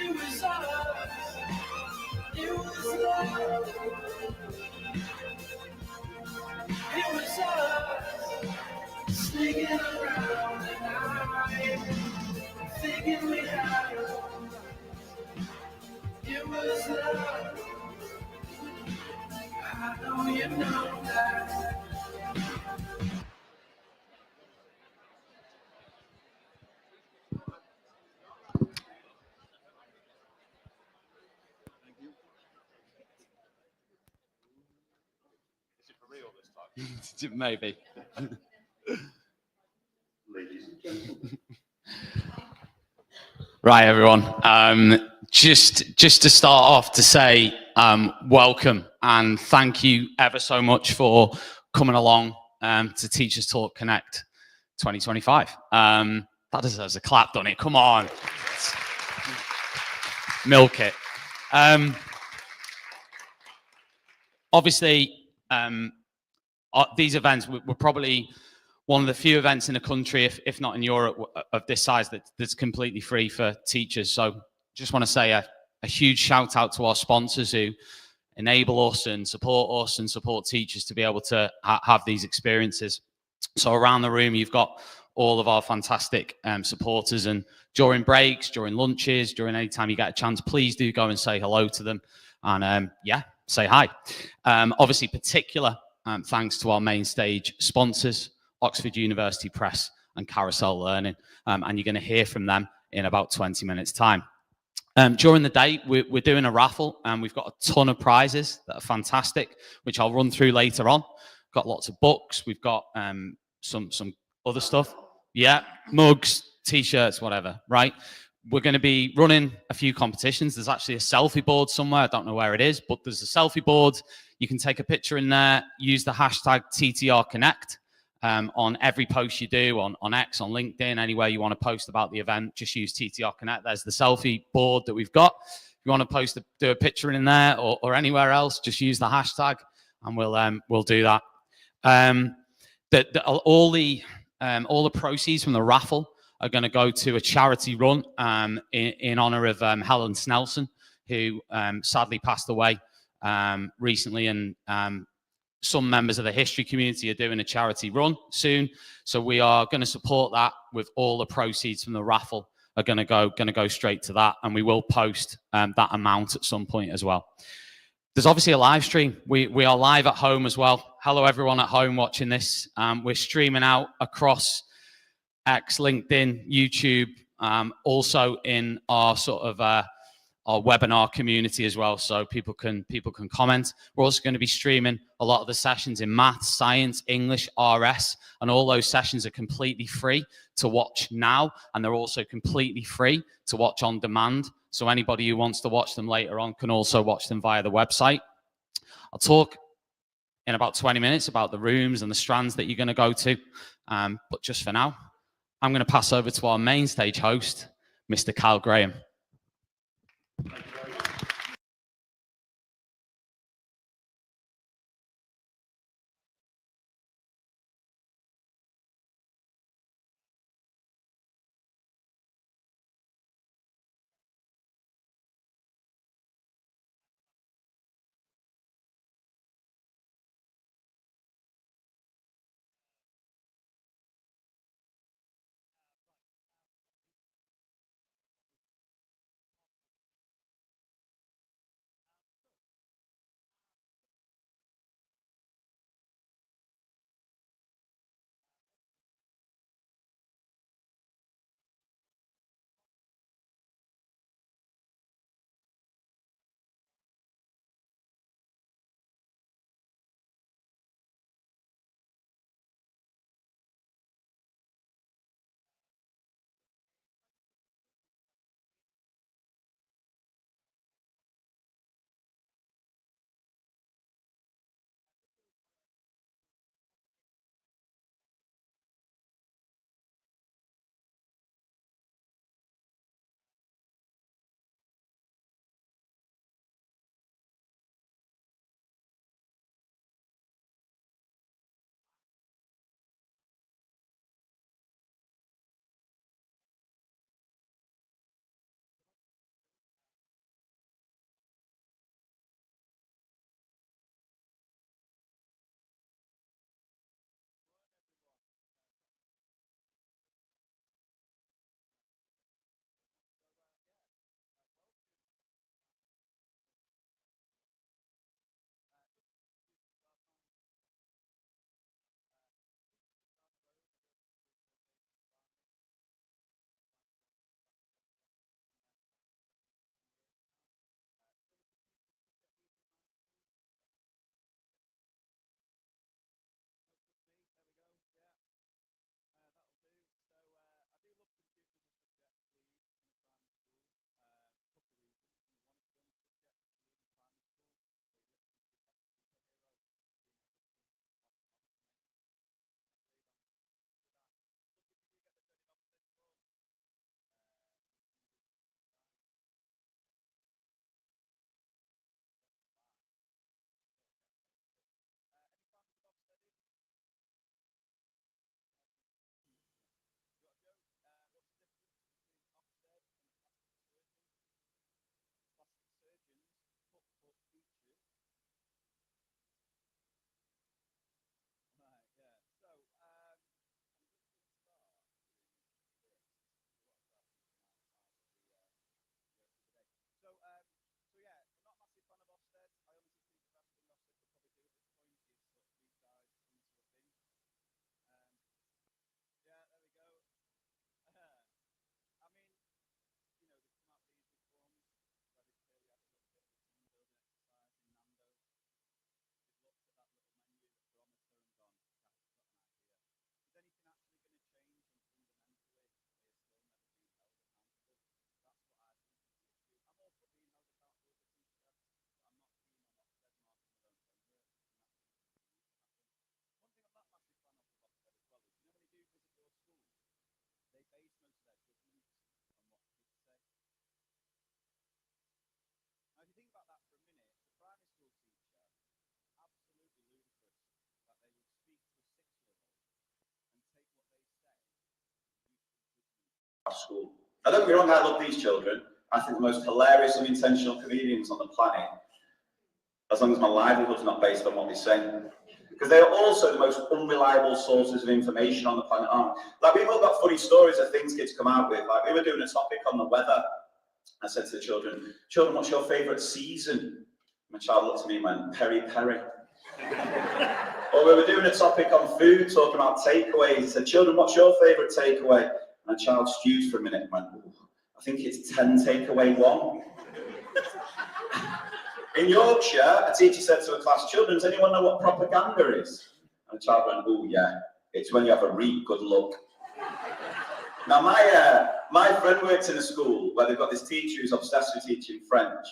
It was us. It was love. It was us. Sneaking around the night, thinking we had it. It was love. I know you know that. Maybe. Ladies and gentlemen. Right, everyone. Just to start off to say welcome and thank you ever so much for coming along to Teachers Talk Connect 2025. That deserves a clap, doesn't it? Come on. Milk it. Obviously, these events were probably one of the few events in the country, if not in Europe, of this size that's completely free for teachers. So just want to say a huge shout out to our sponsors who enable us and support teachers to be able to have these experiences. So around the room, you've got all of our fantastic supporters, and during breaks, during lunches, during any time you get a chance, please do go and say hello to them and say hi. Obviously, particular thanks to our main stage sponsors, Oxford University Press and Carousel Learning, and you're going to hear from them in about 20 minutes time. During the day, we're doing a raffle, and we've got a ton of prizes that are fantastic, which I'll run through later on. Got lots of books. We've got some other stuff. Yeah, mugs, t-shirts, whatever, right? We're going to be running a few competitions. There's actually a selfie board somewhere. I don't know where it is, but there's a selfie board. You can take a picture in there, use the hashtag TTR Connect. On every post you do on X, on LinkedIn, anywhere you want to post about the event, just use TTR Connect. There's the selfie board that we've got. If you want to do a picture in there or anywhere else, just use the hashtag and we'll do that. All the proceeds from the raffle are going to go to a charity run in honor of Helen Snelson, who sadly passed away recently, and some members of the history community are doing a charity run soon. So we are going to support that with all the proceeds from the raffle are going to go straight to that. And we will post that amount at some point as well. There's obviously a live stream. We are live at home as well. Hello, everyone at home watching this. We're streaming out across X, LinkedIn, YouTube, also in our sort of our webinar community as well, so people can comment. We're also going to be streaming a lot of the sessions in maths, science, English, RS, and all those sessions are completely free to watch now, and they're also completely free to watch on demand. So anybody who wants to watch them later on can also watch them via the website. I'll talk in about 20 minutes about the rooms and the strands that you're going to go to, but just for now, I'm going to pass over to our main stage host, Mr. Kyle Graham. class school. Now, don't get me wrong, I love these children. I think the most hilarious unintentional comedians on the planet, as long as my livelihood's not based on what they say. Because they are also the most unreliable sources of information on the planet, aren't they? Like, we've all got funny stories of things kids come out with. Like, we were doing a topic on the weather. I said to the children, what's your favourite season? My child looked at me and went, peri peri. Or we were doing a topic on food, talking about takeaways. I said, children, what's your favourite takeaway? And a child stewed for a minute and went, I think it's 10 takeaway 1. In Yorkshire, a teacher said to a class, children, does anyone know what propaganda is? And the child went, oh yeah, it's when you have a reap, good luck. Now my friend works in a school where they've got this teacher who's obsessed with teaching French.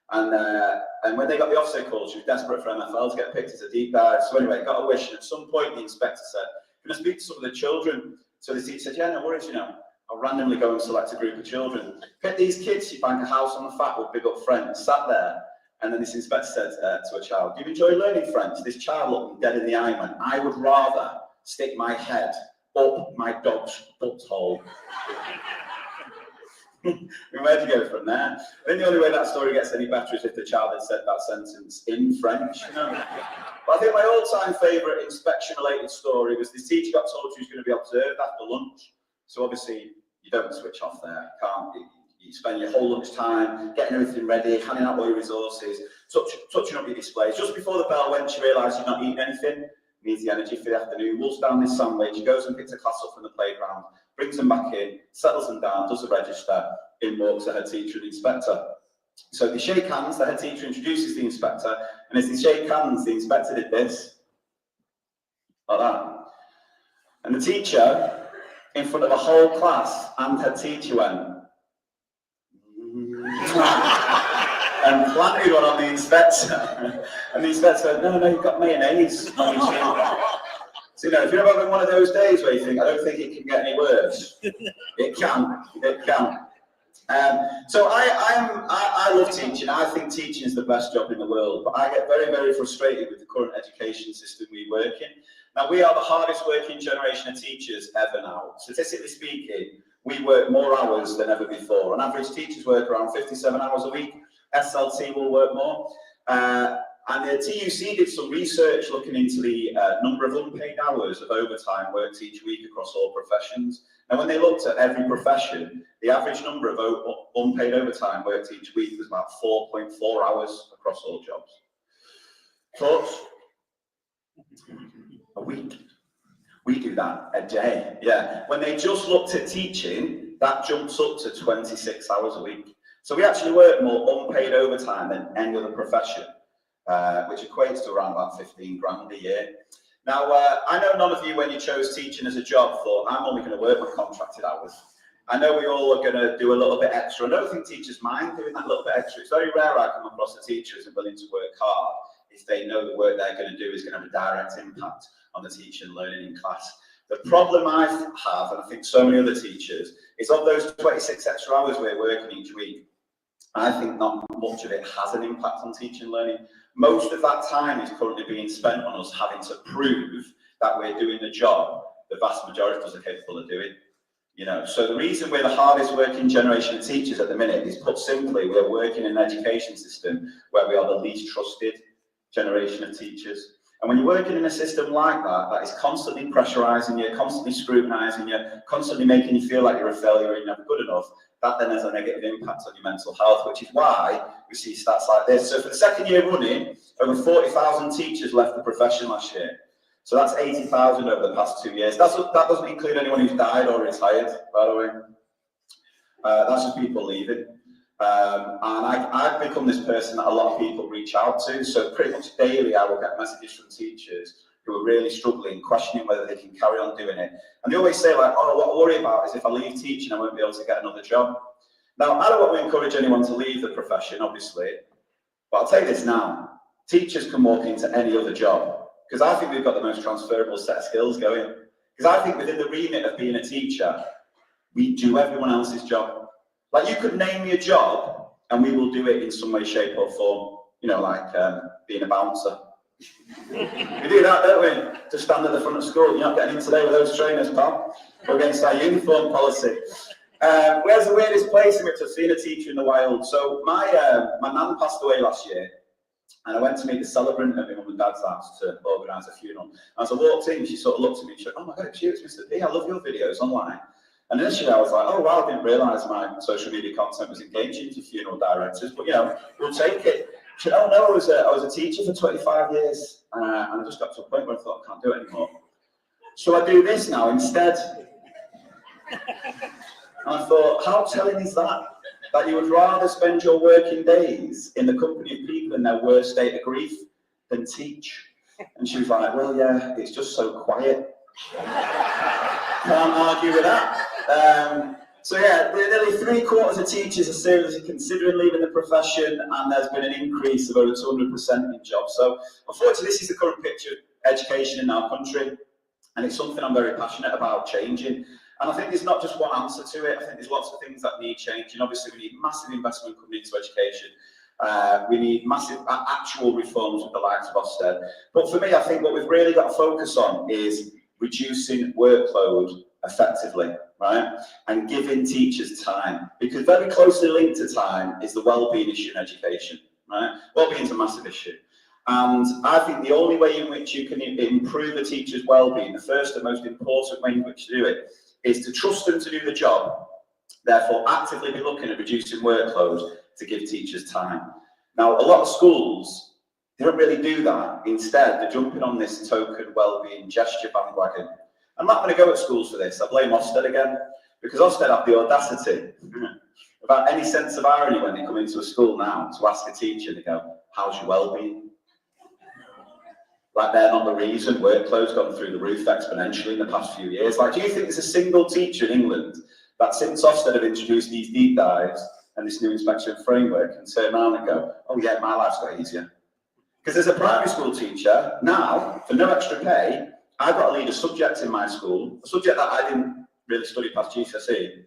And when they got the Ofsted call, she was desperate for MFL to get picked as a deep dive. So anyway, got a wish, and at some point the inspector said, can I speak to some of the children? So the teacher said, yeah, no worries, I'll randomly go and select a group of children. Pick these kids, you bank a house on the fat with big up French, sat there. And then this inspector said to a child, do you enjoy learning French? This child looked me dead in the eye and went, I would rather stick my head up my dog's butthole. Where'd you go from there? I think the only way that story gets any better is if the child had said that sentence in French. But I think my all-time favourite inspection-related story was this teacher got told she was going to be observed after lunch. So obviously, you don't switch off there. You spend your whole lunch time getting everything ready, handing out all your resources, touching up your displays. Just before the bell went, she realised you're not eating anything, needs the energy for the afternoon, wolfs down this sandwich, goes and picks a class up from the playground, brings them back in, settles them down, does the register, in walks the head teacher and the inspector. So they shake hands, the head teacher introduces the inspector, and as they shake hands, the inspector did this, like that. And the teacher, in front of a whole class, and head teacher went, and planted one on the inspector. And the inspector said, no, you've got mayonnaise on your chin. So, if you're having one of those days where you think, I don't think it can get any worse, it can. So I love teaching. I think teaching is the best job in the world, but I get very, very frustrated with the current education system we work in. Now, we are the hardest working generation of teachers ever now. Statistically speaking, we work more hours than ever before. On average, teachers work around 57 hours a week. SLT will work more. And the TUC did some research looking into the number of unpaid hours of overtime worked each week across all professions. And when they looked at every profession, the average number of unpaid overtime worked each week was about 4.4 hours across all jobs. Thoughts? A week. We do that a day, yeah. When they just looked at teaching, that jumps up to 26 hours a week. So we actually work more unpaid overtime than any other profession, which equates to around about 15 grand a year. Now, I know none of you, when you chose teaching as a job, thought, I'm only going to work my contracted hours. I know we all are going to do a little bit extra. I don't think teachers mind doing that little bit extra. It's very rare I come across a teacher who's willing to work hard if they know the work they're going to do is going to have a direct impact on the teaching and learning in class. The problem I have, and I think so many other teachers, is of those 26 extra hours we're working each week, I think not much of it has an impact on teaching and learning. Most of that time is currently being spent on us having to prove that we're doing the job the vast majority of us are capable of doing. So the reason we're the hardest working generation of teachers at the minute is, put simply, we're working in an education system where we are the least trusted generation of teachers. And when you're working in a system like that, that is constantly pressurising you, constantly scrutinising you, constantly making you feel like you're a failure and you're not good enough, that then has a negative impact on your mental health, which is why we see stats like this. So for the second year running, over 40,000 teachers left the profession last year. So that's 80,000 over the past 2 years. That doesn't include anyone who's died or retired, by the way. That's just people leaving. And I've become this person that a lot of people reach out to. So pretty much daily, I will get messages from teachers who are really struggling, questioning whether they can carry on doing it. And they always say, like, oh, what I worry about is if I leave teaching, I won't be able to get another job. Now, I don't want to encourage anyone to leave the profession, obviously, but I'll tell you this now. Teachers can walk into any other job, because I think we've got the most transferable set of skills going. Because I think within the remit of being a teacher, we do everyone else's job. Like, you could name me a job and we will do it in some way, shape or form. Like being a bouncer. We do that, don't we? To stand at the front of school. You're not getting in today with those trainers, pal. We're against our uniform policy. Where's the weirdest place in which I've seen a teacher in the wild? So my nan passed away last year, and I went to meet the celebrant at my mum and dad's house to organise a funeral. As I walked in, she sort of looked at me and she said, "Oh my God, it's you, it's Mr. B. I love your videos online." And initially I was like, "Oh wow, I didn't realise my social media content was engaging to funeral directors, but you know, we'll take it." She said, "Oh no, I was a teacher for 25 years, and I just got to a point where I thought I can't do it anymore. So I do this now instead." And I thought, how telling is that? That you would rather spend your working days in the company of people in their worst state of grief than teach? And she was like, "Well, yeah, it's just so quiet." Can't argue with that. So yeah, nearly 3/4 of teachers are seriously considering leaving the profession, and there's been an increase of over 200% in jobs. So unfortunately, this is the current picture of education in our country, and it's something I'm very passionate about changing. And I think there's not just one answer to it. I think there's lots of things that need changing. Obviously, we need massive investment coming into education. We need massive actual reforms with the likes of Ofsted. But for me, I think what we've really got to focus on is reducing workload effectively, right? And giving teachers time. Because very closely linked to time is the well-being issue in education, right? Well-being is a massive issue. And I think the only way in which you can improve a teacher's well-being, the first and most important way in which to do it, is to trust them to do the job, therefore actively be looking at reducing workload to give teachers time. Now, a lot of schools, they don't really do that. Instead, they're jumping on this token well-being gesture bandwagon. I'm not going to go at schools for this. I blame Ofsted again, because Ofsted have the audacity, without any sense of irony when they come into a school now, to ask a teacher, they go, "How's your well-being?" Like they're not the reason workload's gone through the roof exponentially in the past few years. Like, do you think there's a single teacher in England that since Ofsted have introduced these deep dives and this new inspection framework can turn around and go, "Oh yeah, my life's got easier"? Because as a primary school teacher, now, for no extra pay, I've got to lead a subject in my school, a subject that I didn't really study past GCSE,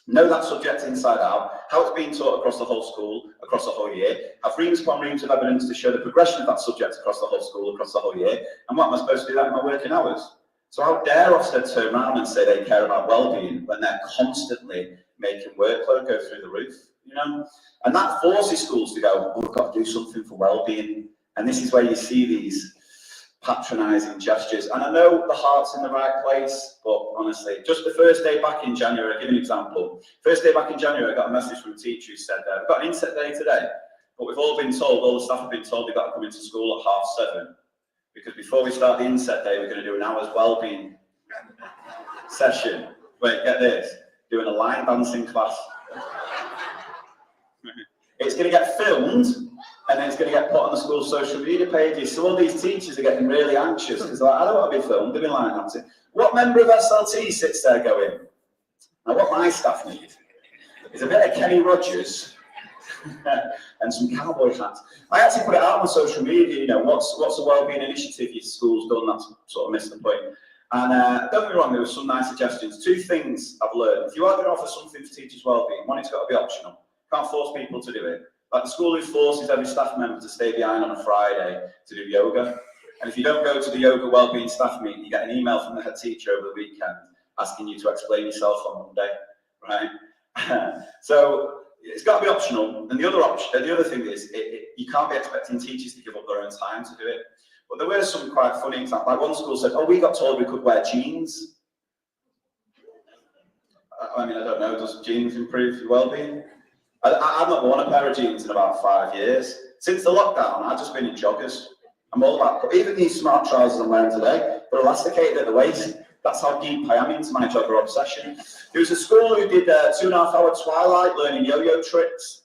know that subject inside out, how it's being taught across the whole school, across the whole year, have reams upon reams of evidence to show the progression of that subject across the whole school, across the whole year, and what am I supposed to do that in my working hours? So how dare Ofsted turn around and say they care about well-being when they're constantly making workload go through the roof, you know? And that forces schools to go, "Oh, we've got to do something for well-being." And this is where you see these patronising gestures. And I know the heart's in the right place, but honestly, just the first day back in January, I'll give you an example. First day back in January, I got a message from a teacher who said, "We've got an inset day today, but we've all been told, all the staff have been told they've got to come into school at 7:30, because before we start the inset day, we're going to do an hour's wellbeing session." Wait, get this, doing a line dancing class. It's going to get filmed, and then it's going to get put on the school's social media pages. So all these teachers are getting really anxious because they're like, "I don't want to be filmed, doing line dancing." What member of SLT sits there going, "Now what my staff need is a bit of Kenny Rogers and some cowboy hats." I actually put it out on social media, you know, what's a wellbeing initiative your school's done? That's sort of missed the point. And don't get me wrong, there were some nice suggestions. Two things I've learned: if you are going to offer something for teachers' wellbeing, one, it's got to be optional. Can't force people to do it. Like the school who forces every staff member to stay behind on a Friday to do yoga. And if you don't go to the yoga wellbeing staff meeting, you get an email from the head teacher over the weekend asking you to explain yourself on Monday, right? So it's got to be optional. And the other thing is, you can't be expecting teachers to give up their own time to do it. But there were some quite funny examples. Like one school said, "Oh, we got told we could wear jeans." I mean, I don't know, does jeans improve your wellbeing? I've not worn a pair of jeans in about 5 years. Since the lockdown, I've just been in joggers. I'm all about, even these smart trousers I'm wearing today, they're elasticated at the waist. That's how deep I am into my jogger obsession. There was a school who did 2.5-hour twilight learning yo-yo tricks.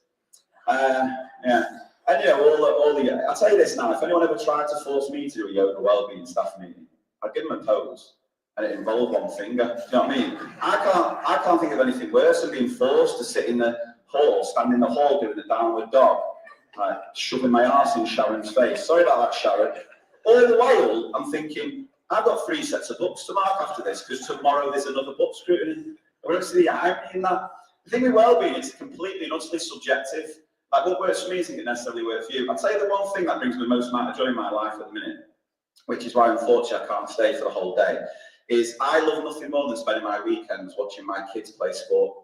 Yeah. And you know, I'll tell you this now, if anyone ever tried to force me to do a yoga wellbeing staff meeting, I'd give them a pose, and it involved one finger. Do you know what I mean? I can't think of anything worse than being forced to sit in the hall, stand in the hall doing a downward dog, like shoving my arse in Sharon's face. Sorry about that, Sharon. All the while, I'm thinking, I've got 3 sets of books to mark after this, because tomorrow there's another book scrutiny. I don't see the irony in that. The thing with wellbeing, it's completely and utterly subjective. Like what works for me isn't going to necessarily work for you. I'll tell you the one thing that brings me the most amount of joy in my life at the minute, which is why unfortunately I can't stay for the whole day, is I love nothing more than spending my weekends watching my kids play sport.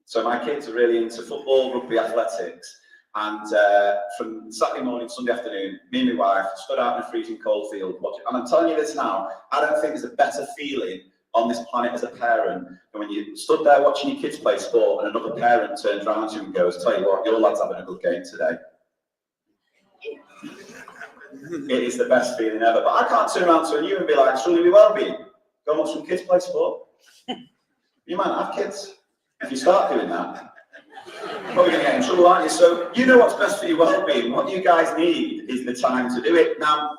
So my kids are really into football, rugby, athletics. And from Saturday morning, Sunday afternoon, me and my wife stood out in a freezing cold field watching. And I'm telling you this now, I don't think there's a better feeling on this planet as a parent than when you stood there watching your kids play sport and another parent turns around to you and goes, tell you what, your lad's having a good game today. It is the best feeling ever. But I can't turn around to you and be like, surely we well-being. Go and watch some kids play sport. You might not have kids. If you start doing that, you're probably going to get in trouble, aren't you? So you know what's best for your well-being. What you guys need is the time to do it. Now,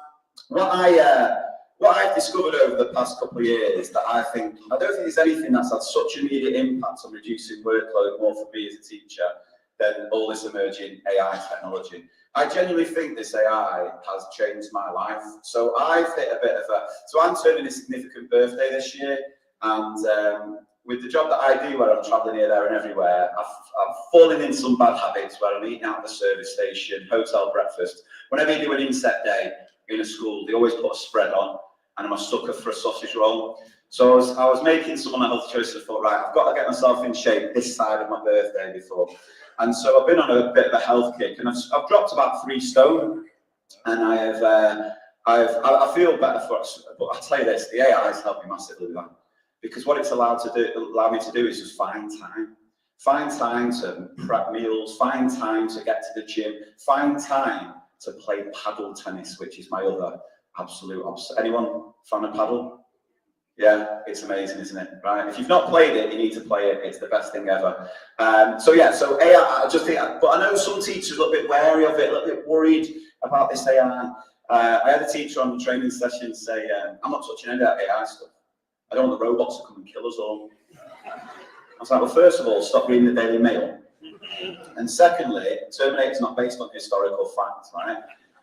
what I've discovered over the past couple of years that I don't think there's anything that's had such immediate impact on reducing workload more for me as a teacher than all this emerging AI technology. I genuinely think this AI has changed my life. So I've hit a bit of so I'm turning a significant birthday this year, and with the job that I do, where I'm traveling here, there and everywhere, I've fallen in some bad habits where I'm eating out of the service station, hotel breakfast. Whenever you do an inset day in a school, they always put a spread on, and I'm a sucker for a sausage roll. So I was making some unhealthy choices. I thought, right, I've got to get myself in shape this side of my birthday before. And so I've been on a bit of a health kick, and I've dropped about 3 stone, and I feel better for it. But I'll tell you this, the AI has helped me massively with that. Because what it's allowed me to do is just find time to prep meals, find time to get to the gym, find time to play paddle tennis, which is my other absolute obsession. Anyone fan of paddle? Yeah, it's amazing, isn't it? Right? If you've not played it, you need to play it. It's the best thing ever. So AI, I just think, but I know some teachers are a little bit wary of it, a little bit worried about this AI. I had a teacher on the training session say, I'm not touching any of that AI stuff. I don't want the robots to come and kill us all. I was like, well, first of all, stop reading the Daily Mail. And secondly, Terminator's not based on historical facts, right?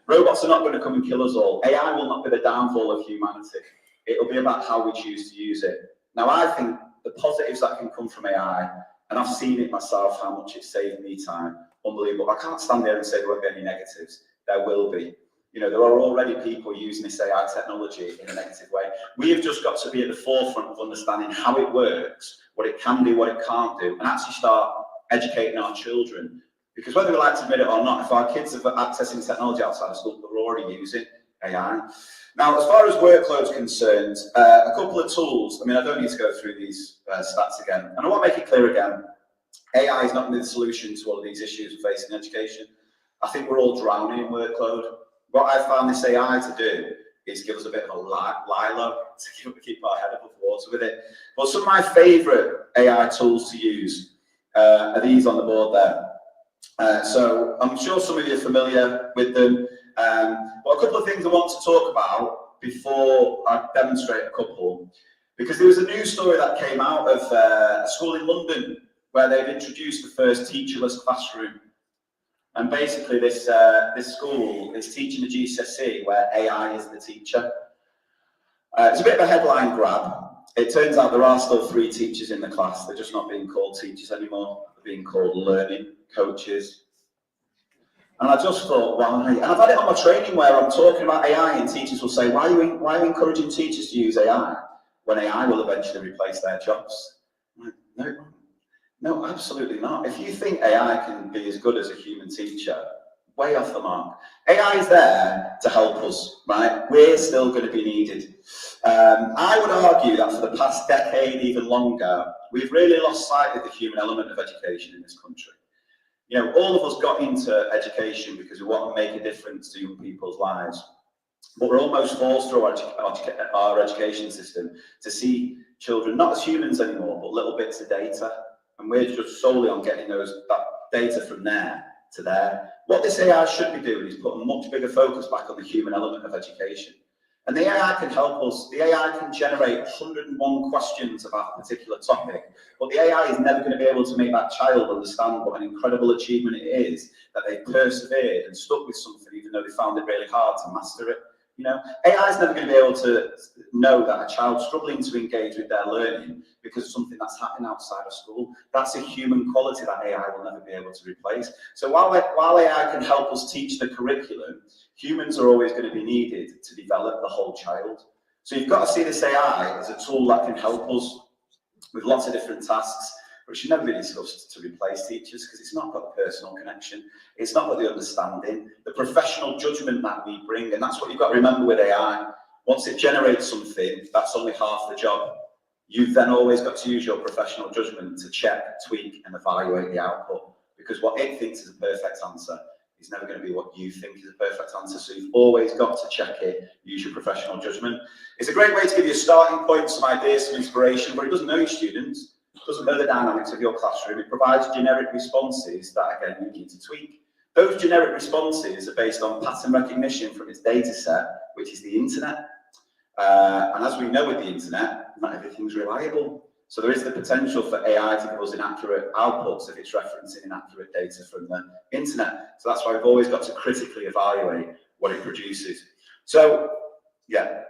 Robots are not going to come and kill us all. AI will not be the downfall of humanity. It'll be about how we choose to use it. Now, I think the positives that can come from AI, and I've seen it myself, how much it's saved me time, unbelievable. I can't stand there and say there won't be any negatives. There will be. You know, there are already people using this AI technology in a negative way. We have just got to be at the forefront of understanding how it works, what it can do, what it can't do, and actually start educating our children. Because whether we like to admit it or not, if our kids are accessing technology outside of school, they're already using AI. Now, as far as workload's concerned, a couple of tools. I mean, I don't need to go through these stats again. And I want to make it clear again, AI is not the solution to all of these issues we're facing in education. I think we're all drowning in workload. What I found this AI to do is give us a bit of a lilo to keep our head above water with it. But some of my favourite AI tools to use are these on the board there. So I'm sure some of you are familiar with them. But a couple of things I want to talk about before I demonstrate a couple. Because there was a news story that came out of a school in London where they've introduced the first teacherless classroom. And basically this school is teaching the GCSE where AI is the teacher. It's a bit of a headline grab. It turns out there are still 3 teachers in the class. They're just not being called teachers anymore. They're being called learning coaches. And I just thought, why? And I've had it on my training where I'm talking about AI and teachers will say, why are you encouraging teachers to use AI when AI will eventually replace their jobs? I'm like, no, absolutely not. If you think AI can be as good as a human teacher, way off the mark. AI is there to help us, right? We're still going to be needed. I would argue that for the past decade, even longer, we've really lost sight of the human element of education in this country. You know, all of us got into education because we want to make a difference to young people's lives. But we're almost forced through our education system to see children not as humans anymore, but little bits of data. And we're just solely on getting that data from there to there. What this AI should be doing is put a much bigger focus back on the human element of education. And the AI can help us. The AI can generate 101 questions about a particular topic, but the AI is never going to be able to make that child understand what an incredible achievement it is that they've persevered and stuck with something even though they found it really hard to master it. You know, AI is never going to be able to know that a child struggling to engage with their learning because of something that's happening outside of school. That's a human quality that AI will never be able to replace. So while AI can help us teach the curriculum, humans are always going to be needed to develop the whole child. So you've got to see this AI as a tool that can help us with lots of different tasks. but it should never be discussed to replace teachers because it's not got the personal connection. It's not got the understanding, the professional judgment that we bring. And that's what you've got to remember with AI. Once it generates something, that's only half the job. You've then always got to use your professional judgment to check, tweak, and evaluate the output. Because what it thinks is a perfect answer is never going to be what you think is a perfect answer. So you've always got to check it, use your professional judgment. It's a great way to give you a starting point, some ideas, some inspiration, but it doesn't know your students, it doesn't know the dynamics of your classroom. It provides generic responses that, again, you need to tweak. Those generic responses are based on pattern recognition from its data set, which is the internet. And as we know with the internet, not everything's reliable. So there is the potential for AI to give us inaccurate outputs if it's referencing inaccurate data from the internet. So that's why we've always got to critically evaluate what it produces. So, yeah,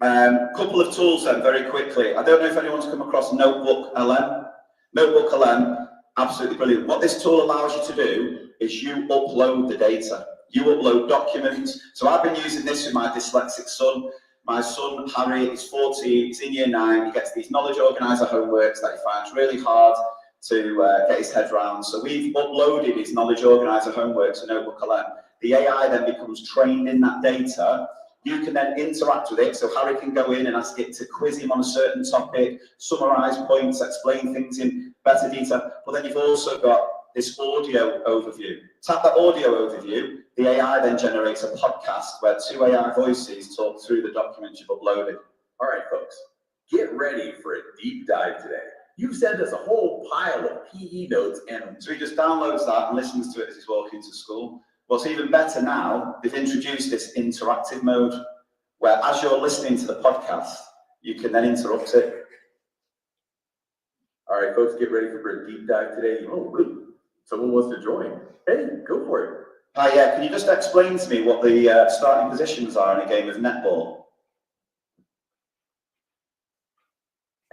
couple of tools then very quickly. I don't know if anyone's come across Notebook LM. Notebook LM, absolutely brilliant. What this tool allows you to do is you upload the data. You upload documents. So I've been using this with my dyslexic son. My son, Harry, is 14, he's in year 9, he gets these knowledge organiser homeworks that he finds really hard to get his head around. So we've uploaded his knowledge organiser homework to Notebook LM. The AI then becomes trained in that data. You can then interact with it, so Harry can go in and ask it to quiz him on a certain topic, summarise points, explain things in better detail. But then you've also got this audio overview. Tap that audio overview, the AI then generates a podcast where 2 AI voices talk through the documents you've uploaded. All right, folks, get ready for a deep dive today. You've sent us a whole pile of PE notes, and so he just downloads that and listens to it as he's walking to school. What's even better now, they've introduced this interactive mode where as you're listening to the podcast, you can then interrupt it. All right, folks, get ready for a deep dive today. Oh, wait, someone wants to join. Hey, go for it. Hi, yeah, can you just explain to me what the starting positions are in a game of netball?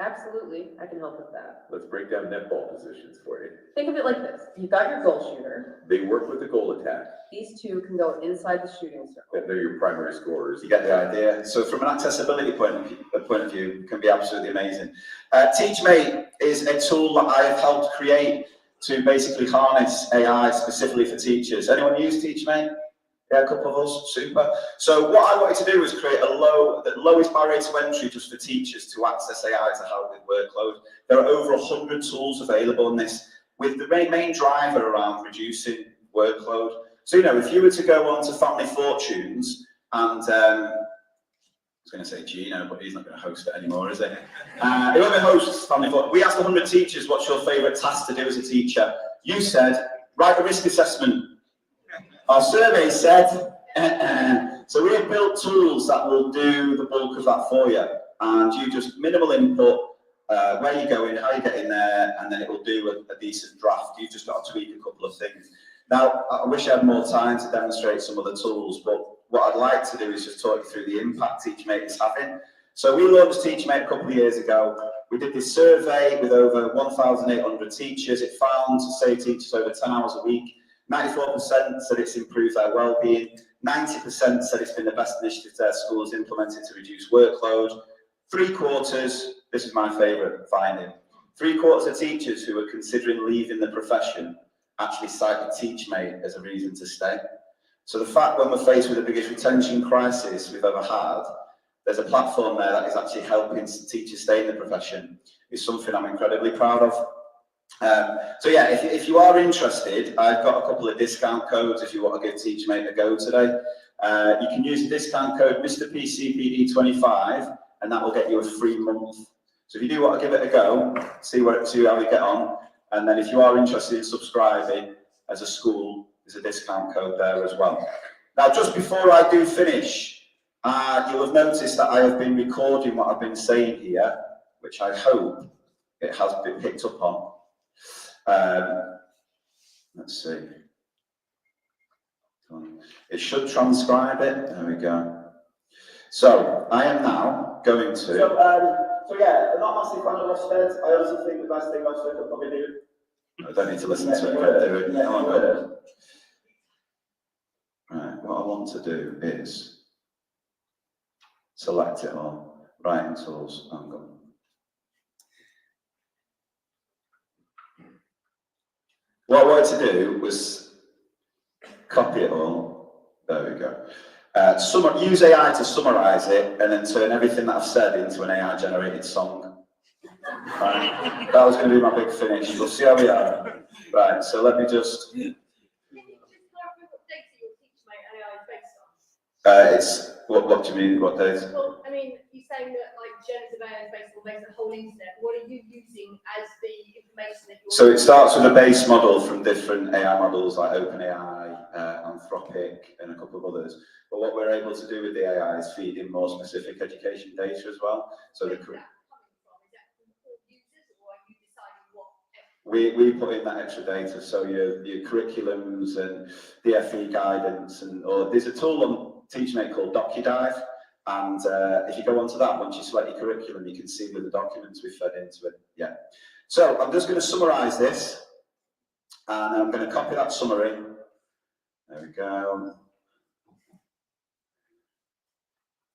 Absolutely, I can help with that. Let's break down netball positions for you. Think of it like this. You've got your goal shooter. They work with the goal attack. These two can go inside the shooting circle. They're your primary scorers. You get the idea. So from an accessibility point of view, it can be absolutely amazing. TeachMate is a tool that I have helped create to basically harness AI specifically for teachers. Anyone use TeachMate? Yeah, a couple of us, super. So what I wanted to do was create the lowest barrier to entry just for teachers to access AI to help with workload. There are over 100 tools available on this, with the main driver around reducing workload. So, you know, if you were to go on to Family Fortunes and, I was going to say Gino, but he's not going to host it anymore, is he? Whoever hosts Family Fortunes, we asked 100 teachers, what's your favourite task to do as a teacher? You said, write a risk assessment. Our survey said, so we have built tools that will do the bulk of that for you. And you just minimal input, where you're going, how you get in there, and then it will do a decent draft. You've just got to tweak a couple of things. Now, I wish I had more time to demonstrate some of the tools, but what I'd like to do is just talk you through the impact TeachMate is having. So we launched TeachMate a couple of years ago. We did this survey with over 1,800 teachers. It found to save teachers over 10 hours a week. 94% said it's improved their well-being. 90% said it's been the best initiative their schools implemented to reduce workload. 3/4, this is my favourite finding, 3/4 of teachers who are considering leaving the profession actually cited TeachMate as a reason to stay. So the fact when we're faced with the biggest retention crisis we've ever had, there's a platform there that is actually helping teachers stay in the profession is something I'm incredibly proud of. So yeah, if you are interested, I've got a couple of discount codes if you want to give TeachMate a go today. You can use the discount code MrPCPD25 and that will get you a free month. So if you do want to give it a go, see how you get on, and then if you are interested in subscribing as a school, there's a discount code there as well. Now, just before I do finish, you'll have noticed that I have been recording what I've been saying here, which I hope it has been picked up on. Let's see. It should transcribe it. There we go. So I am now going to. So yeah, I'm not a massive fan of Ofsted. I also think the best thing Ofsted could probably do. I don't need to listen to it. Right. What I want to do is select it all. Writing tools. Hang on. What I wanted to do was copy it all. There we go. Use AI to summarize it and then turn everything that I've said into an AI generated song. Right. That was going to be my big finish. We'll see how we are. Right, so let me just. Can you just clarify what data your teach AI is based on? It's what do you mean? What data? Well, I mean, you're saying that like generative AI is based on the whole internet. What are you using as the information that you're? So it starts with a base model from different AI models like OpenAI, Anthropic, and a couple of others. But what we're able to do with the AI is feed in more specific education data as well. So Where's that coming from? Is that from all users, or are you deciding what? we put in that extra data, so your curriculums and DFE guidance, or there's a tool on TeachMate called DocuDive, and if you go onto that, once you select your curriculum, you can see the documents we fed into it. Yeah. So I'm just going to summarize this, and I'm going to copy that summary. There we go.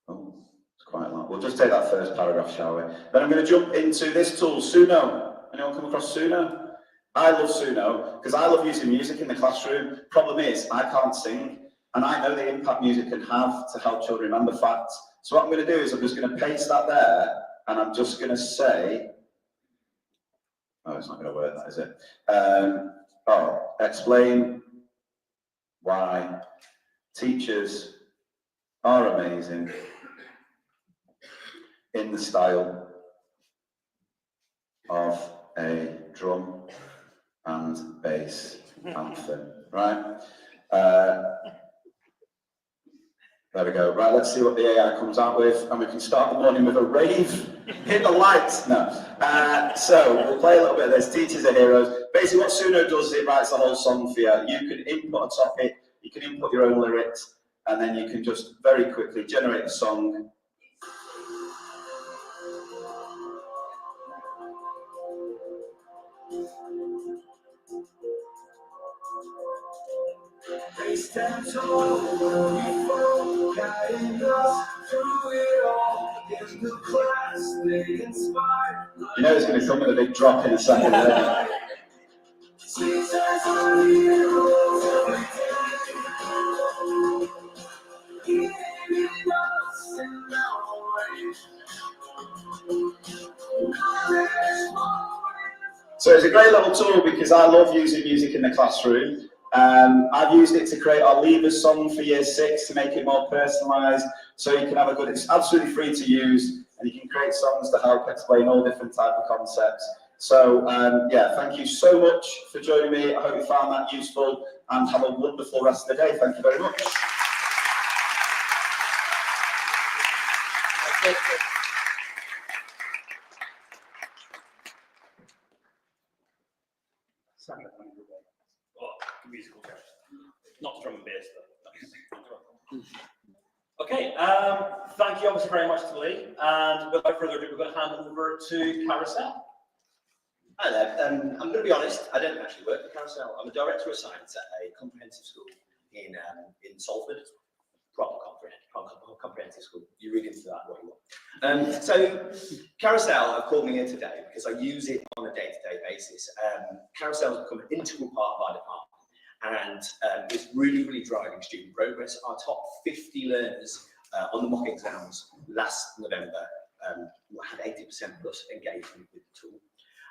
Oh, it's quite long. We'll just take that first paragraph, shall we? Then I'm going to jump into this tool, Suno. Anyone come across Suno? I love Suno because I love using music in the classroom. Problem is, I can't sing, and I know the impact music can have to help children remember facts. So what I'm going to do is I'm just going to paste that there, and I'm just going to say, oh, it's not going to work, that is it? Explain why teachers are amazing in the style of a drum and bass anthem, right? There we go. Right, let's see what the AI comes out with, and we can start the morning with a rave. Hit the lights. No. So we'll play a little bit of this. Teachers are heroes. Basically, what Suno does is it writes the whole song for you. You can input a topic, you can input your own lyrics, and then you can just very quickly generate a song. They stand tall, we fall, guiding us through it all. In the class, they inspire. You know it's going to come with a big drop in a second. Right? Teachers are heroes, giving us in our way. So it's a great little tool because I love using music in the classroom. I've used it to create our Leavers song for Year 6 to make it more personalised, so you can have a good. It's absolutely free to use, and you can create songs to help explain all different type of concepts. So yeah, thank you so much for joining me. I hope you found that useful, and have a wonderful rest of the day. Thank you very much. Musical chairs. Not drum and bass though. Okay, thank you obviously very much to Lee, and without further ado, we're going to hand over to Carousel. Hi there. I'm going to be honest, I don't actually work for Carousel. I'm a director of science at a comprehensive school in Salford. Proper comprehensive school. You read into that what you want. So Carousel have called me here today because I use it on a day-to-day basis. Carousel has become an integral part of our department, and it's really driving student progress. Our top 50 learners on the mock exams last November had 80% plus engagement with the tool.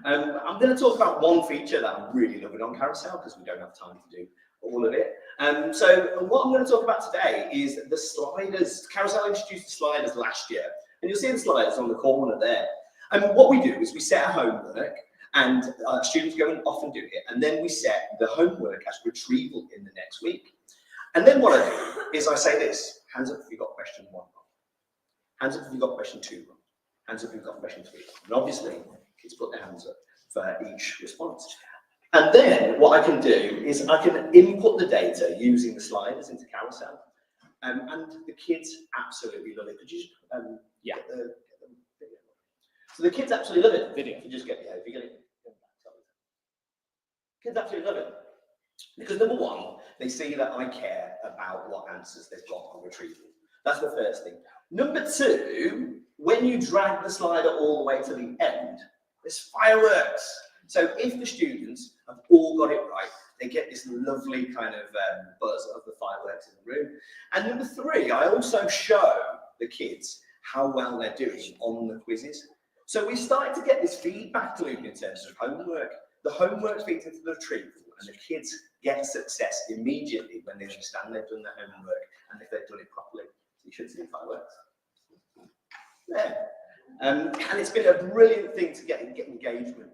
I'm going to talk about one feature that I'm really loving on Carousel because we don't have time to do all of it. So what I'm going to talk about today is the sliders. Carousel introduced the sliders last year, and you'll see the sliders on the corner there. And what we do is we set a homework, and students go and often do it, and then we set the homework as retrieval in the next week. And then what I do is I say this: hands up if you've got question 1 wrong. Hands up if you've got question 2 wrong. Hands up if you've got question 3 wrong. And obviously, kids put their hands up for each response. And then what I can do is I can input the data using the sliders into Carousel, and the kids absolutely love it. Could you just, Yeah. get the video? So the kids absolutely love it. Video. If you just get, if you get it. Kids absolutely love it. Because number one, they see that I care about what answers they've got on retrieval. That's the first thing. Number two, when you drag the slider all the way to the end, there's fireworks. So if the students have all got it right. They get this lovely kind of buzz of the fireworks in the room. And number 3, I also show the kids how well they're doing on the quizzes. So we started to get this feedback loop in terms of homework. The homework feeds into the retrieval, and the kids get success immediately when they understand they've done their homework and if they've done it properly. So you should see fireworks. Yeah. And it's been a brilliant thing to get engagement.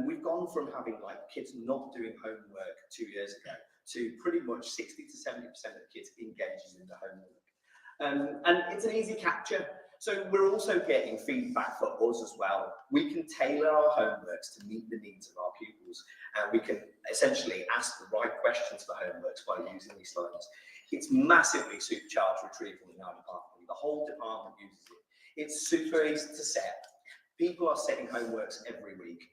We've gone from having like kids not doing homework 2 years ago to pretty much 60 to 70% of kids engaging in the homework. And it's an easy capture. So we're also getting feedback for us as well. We can tailor our homeworks to meet the needs of our pupils, and we can essentially ask the right questions for homeworks by using these slides. It's massively supercharged retrieval in our department. The whole department uses it. It's super easy to set. People are setting homeworks every week.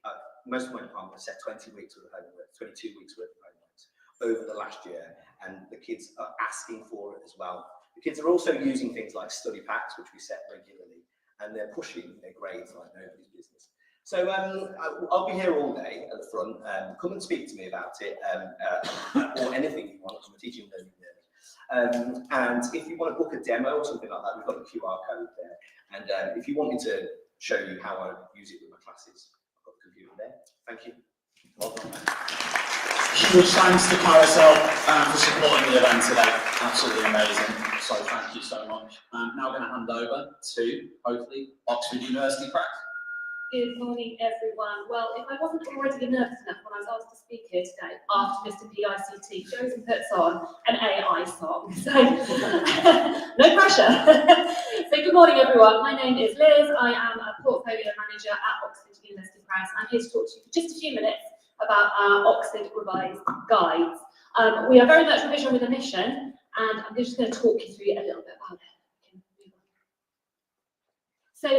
Most of my department have set 20 weeks worth of homework, 22 weeks worth of homeworks over the last year, and the kids are asking for it as well. The kids are also using things like study packs, which we set regularly, and they're pushing their grades like nobody's business. So I'll be here all day at the front. Come and speak to me about it, or anything you want. I'm a teaching and learning nerd. And if you want to book a demo or something like that, we've got the QR code there. And if you want me to show you how I use it with my classes, I've got the computer there. Thank you. Well done. Huge thanks to Carousel for supporting the event today. Absolutely amazing. So thank you so much. I'm now going to hand over to, hopefully, Oxford University Press. Good morning, everyone. Well, if I wasn't already nervous enough when I was asked to speak here today after Mr. PICT goes and puts on an AI song, so no pressure. So good morning, everyone. My name is Liz. I am a portfolio manager at Oxford University Press. I'm here to talk to you for just a few minutes about our Oxford Revised Guides. We are very much revision with a mission, and I'm just going to talk you through a little bit about it. So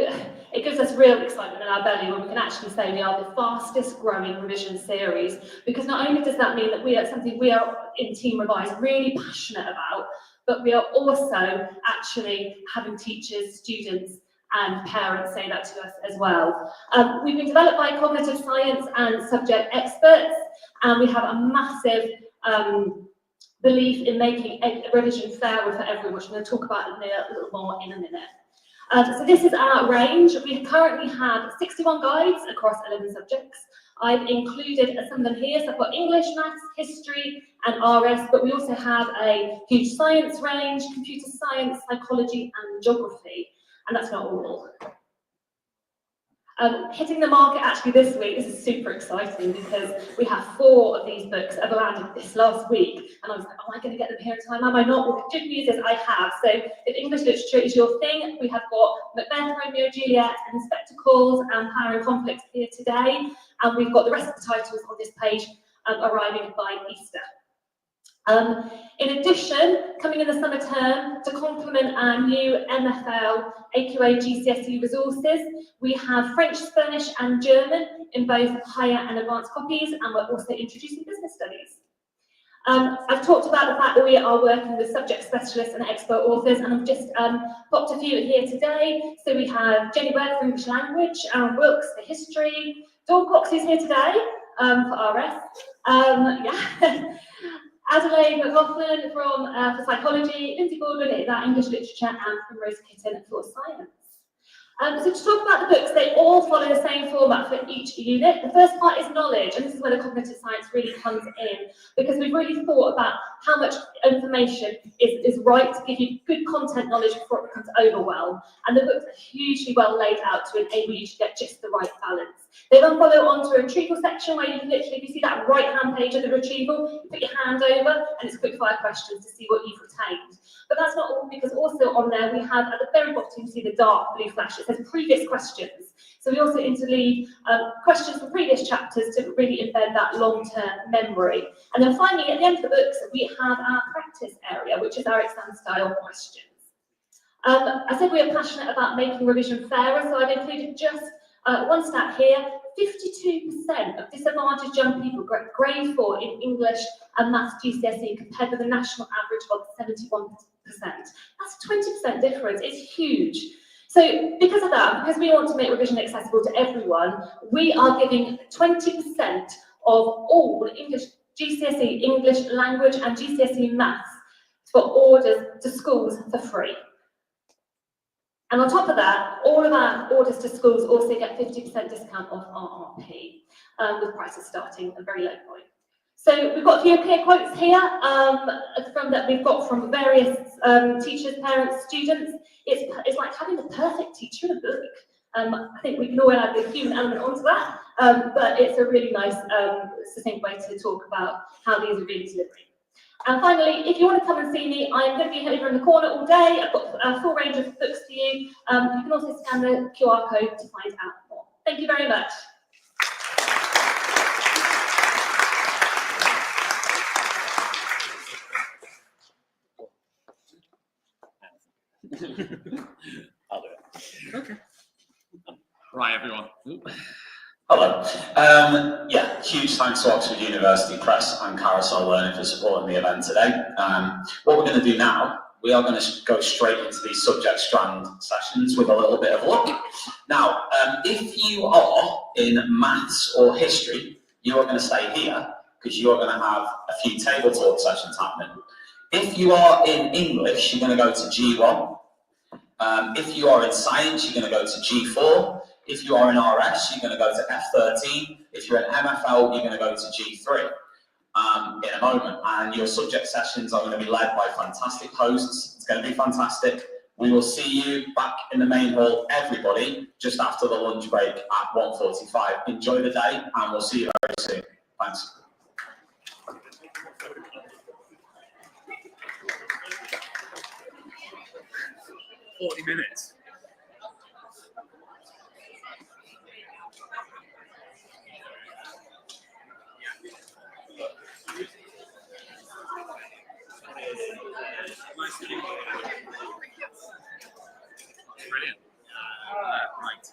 it gives us real excitement in our belly when we can actually say we are the fastest growing revision series, because not only does that mean that we are something we are in Team Revise really passionate about, but we are also actually having teachers, students and parents say that to us as well. We've been developed by cognitive science and subject experts, and we have a massive belief in making revision fairer for everyone, which I'm going to talk about a little more in a minute. So this is our range. We currently have 61 guides across 11 subjects. I've included some of them here, so I've got English, Maths, History and RS, but we also have a huge science range, computer science, psychology and geography, and that's not all. Hitting the market actually this week, this is super exciting because we have 4 of these books that have landed this last week, and I was like, am I going to get them here in time? Am I not? Well, the good news is I have. So if English literature is your thing, we have got Macbeth, Romeo, Juliet, and Inspector Calls and Power and Conflict here today, and we've got the rest of the titles on this page arriving by Easter. In addition, coming in the summer term, to complement our new MFL AQA GCSE resources, we have French, Spanish and German in both higher and advanced copies, and we're also introducing business studies. I've talked about the fact that we are working with subject specialists and expert authors, and I've just popped a few here today. So we have Jenny Webb for English language, Aaron Wilkes for history, Dawn Cox is here today for RS. Adelaide McLaughlin for psychology, Lindsay Baldwin is our English literature, and Primrose Kitten for science. So to talk about the books, they all follow the same format for each unit. The first part is knowledge, and this is where the cognitive science really comes in, because we've really thought about how much information is right to give you good content knowledge before it becomes overwhelm. And the books are hugely well laid out to enable you to get just the right balance. They then follow on to a retrieval section where you can literally, if you see that right-hand page of the retrieval, you put your hand over and it's quick-fire questions to see what you've retained. But that's not all, because also on there we have at the very bottom, you see the dark blue flash. It says previous questions. So we also interleave questions from previous chapters to really embed that long-term memory. And then finally, at the end of the books, we have our practice area, which is our exam-style questions. I said we are passionate about making revision fairer, so I've included just one stat here. 52% of disadvantaged young people get grade 4 in English and Maths GCSE compared with a national average of 71%. That's a 20% difference. It's huge. So because of that, because we want to make revision accessible to everyone, we are giving 20% of all English, GCSE English language and GCSE maths for orders to schools for free. And on top of that, all of our orders to schools also get 50% discount off RRP, with prices starting at a very low point. So we've got a few peer quotes here we've got from various teachers, parents, students. It's like having the perfect teacher in a book. I think we can all add the human element onto that, but it's a really nice, succinct way to talk about how these are really delivering. And finally, if you want to come and see me, I'm going to be over in the corner all day. I've got a full range of books for you. You can also scan the QR code to find out more. Thank you very much. I'll do it. Okay. Right, everyone. Hello. Yeah, huge thanks to Oxford University Press and Carousel Learning for supporting the event today. What we're going to do now, we are going to go straight into these subject strand sessions with a little bit of luck. Now, if you are in maths or history, you are going to stay here because you are going to have a few table talk sessions happening. If you are in English, you're going to go to G1. If you are in science, you're going to go to G4. If you are in RS, you're going to go to F13. If you're in MFL, you're going to go to G3 in a moment. And your subject sessions are going to be led by fantastic hosts. It's going to be fantastic. We will see you back in the main hall, everybody, just after the lunch break at 1:45. Enjoy the day, and we'll see you very soon. Thanks. Minutes. Brilliant. Right.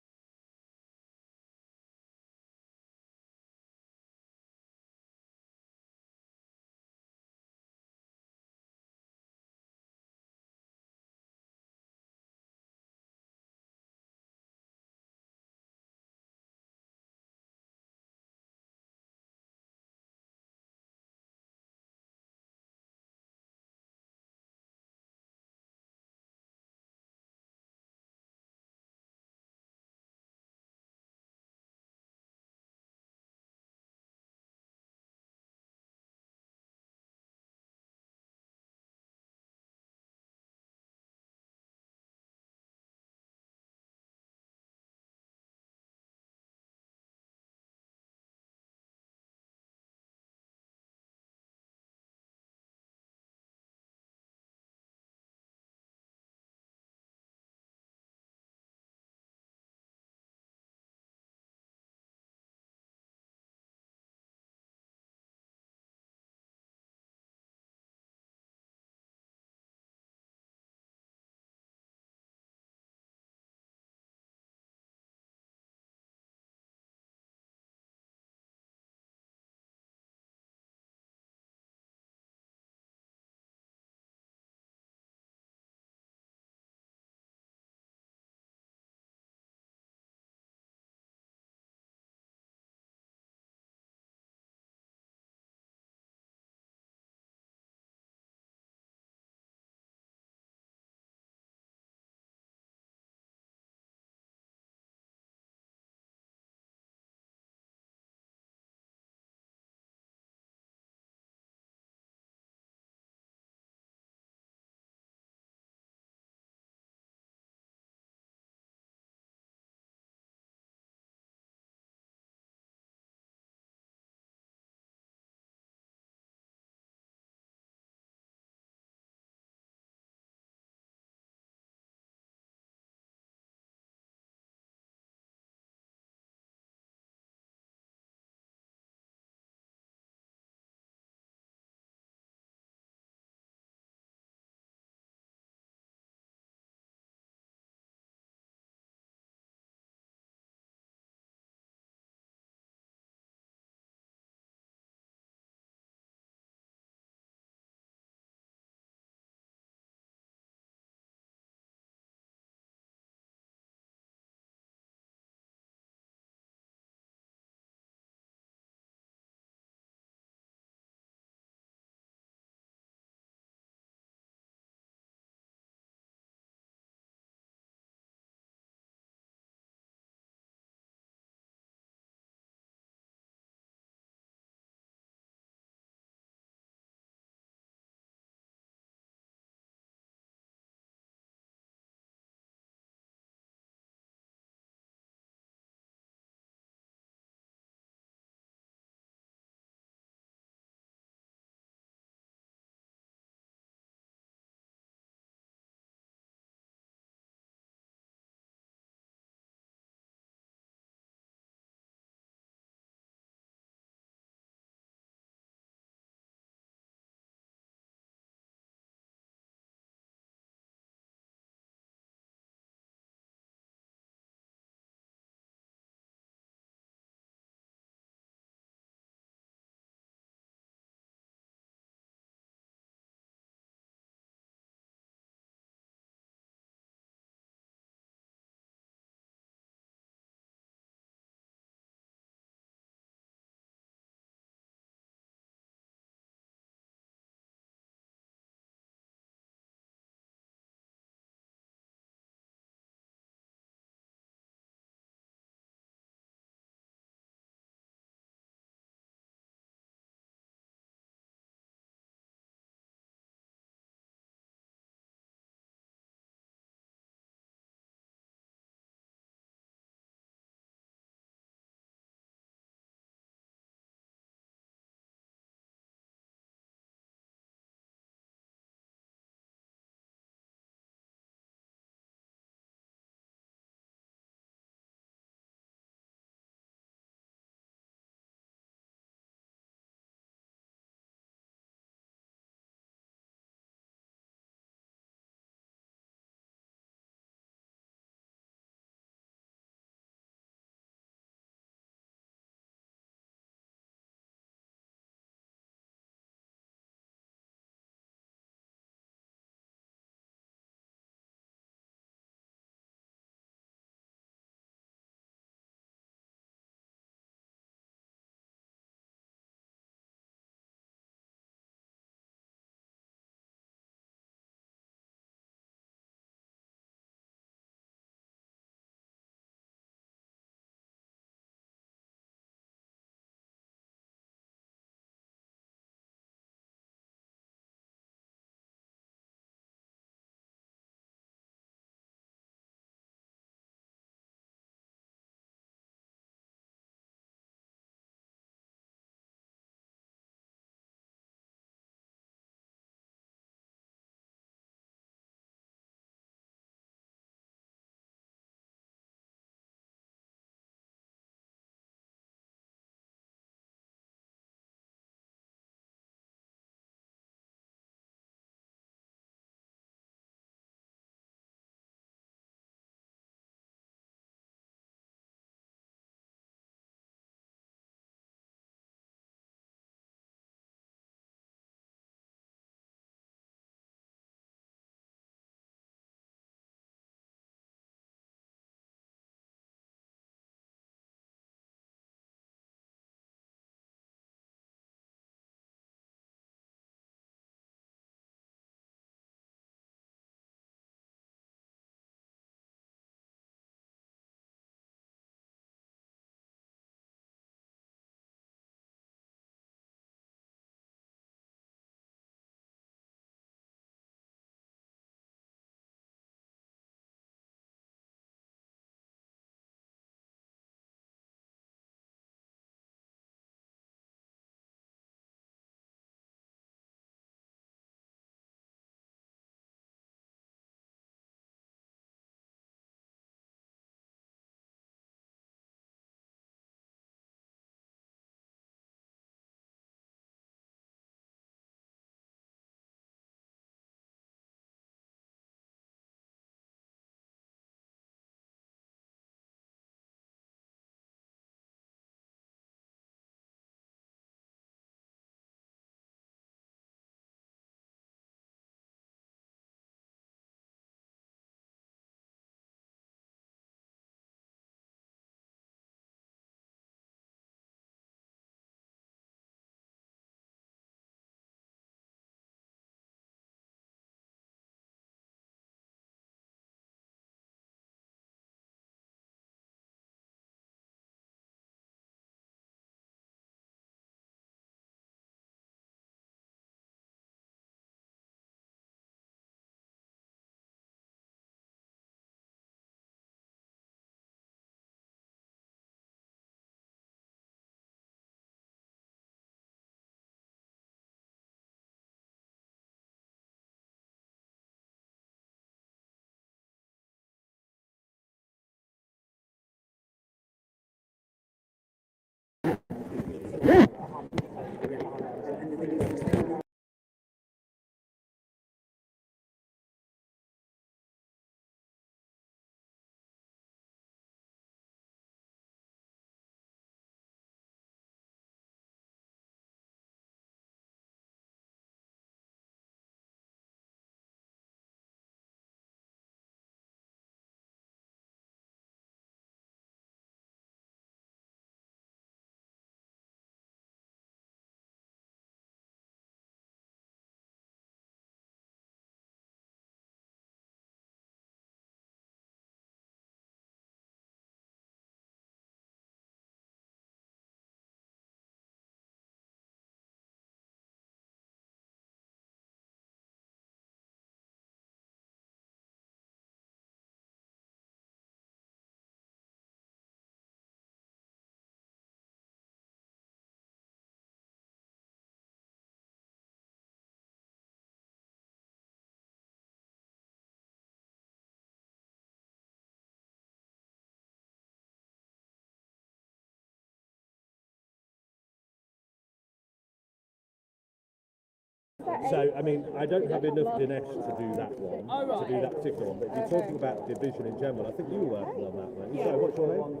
So, I mean, I don't have enough Dinesh to do that one, to do that particular one, but if you're talking about division in general, I think you were working on that one. So, what's your name?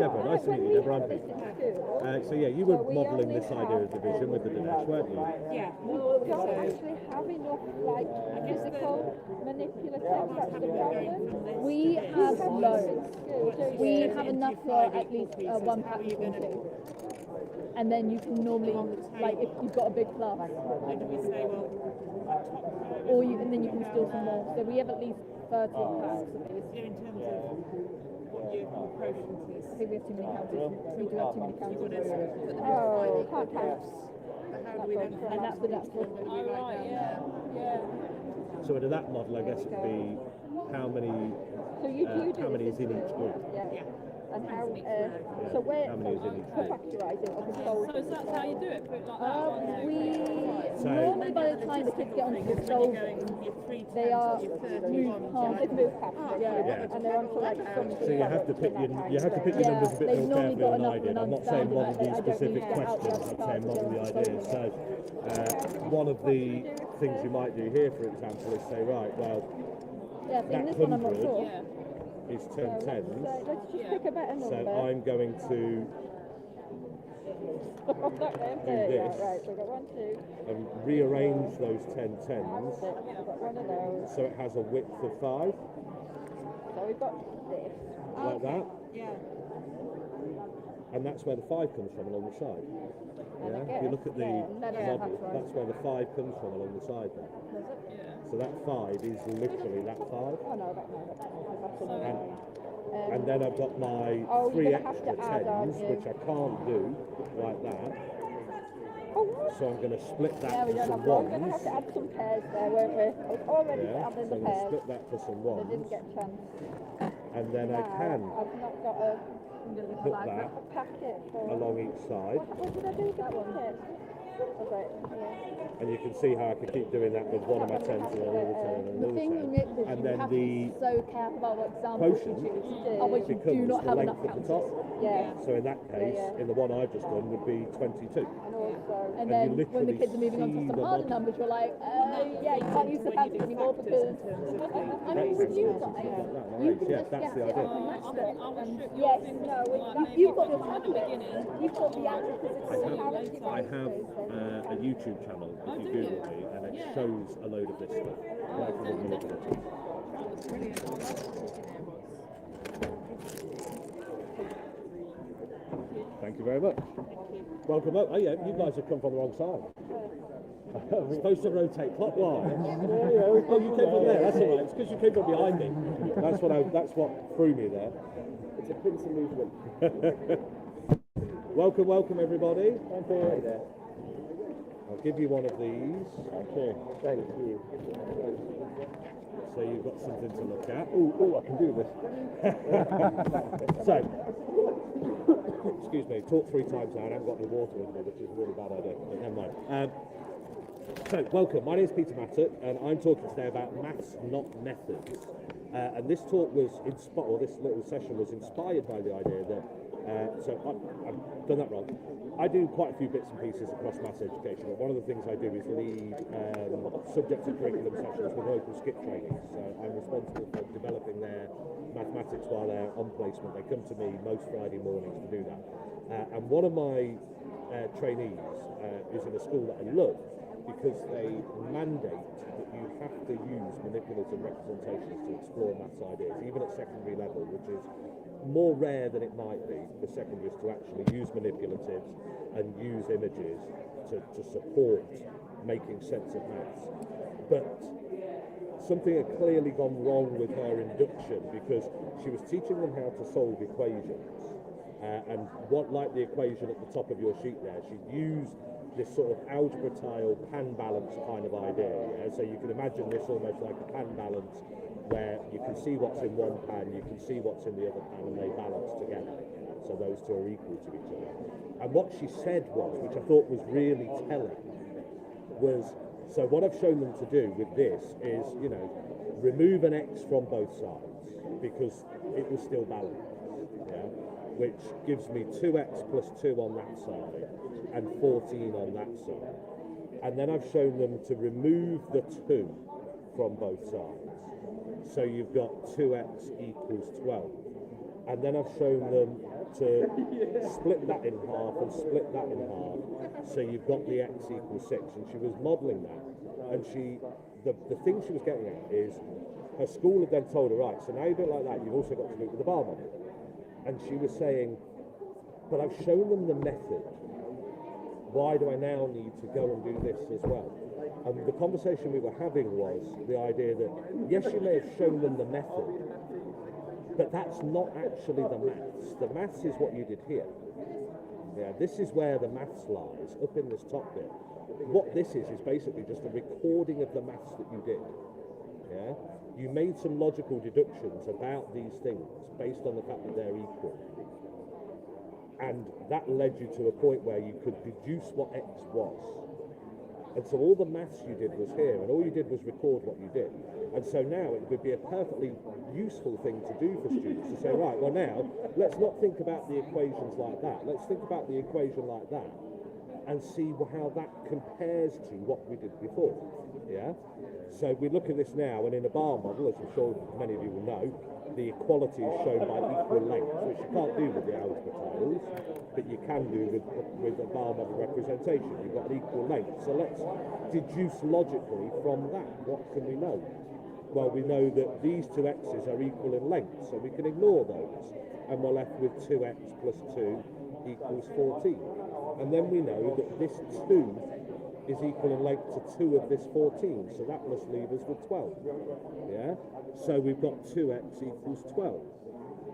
Deborah, nice to meet you, Deborah. I'm Pete. So, yeah, you were modelling this idea of division with the Dinesh, weren't you? Yeah. We don't actually have enough, like, physical manipulatives, that's the problem. We have loads. We have enough for at least one pack you can do. And then you can normally, like, if you've got a big class, or you, and then you can steal some more. So we have at least 13 packs of these. In terms of what your quotient is. I think we have too many counters. We do have too many counters. Oh, can't count. And that's the next one. Oh, right, yeah. So under that model, I guess it'd be how many, how many is in each group? Yeah. And how, so we're How many is in each group? factorising or So is that how you do it? Put like that we normally by the time the kids get onto the stove, they are moved past, they've moved past it, and they're onto like some. So you have to pick your numbers a bit more carefully than I did. I'm not saying model these specific questions, I'm saying model the ideas. So one of the things you might do here, for example, is say, right, well, in this one I'm not sure. is 10 tens. Let's just pick a better number. So I'm going to do this Right, so we've got 1, 2. and rearrange those 10 tens We've got one of those. so it has a width of 5, So we've got this. like that. Yeah. And that's where the 5 comes from along the side. Yeah? If you look at the model, that's where the 5 comes from along the side there. So that 5 is literally that 5. Oh no, And then I've got my Oh, 3 you're gonna have extra to add, aren't 10s, you? which I can't do like that. So I'm going to split that Yeah, we for don't some have, we're going to have ones. to add some pairs there, won't we? It's already Yeah, set up in so the I'm going to pairs. split that for some They ones. didn't get a chance. And then I Now, can I've not got a put that packet for. along each side. What did I do with that one? Okay, yeah. And you can see how I can keep doing that with one of my 10s and another 10 and The another thing 10. with this, And you then have to be so careful about what examples you quotient choose to do. Otherwise you do becomes not the have length enough at the top. counters. Yeah. So in that case, in the one I've just done would be 22. And you then when the literally kids are moving on to see some the harder model. numbers, you're like, yeah, you can't use the fancy anymore because I mean, you guys, you can Yeah, just that's get the it idea. and match it. Yes, no, you've got the tablet, you've got the actual physical character. I have a YouTube channel, if you Google me, and it shows a load of this stuff, right from the manipulative. Thank you very much. Welcome up. Oh yeah, you guys have come from the wrong side. We're supposed to rotate clockwise. Oh, you came from there. That's all right. It's because you came from behind me. That's what threw me there. It's a pincer movement. welcome, everybody. Thank you. I'll give you one of these. Okay. Thank you. So you've got something to look at. Oh, I can do this. So, excuse me, talked 3 times now and I haven't got any water with me, which is a really bad idea, but never mind. So, welcome. My name is Peter Mattock, and I'm talking today about maths, not methods. And this talk was or this little session was inspired by the idea that, I've done that wrong. I do quite a few bits and pieces across maths education, but one of the things I do is lead subject and curriculum sessions with local skip trainees. So I'm responsible for developing their mathematics while they're on placement. They come to me most Friday mornings to do that. And one of my trainees is in a school that I love because they mandate that you have to use manipulative representations to explore maths ideas, even at secondary level, which is more rare than it might be for secondaries to actually use manipulatives and use images to support making sense of maths. But something had clearly gone wrong with her induction because she was teaching them how to solve equations. And what, like the equation at the top of your sheet there, she'd used this sort of algebra tile pan balance kind of idea. Yeah? So you can imagine this almost like a pan balance where you can see what's in one pan, you can see what's in the other pan, and they balance together. So those two are equal to each other. And what she said was, which I thought was really telling, was, so what I've shown them to do with this is, you know, remove an x from both sides because it will still balance. Yeah? Which gives me 2x plus 2 on that side and 14 on that side. And then I've shown them to remove the 2 from both sides. So you've got 2x equals 12. And then I've shown them to split that in half and split that in half. So you've got the x equals 6. And she was modelling that. And the thing she was getting at is her school had then told her, right, so now you do it like that, you've also got to do it with the bar model. And she was saying, but I've shown them the method. Why do I now need to go and do this as well? And the conversation we were having was the idea that, yes, you may have shown them the method, but that's not actually the maths. The maths is what you did here. Yeah, this is where the maths lies, up in this top bit. What this is basically just a recording of the maths that you did. Yeah? You made some logical deductions about these things based on the fact that they're equal. And that led you to a point where you could deduce what x was. And so all the maths you did was here, and all you did was record what you did. And so now it would be a perfectly useful thing to do for students to say, right, well now, let's not think about the equations like that. Let's think about the equation like that and see how that compares to what we did before. Yeah? So we look at this now, and in a bar model, as I'm sure many of you will know, the equality is shown by equal length, which you can't do with the algebra tiles, but you can do with a bar model representation. You've got an equal length. So let's deduce logically from that. What can we know? Well, we know that these two x's are equal in length, so we can ignore those. And we're left with 2x plus 2 equals 14. And then we know that this 2 is equal in length to 2 of this 14, so that must leave us with 12. Yeah? So we've got 2x equals 12.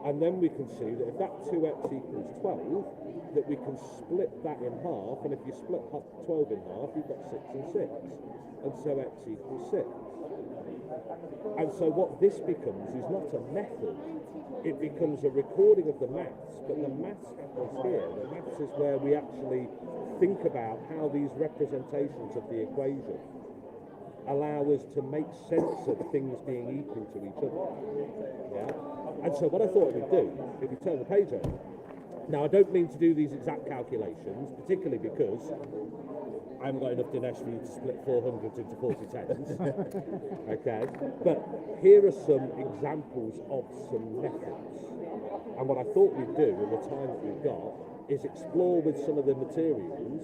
And then we can see that if that 2x equals 12, that we can split that in half, and if you split 12 in half, you've got 6 and 6. And so x equals 6. And so what this becomes is not a method, it becomes a recording of the maths, but the maths happens here. The maths is where we actually think about how these representations of the equation allow us to make sense of things being equal to each other. Yeah? And so what I thought we'd do, if we turn the page over, now I don't mean to do these exact calculations, particularly because I haven't got enough Dinesh for you to split 400 into 40 tens. Okay, but here are some examples of some methods. And what I thought we'd do in the time that we've got is explore with some of the materials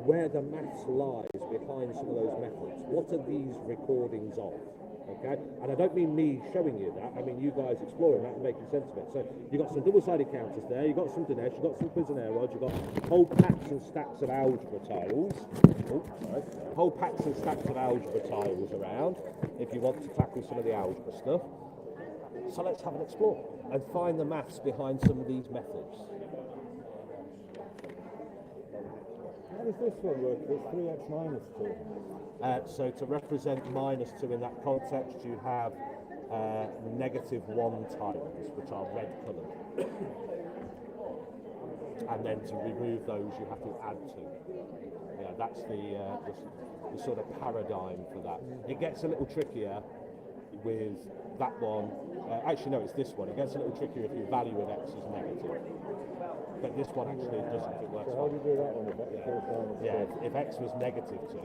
where the maths lies behind some of those methods. What are these recordings of? Okay, and I don't mean me showing you that, I mean you guys exploring that and making sense of it. So you've got some double-sided counters there, you've got some Dinesh, you've got some Cuisinart, you've got whole packs and stacks of algebra tiles. Whole packs and stacks of algebra tiles around if you want to tackle some of the algebra stuff. So let's have an explore and find the maths behind some of these methods. How does this one work? There's 3x minus 2. So to represent minus 2 in that context, you have negative 1 tiles, which are red coloured. And then to remove those, you have to add 2. Yeah, that's the sort of paradigm for that. It gets a little trickier with that one. Actually, no, it's this one. It gets a little trickier if your value of x is negative. But this one actually doesn't. It works. How do you do that one? Yeah, if x was negative 2,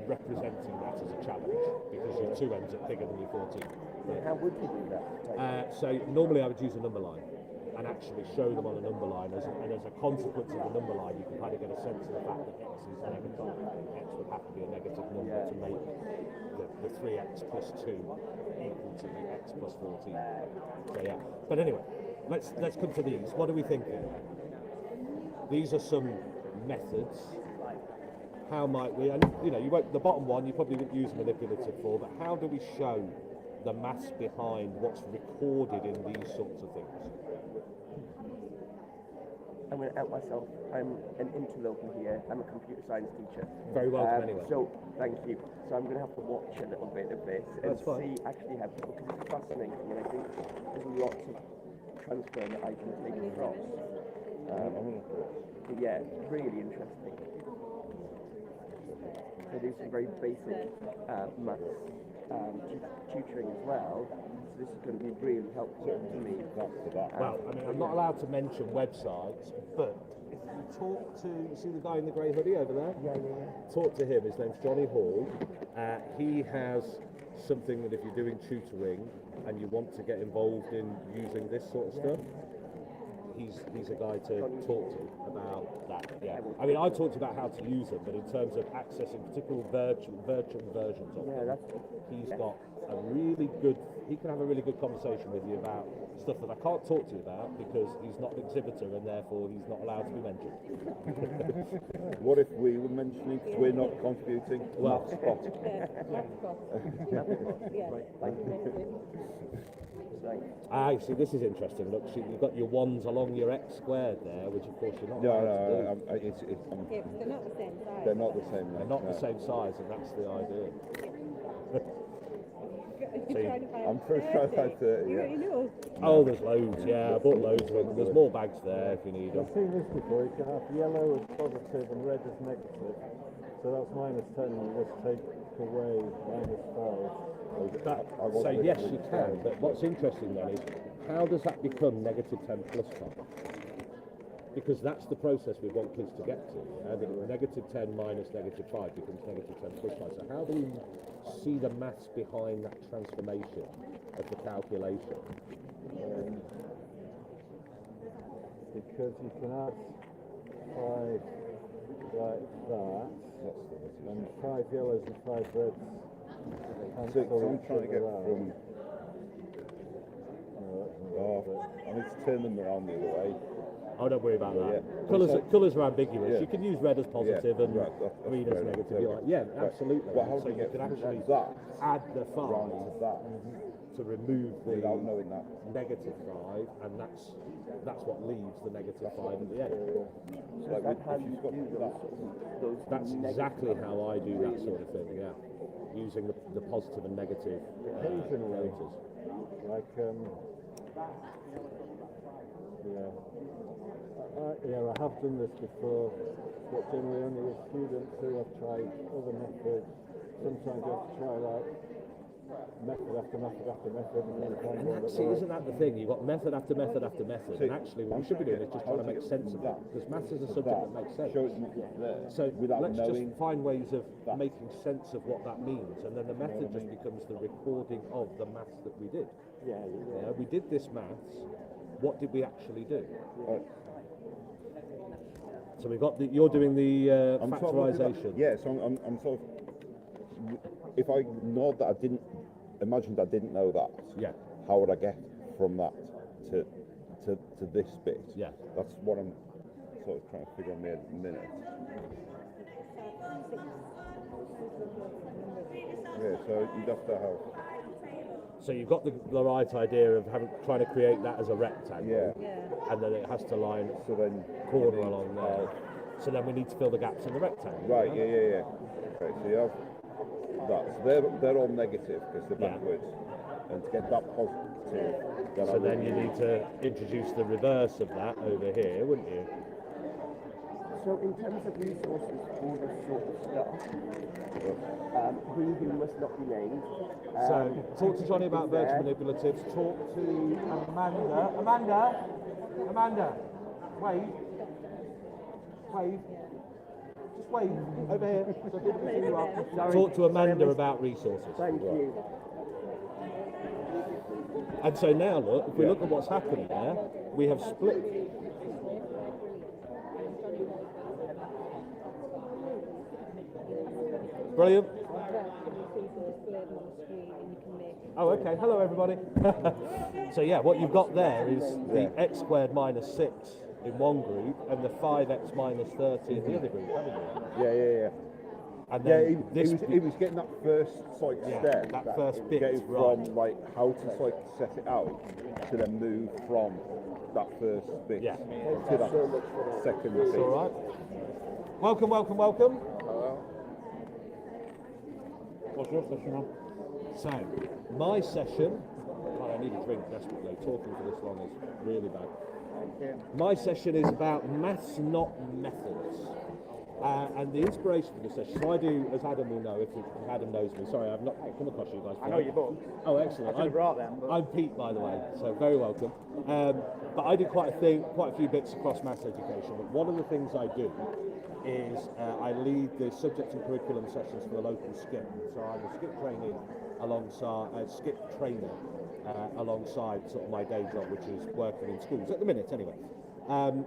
representing that as a challenge because your 2 ends up bigger than your 14. How would you do that? So normally I would use a number line and actually show them on a number line, and as a consequence of the number line, you can kind of get a sense of the fact that x is negative. X would have to be a negative number to make the 3x plus 2 equal to the x plus 14. So yeah, but anyway, let's come to these. What are we thinking? These are some methods. How might we, and you know, you won't, the bottom one you probably wouldn't use manipulative for, but how do we show the maths behind what's recorded in these sorts of things? I'm going to out myself. I'm an interloper here. I'm a computer science teacher. Very welcome anyway. So, thank you. So I'm going to have to watch a little bit of this and That's fine. see actually how, because it's fascinating and I think there's lots of transfer that I can take across. Yeah, really interesting. So do some very basic maths tutoring as well. So this is going to be really helpful to me. Well, I mean, I'm not allowed to mention websites, but if you talk to, you see the guy in the grey hoodie over there? Yeah. Talk to him. His name's Johnny Hall. He has something that if you're doing tutoring and you want to get involved in using this sort of stuff, he's a guy to talk to about that. Yeah. I mean, I talked about how to use them, but in terms of accessing particular virtual versions of them, he's got a really good. He can have a really good conversation with you about stuff that I can't talk to you about because he's not an exhibitor and therefore he's not allowed to be mentioned. What if we were mentioning because we're not contributing? Well, see, this is interesting. Look, you've got your ones along your x squared there, which of course you're not allowed to do. They're not the same size. They're not the same. They're not the same size, and that's the idea. I'm first trying to find 30, yeah. Oh, there's loads, yeah. I bought loads of them. There's more bags there if you need them. I've seen this before. You can have yellow as positive and red as negative. So that's -10, and let's take away -5. So yes, you can, but what's interesting then is, how does that become -10 plus 5? Because that's the process we want kids to get to. -10 minus -5 becomes -10 plus 5. So how do we see the maths behind that transformation of the calculation? Because you can add 5 like that, and 5 yellows and 5 reds. So I'm trying to get from. I need to turn them around the other way. Oh, don't worry about that. Yeah. Colours are ambiguous. Yeah. You can use red as positive and that's green as fair enough. negative. You're like, yeah, Right. absolutely. Well, how so do you you get can from actually that add the 5 round to that to remove the without knowing that? -5, and that's what leaves the -5 at the end. So like if you've got that. That's exactly how I do that sort of thing. Yeah, using the positive and negative Occasionally. characters. Like, I have done this before, but generally only with students who have tried other methods. Sometimes you have to try like method after method after method and then find one that See, works. isn't that the thing? You've got method after method after method, and actually what we should be doing is just trying to make sense of that, because maths is a subject that makes sense. So without let's knowing just find ways of making sense of what that means, and then the method just becomes the recording of the maths that we did. Yeah. We did this maths. What did we actually do? So we've got you're doing the I'm factorization. So I'm sort of. If I ignored that, I didn't know that. Yeah. How would I get from that to this bit? Yeah. That's what I'm sort of trying to figure out at the minute. Yeah. So you'd have to have. So you've got the right idea of trying to create that as a rectangle. Yeah. And then it has to line so then corner along there. So then we need to fill the gaps in the rectangle. Right. Yeah. Okay. So you have that. So they're all negative because they're backwards, and to get that positive. Then you need to introduce the reverse of that over here, wouldn't you? So in terms of resources for this sort of stuff, who must not be named. So, talk to Johnny about virtual manipulatives. Talk to Amanda, wave. Just wave over here. So people can see you are. Sorry. Talk to Amanda about resources. Thank you. And so now look, if we look at what's happened there, we have split. Brilliant. Oh, okay. Hello, everybody. So yeah, what you've got there is the x squared minus 6 in one group and the 5x minus 30 in the other group, haven't you? Yeah. And Yeah, then he was getting that first step, that first bit, getting right. from like how to set it out to then move from that first bit to that second bit. It's all right. Welcome. Hello. What's your session on? So, my session, God, I need a drink desperately. Talking for this long is really bad. My session is about maths, not methods. And the inspiration for this session, so I do, as Adam will know, if Adam knows me, sorry, I've not come across you guys before. I know your book. Oh, excellent. I could have brought them. But... I'm Pete, by the way, so very welcome. But I do quite a few bits across maths education, but one of the things I do is I lead the subject and curriculum sessions for the local skip. So I'm a skip trainer alongside sort of my day job, which is working in schools, at the minute anyway. And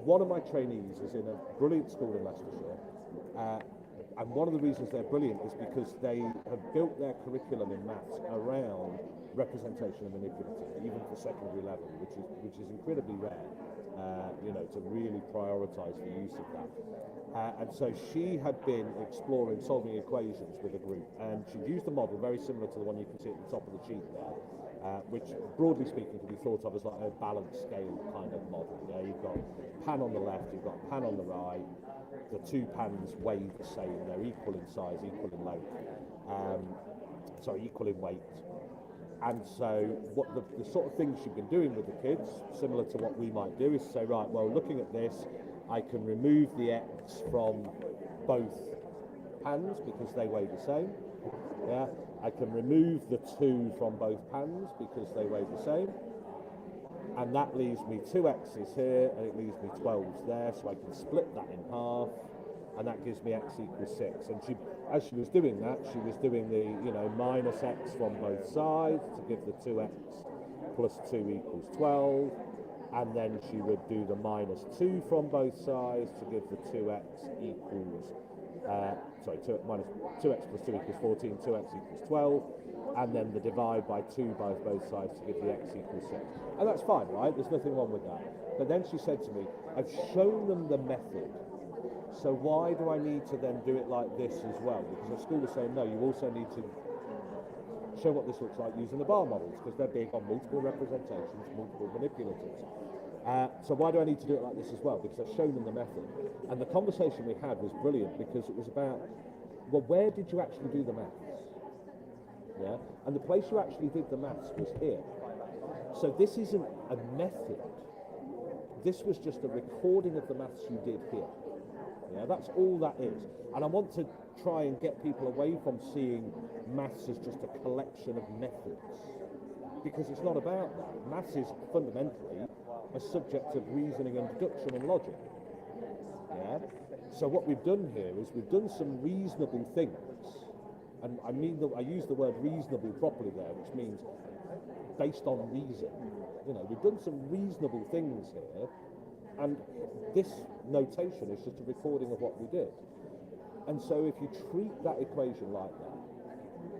one of my trainees is in a brilliant school in Leicestershire, and one of the reasons they're brilliant is because they have built their curriculum in maths around representation and manipulative, even for secondary level, which is incredibly rare, to really prioritise the use of that. And so she had been exploring solving equations with a group, and she'd used a model very similar to the one you can see at the top of the sheet there, which broadly speaking can be thought of as like a balanced scale kind of model. You've got pan on the left, you've got pan on the right, the two pans weigh the same, they're equal in size, equal in length, equal in weight. And so what the sort of things she'd been doing with the kids, similar to what we might do, is say, right, well, looking at this, I can remove the X from both pans because they weigh the same. Yeah, I can remove the 2 from both pans because they weigh the same. And that leaves me 2 X's here, and it leaves me 12's there, so I can split that in half, and that gives me X equals 6. And as she was doing that, she was doing the, minus X from both sides to give the 2X plus 2 equals 12. And then she would do the minus 2 from both sides to give the 2x equals, 2x plus 2 equals 14, 2x equals 12, and then the divide by 2 by both sides to give the x equals 6. And that's fine, right? There's nothing wrong with that. But then she said to me, I've shown them the method, so why do I need to then do it like this as well? Because the school was saying, no, you also need to show what this looks like using the bar models, because they're big on multiple representations, multiple manipulatives. So why do I need to do it like this as well? Because I've shown them the method. And the conversation we had was brilliant, because it was about, well, where did you actually do the maths? Yeah, and the place you actually did the maths was here. So this isn't a method. This was just a recording of the maths you did here. Yeah, that's all that is. And I want to try and get people away from seeing maths as just a collection of methods, because it's not about that. Maths is fundamentally a subject of reasoning and deduction and logic. Yeah. So what we've done here is we've done some reasonable things, and I use the word reasonable properly there, which means based on reason. We've done some reasonable things here, and this notation is just a recording of what we did. And so if you treat that equation like that,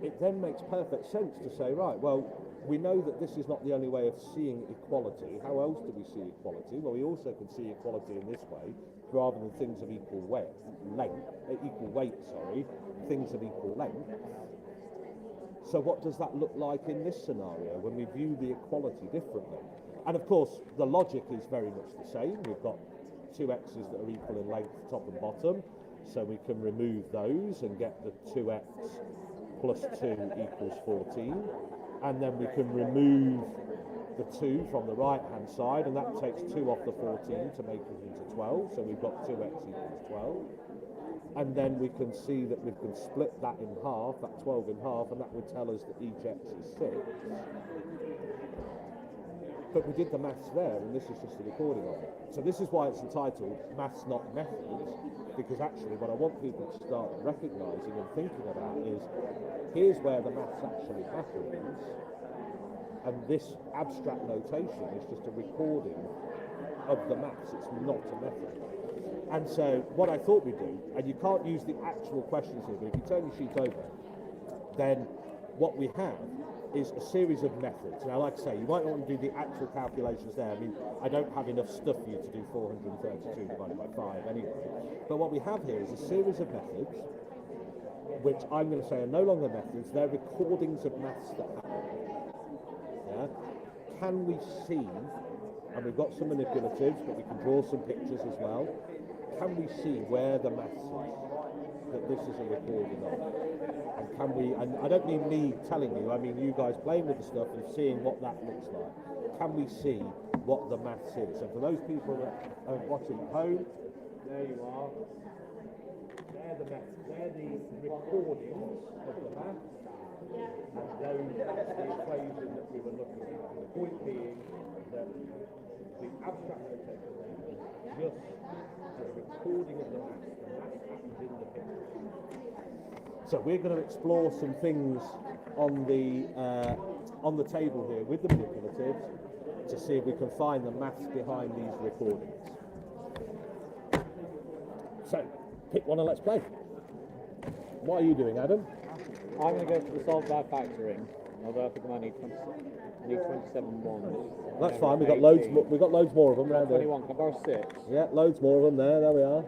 it then makes perfect sense to say, right, well, we know that this is not the only way of seeing equality. How else do we see equality? Well, we also can see equality in this way, rather than things of equal weight, things of equal length. So what does that look like in this scenario when we view the equality differently? And of course, the logic is very much the same. We've got 2 x's that are equal in length, top and bottom, so we can remove those and get the 2x plus 2 equals 14. And then we can remove the 2 from the right hand side, and that takes 2 off the 14 to make it into 12, so we've got 2x equals 12. And then we can see that we can split that in half, that 12 in half, and that would tell us that each x is 6. But we did the maths there, and this is just a recording of it. So this is why it's entitled Maths Not Methods, because actually what I want people to start recognising and thinking about is, here's where the maths actually happens, and this abstract notation is just a recording of the maths, it's not a method. And so what I thought we'd do, and you can't use the actual questions here, but if you turn your sheet over, then what we have is a series of methods. Now, like I say, you might not want to do the actual calculations there. I mean, I don't have enough stuff for you to do 432 divided by 5 anyway. But what we have here is a series of methods, which I'm going to say are no longer methods, they're recordings of maths that happen. Yeah? Can we see, and we've got some manipulatives, but we can draw some pictures as well, can we see where the maths is that this is a recording of? And can we, and I don't mean me telling you, I mean you guys playing with the stuff and seeing what that looks like. Can we see what the maths is? And for those people that are watching at home, there you are. They're the maths, they're the recordings of the maths. And those, that's the equation that we were looking at. And the point being that the abstract notation is just a recording of the maths. The maths happens in the picture. So we're going to explore some things on the table here with the manipulatives to see if we can find the maths behind these recordings. So, pick one and let's play. What are you doing, Adam? I'm going to go for the solve by factoring, although I think I need 27 ones. That's fine. We've got loads. We've got loads more of them around here. 21. Can I borrow 6? Yeah, loads more of them there. There we are.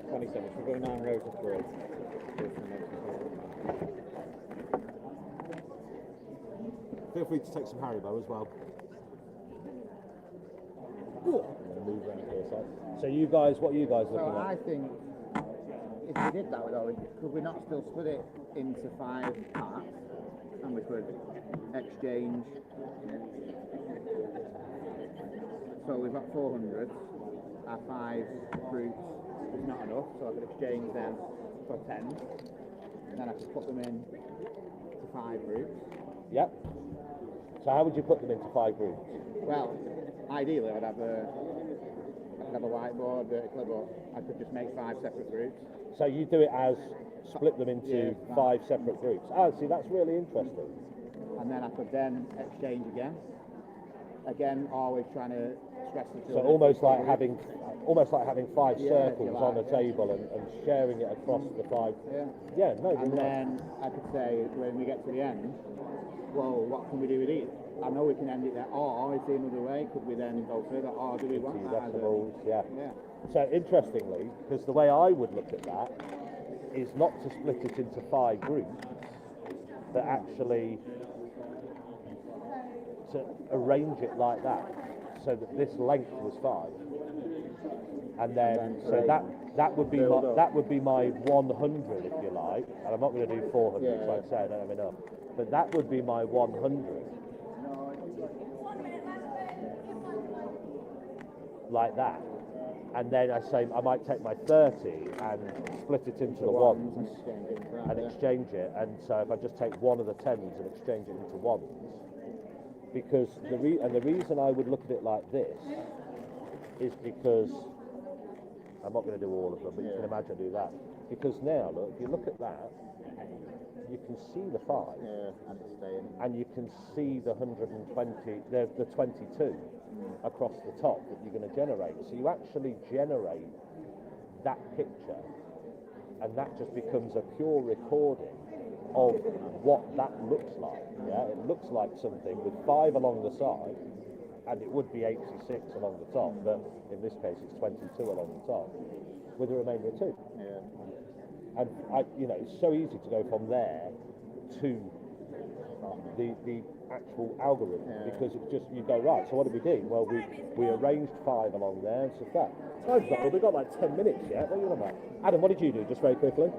27. So we've got 9 rows of 3. Feel free to take some Haribo as well. Move around here, so you guys, what are you guys looking at? I think if we did that, though, could we not still split it into 5 parts, and we could exchange? So we've got 400. Our 5 fruits is not enough, so I could exchange them for 10. And then I could put them in to 5 groups. Yep. So how would you put them into 5 groups? Well, ideally I'd have a whiteboard vertically, but I could just make 5 separate groups. So you do it as split them into 5 separate groups. Oh, see, that's really interesting. And then I could then exchange again. Again, always trying to stress the children. So almost like having 5 circles on a table and sharing it across the 5. Yeah. No. And then I could say when we get to the end, well, what can we do with these? I know we can end it there, or is there another way? Could we then go further, or do we want that? Yeah. So interestingly, because the way I would look at that is not to split it into 5 groups, but actually to arrange it like that, so that this length was 5, and then so that would be my 100, if you like. And I'm not going to do 400, so I'd say I don't have enough. But that would be my 100. Like that. And then I say I might take my 30 and split it into the ones and exchange it. And so if I just take one of the 10s and exchange it into ones, because the reason I would look at it like this is because I'm not going to do all of them, but you can imagine I do that. Because now, look, if you look at that, you can see the 5, and you can see the 120, the 22 across the top that you're going to generate. So you actually generate that picture, and that just becomes a pure recording of what that looks like. Yeah, it looks like something with 5 along the side, and it would be 86 along the top, but in this case it's 22 along the top, with the remainder of 2. And it's so easy to go from there to the actual algorithm, because it's just, you go, right, so what did we do? Well, we arranged 5 along there, and so that. We've got like 10 minutes yet. What are you on about? Adam, what did you do, just very quickly?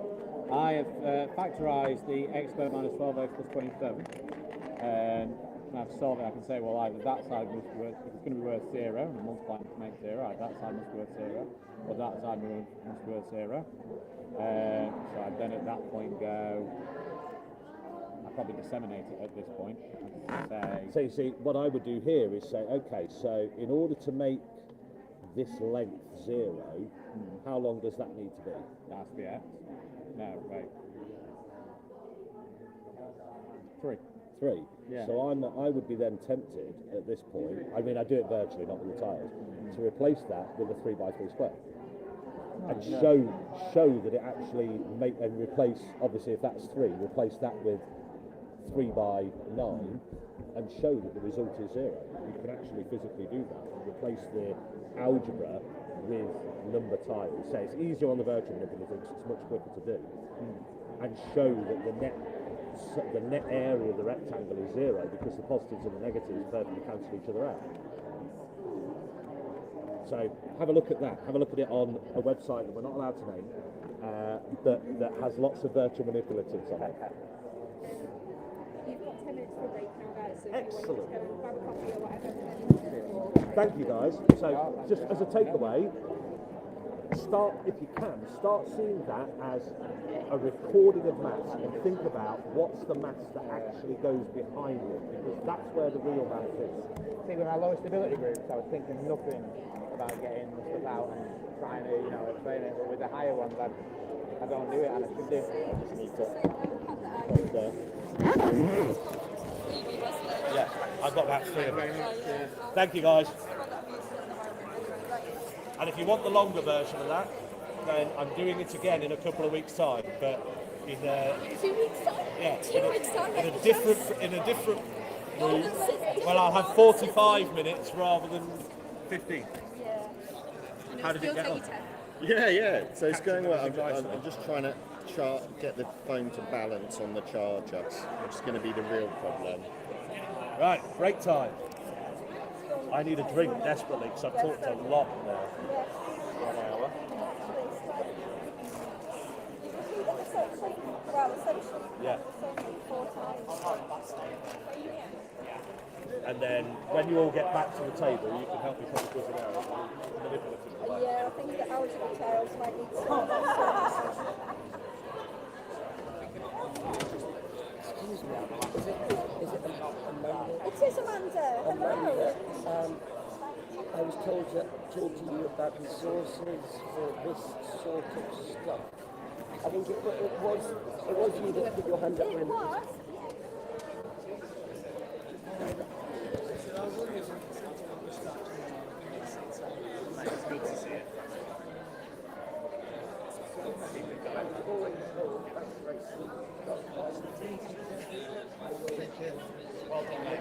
I have factorised the x squared minus 12x plus 27. And I've solved it. I can say, well, either that side must be worth, if it's going to be worth 0, and multiplying to make 0, either that side must be worth 0, or that side must be worth 0. So I'd then at that point go, I'll probably disseminate it at this point. So you see, what I would do here is say, okay, so in order to make this length 0, how long does that need to be? That has to be x. No, wait. 3. 3. Yeah. So I would be then tempted at this point, I mean I do it virtually, not with the tiles, to replace that with a 3 by 3 square. And show that it actually and replace, obviously if that's 3, replace that with 3 by 9 and show that the result is 0. You can actually physically do that. Replace the algebra with number tiles. Say it's easier on the virtual manipulatives, it's much quicker to do. And show that the net area of the rectangle is 0 because the positives and the negatives perfectly cancel each other out. So have a look at that. Have a look at it on a website that we're not allowed to name, that has lots of virtual manipulatives on it. You've got 10 minutes for a break now, guys, so if Excellent. you want to go grab a coffee or whatever. Thank you guys. So just as a takeaway, start seeing that as a recording of maths and think about what's the maths that actually goes behind it, because that's where the real maths is. See, with my lowest ability groups, I was thinking nothing about getting the stuff out and trying to, explain it. But with the higher ones, I don't do it, and I should do. I just need to. Yeah, I've got about 3 of them. Thank you, guys. And if you want the longer version of that, then I'm doing it again in a couple of weeks' time. But in 2 weeks' time? yeah, 2 weeks' time? in a different room. Well, I'll have 45 minutes rather than 15. Yeah. How did it get on? Yeah. So it's going well. I'm just trying to get the phone to balance on the charger, which is going to be the real problem. Right, break time. I need a drink desperately because I've talked a lot now. 1 hour. Yeah. And then when you all get back to the table, you can help me put the quizzing out. Yeah, I think the algebra tiles might need some. Excuse me, is it Amanda? It is Amanda. Hello. I was told to talk to you about resources for this sort of stuff. I think it was you that put your hand up. It was? It's good to see it. Well done, mate.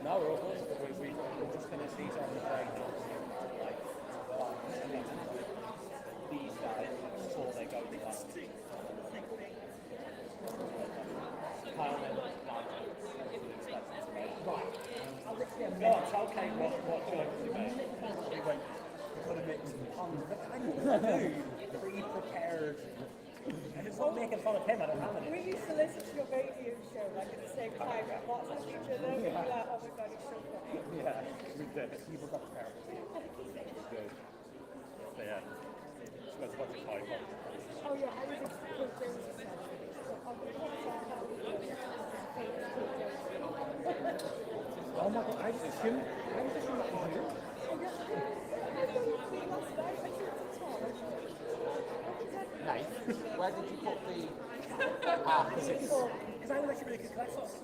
No, we're all good. We just finished these on the plane. These guys, before they go to last. Kyle and no, it's okay. What choice did you make? We went, we're going to make some puns. But I do. Pre-prepared. And it's not making fun of him, I don't have any. We used to listen to your radio show like at the same time, and lots of each other, and we'd be like, oh my god, it's so funny. Yeah, we did. People got prepared. Good. So yeah, spent a bunch of time on. Oh yeah, I was expecting Oh my god, I just assumed that was you. Where did you put the... Ah, because it's... Because I was actually really good classes.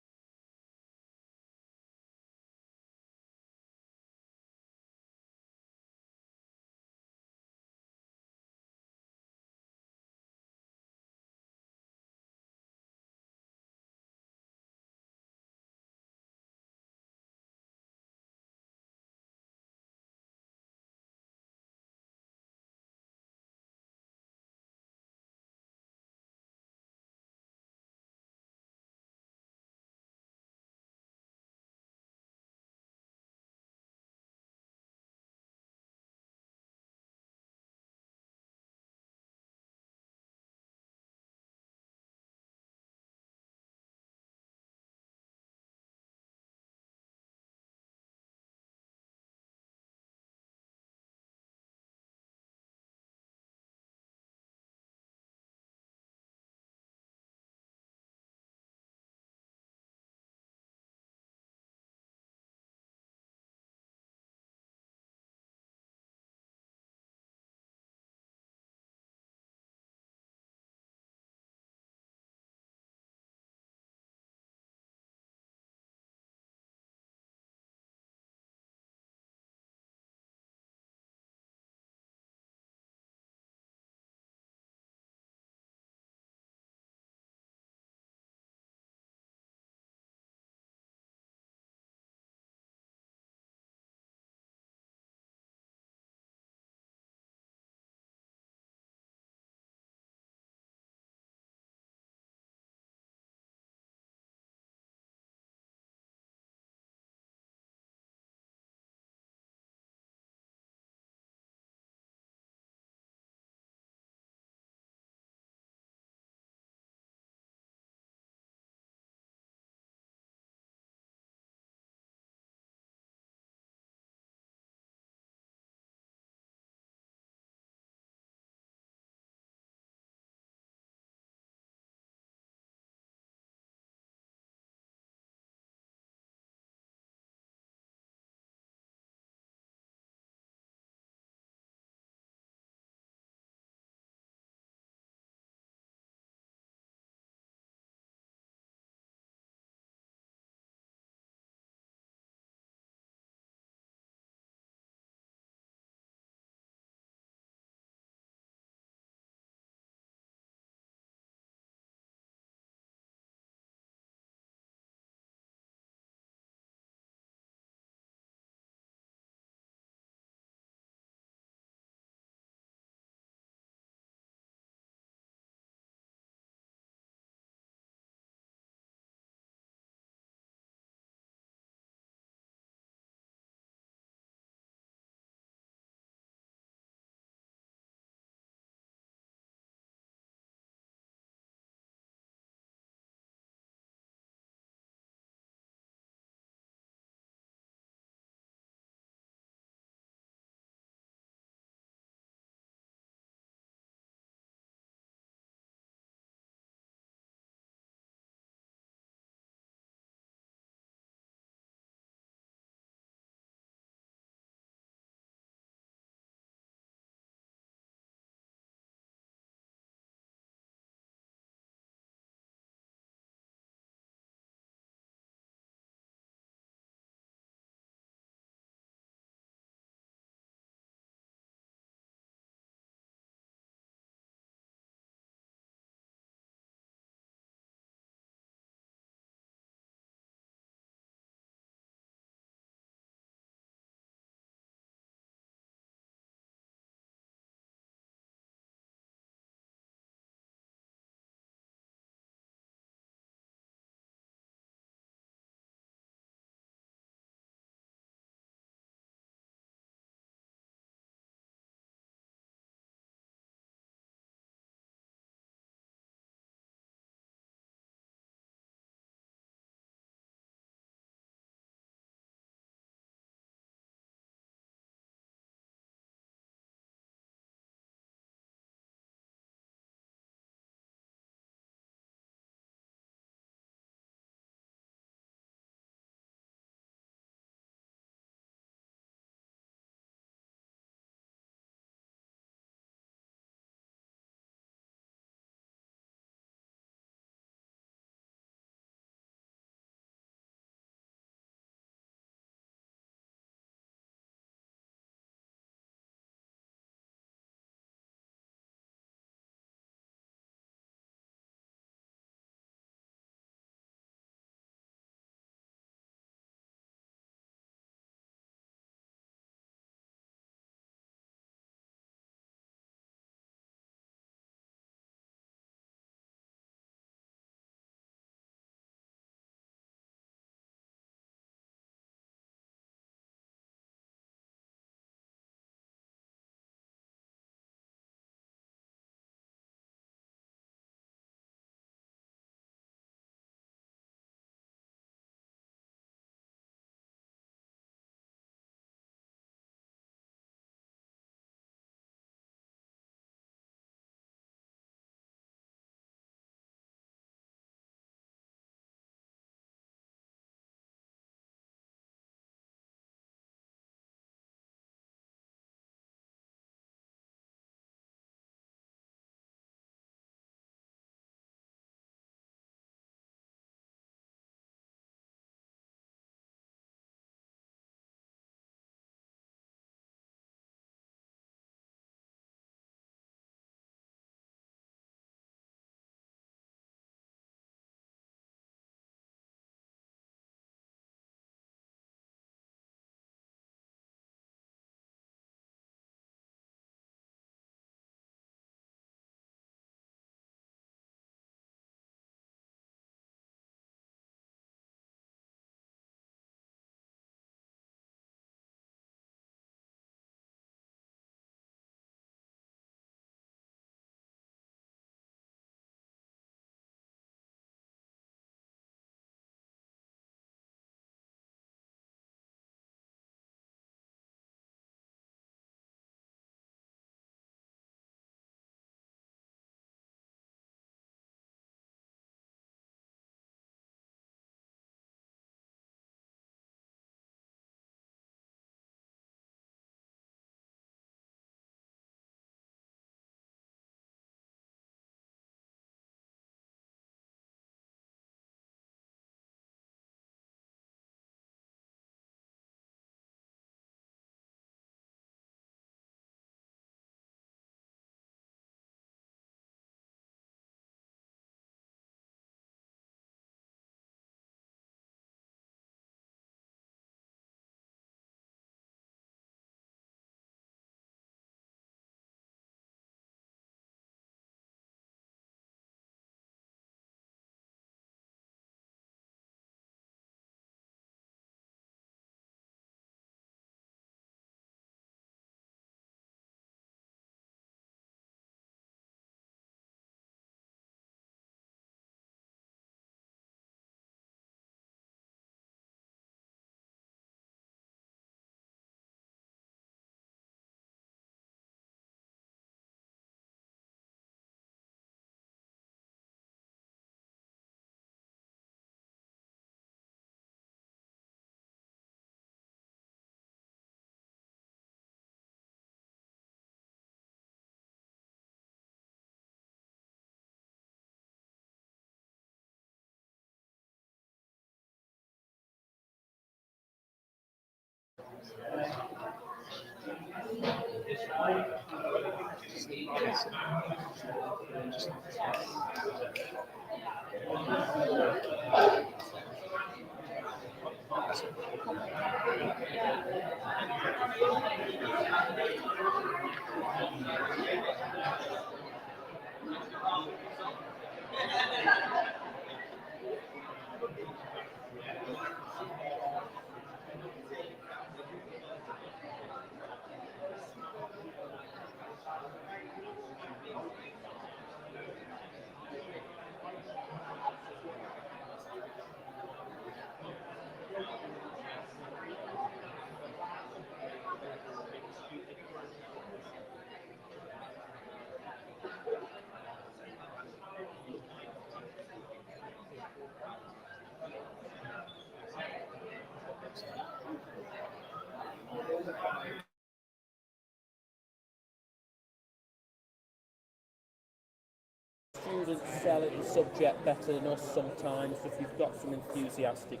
Students sell it, the subject better than us sometimes if you've got some enthusiastic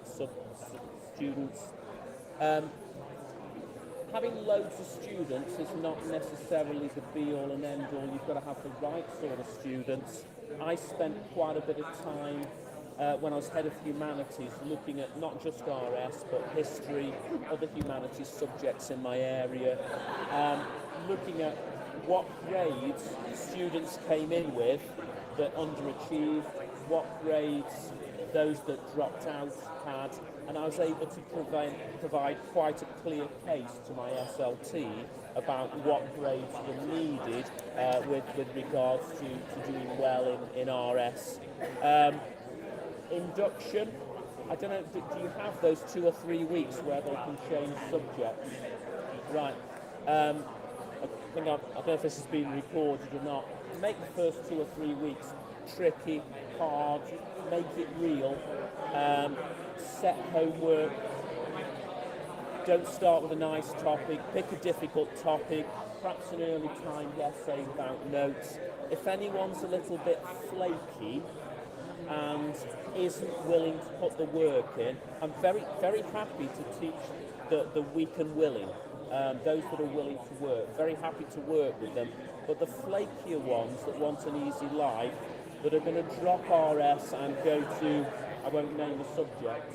students. Having loads of students is not necessarily the be-all and end-all. You've got to have the right sort of students. I spent quite a bit of time when I was head of humanities looking at not just RS but history, other humanities subjects in my area, looking at what grades students came in with that underachieved, what grades those that dropped out had, and I was able to provide quite a clear case to my SLT about what grades were needed with regards to doing well in RS. Induction, I don't know, do you have those 2 or 3 weeks where they can change subjects? Right. I don't know if this has been recorded or not. Make the first 2 or 3 weeks tricky, hard, make it real, set homework, don't start with a nice topic, pick a difficult topic, perhaps an early timed essay without notes. If anyone's a little bit flaky and isn't willing to put the work in, I'm very, very happy to teach the weak and willing. Those that are willing to work, very happy to work with them, but the flakier ones that want an easy life, that are going to drop RS and go to, I won't name the subject,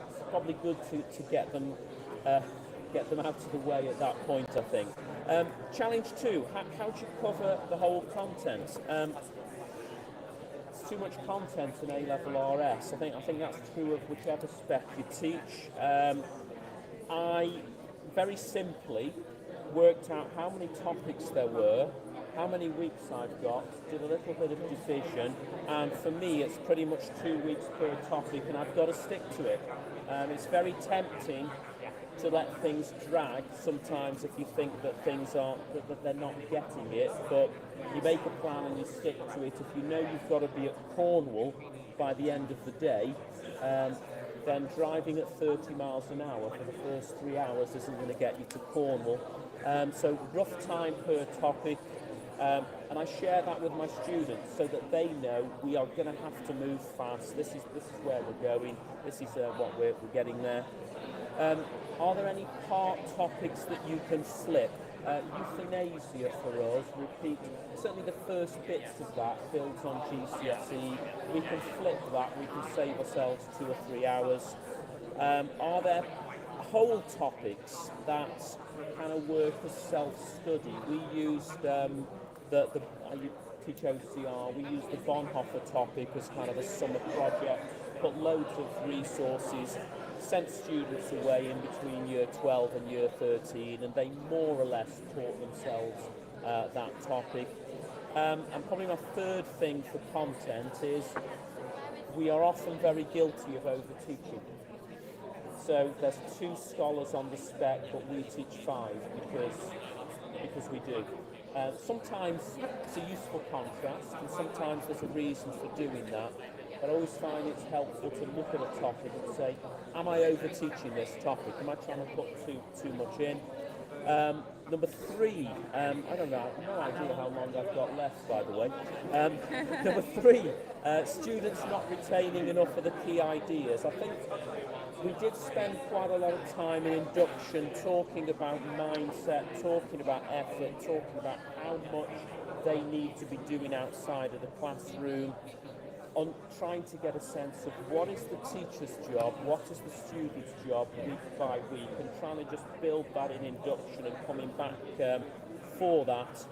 it's probably good to get them out of the way at that point, I think. Challenge 2, how do you cover the whole content? It's too much content in A-level RS. I think that's true of whichever spec you teach. I very simply worked out how many topics there were, how many weeks I've got, did a little bit of division, and for me it's pretty much 2 weeks per topic, and I've got to stick to it. It's very tempting to let things drag sometimes if you think that things aren't, that they're not getting it, but you make a plan and you stick to it. If you know you've got to be at Cornwall by the end of the day, then driving at 30 miles an hour for the first 3 hours isn't going to get you to Cornwall. So rough time per topic, and I share that with my students so that they know we are going to have to move fast. This is where we're going. This is what we're getting there. Are there any part topics that you can flip? Euthanasia for us, repeat, certainly the first bits of that builds on GCSE. We can flip that, we can save ourselves 2 or 3 hours. Are there whole topics that kind of work as self-study? We used I teach OCR, we used the Bonhoeffer topic as kind of a summer project, put loads of resources, sent students away in between year 12 and year 13, and they more or less taught themselves that topic. And probably my third thing for content is we are often very guilty of over-teaching. So there's 2 scholars on the spec, but we teach 5 because we do. Sometimes it's a useful contrast, and sometimes there's a reason for doing that. But I always find it's helpful to look at a topic and say, am I over-teaching this topic? Am I trying to put too much in? Number 3, I don't know, I have no idea how long I've got left, by the way. Number 3, students not retaining enough of the key ideas. I think we did spend quite a lot of time in induction talking about mindset, talking about effort, talking about how much they need to be doing outside of the classroom, on trying to get a sense of what is the teacher's job, what is the student's job week by week, and trying to just build that in induction and coming back for that.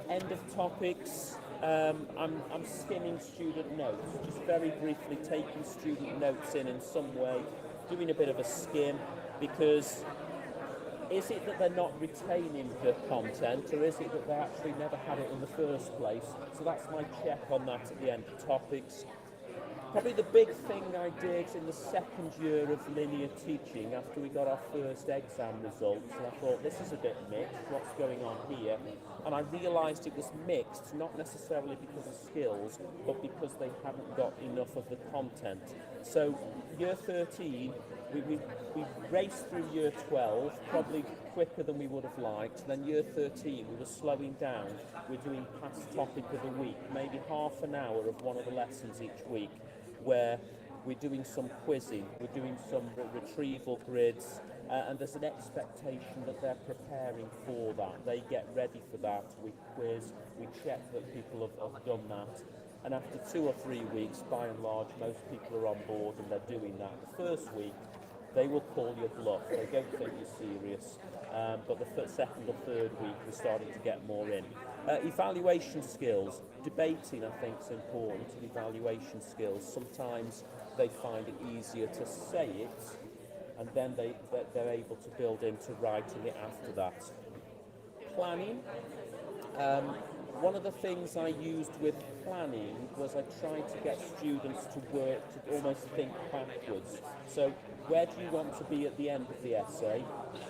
End of topics. I'm skimming student notes, just very briefly taking student notes in some way, doing a bit of a skim, because is it that they're not retaining the content, or is it that they actually never had it in the first place? So that's my check on that at the end of topics. Probably the big thing I did in the second year of linear teaching, after we got our first exam results, and I thought, this is a bit mixed, what's going on here? And I realised it was mixed, not necessarily because of skills, but because they haven't got enough of the content. So year 13, we raced through year 12, probably quicker than we would have liked. Then year 13, we were slowing down. We're doing past topic of the week, maybe half an hour of one of the lessons each week, where we're doing some quizzing, we're doing some retrieval grids, and there's an expectation that they're preparing for that. They get ready for that. We quiz, we check that people have done that. And after 2 or 3 weeks, by and large, most people are on board and they're doing that. The first week, they will call your bluff. They don't think you're serious. But the second or third week, we're starting to get more in. Evaluation skills. Debating, I think, is important. Evaluation skills. Sometimes they find it easier to say it, and then they're able to build into writing it after that. Planning. One of the things I used with planning was I tried to get students to work, to almost think backwards. So where do you want to be at the end of the essay?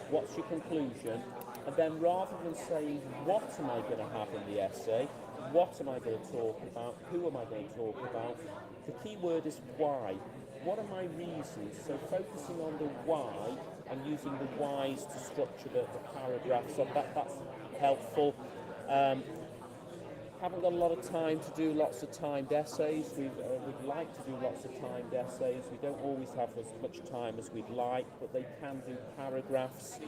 What's your conclusion? And then rather than saying, what am I going to have in the essay? What am I going to talk about? Who am I going to talk about? The key word is why. What are my reasons? So focusing on the why and using the whys to structure the paragraph. So that's helpful. Haven't got a lot of time to do lots of timed essays. We'd like to do lots of timed essays. We don't always have as much time as we'd like, but they can do paragraphs.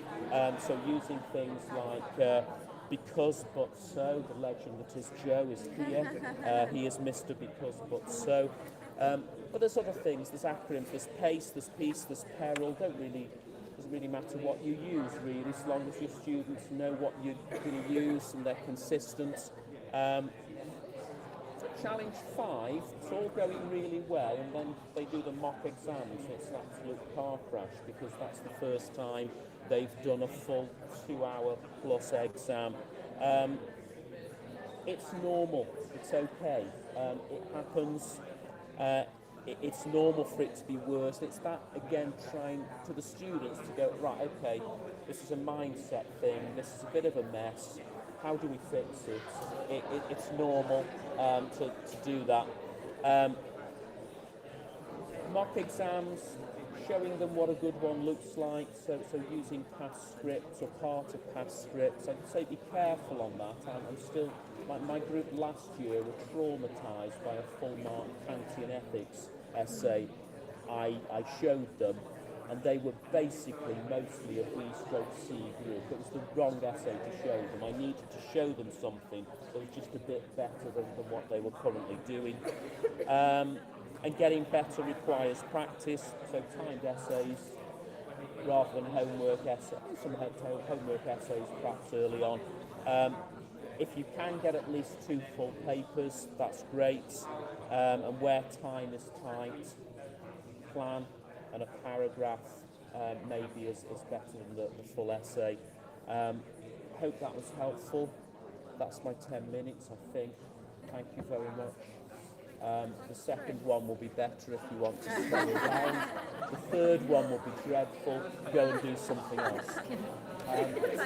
So using things like because but so, the legend that is Joe is here. He is Mr. Because but so. But there's other things. There's acronyms. There's pace. There's peace. There's peril. Doesn't really matter what you use, really, as long as your students know what you're going to use and they're consistent. Challenge 5, it's all going really well, and then they do the mock exams. It's an absolute car crash because that's the first time they've done a full 2-hour plus exam. It's normal, it's okay, it happens, it's normal for it to be worse. It's that, again, trying to the students to go, right, okay, this is a mindset thing, this is a bit of a mess. How do we fix it? It's normal to do that. Mock exams, showing them what a good one looks like, so using past scripts or part of past scripts. I'd say be careful on that. I'm still, my group last year were traumatised by a full mark Kantian ethics essay I showed them, and they were basically mostly a B/C group. It was the wrong essay to show them. I needed to show them something that was just a bit better than what they were currently doing. And getting better requires practice, so timed essays rather than homework essays. Some homework essays perhaps early on. If you can get at least 2 full papers, that's great. And where time is tight, plan and a paragraph maybe is better than the full essay. Hope that was helpful. That's my 10 minutes, I think. Thank you very much. The second one will be better if you want to stay around. The third one will be dreadful. Go and do something else. Thank you, Chris.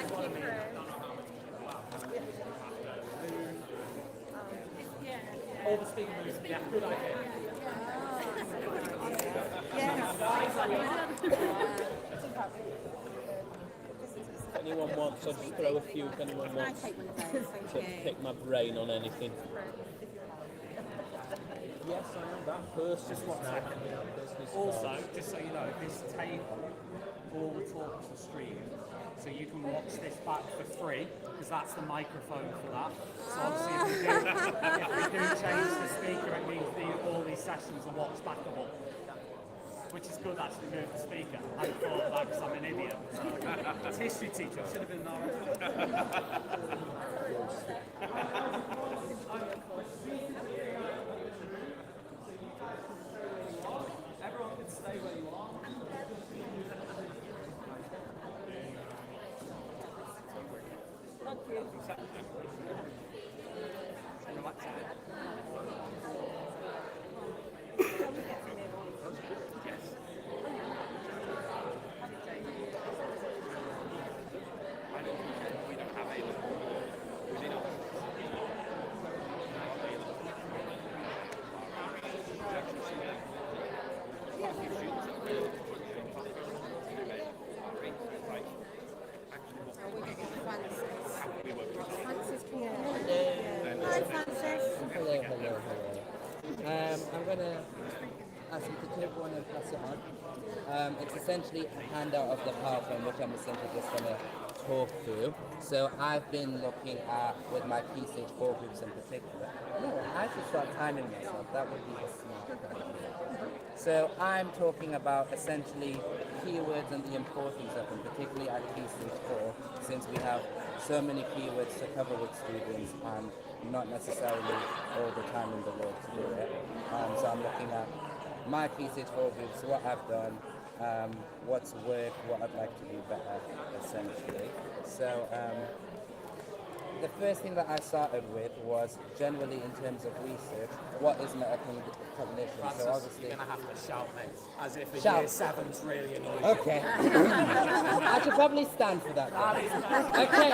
All the speaking rooms, yeah, good idea. Yes. If anyone wants, I'll just throw a few if anyone wants to pick my brain on anything. Yes, I am that person. Just one second. Also, just so you know, this table, all the talks are streamed, so you can watch this back for free, because that's the microphone for that. So obviously, if we do change the speaker, it means all these sessions are watched backable. Which is good, actually, move the speaker. I thought of that because I'm an idiot. So, it's history teacher, I should have been Everyone can stay where you are. Thank you. I'm going to ask you to take one and pass it on. It's essentially a handout of the PowerPoint, which I'm essentially just going to talk through. So I've been looking at, with my Key Stage 4 groups in particular. No, I should start timing myself. That would be a smart idea. So I'm talking about essentially keywords and the importance of them, particularly at Key Stage 4, since we have so many keywords to cover with students and not necessarily all the time in the world to do it. So I'm looking at my Key Stage 4 groups, what I've done, what's worked, what I'd like to do better, essentially. So the first thing that I started with was generally in terms of research, what is metacognition? Francis, So obviously, you're going to have to shout, mate, as if a Shout. year 7's really annoying. okay. I should probably stand for that then. Okay,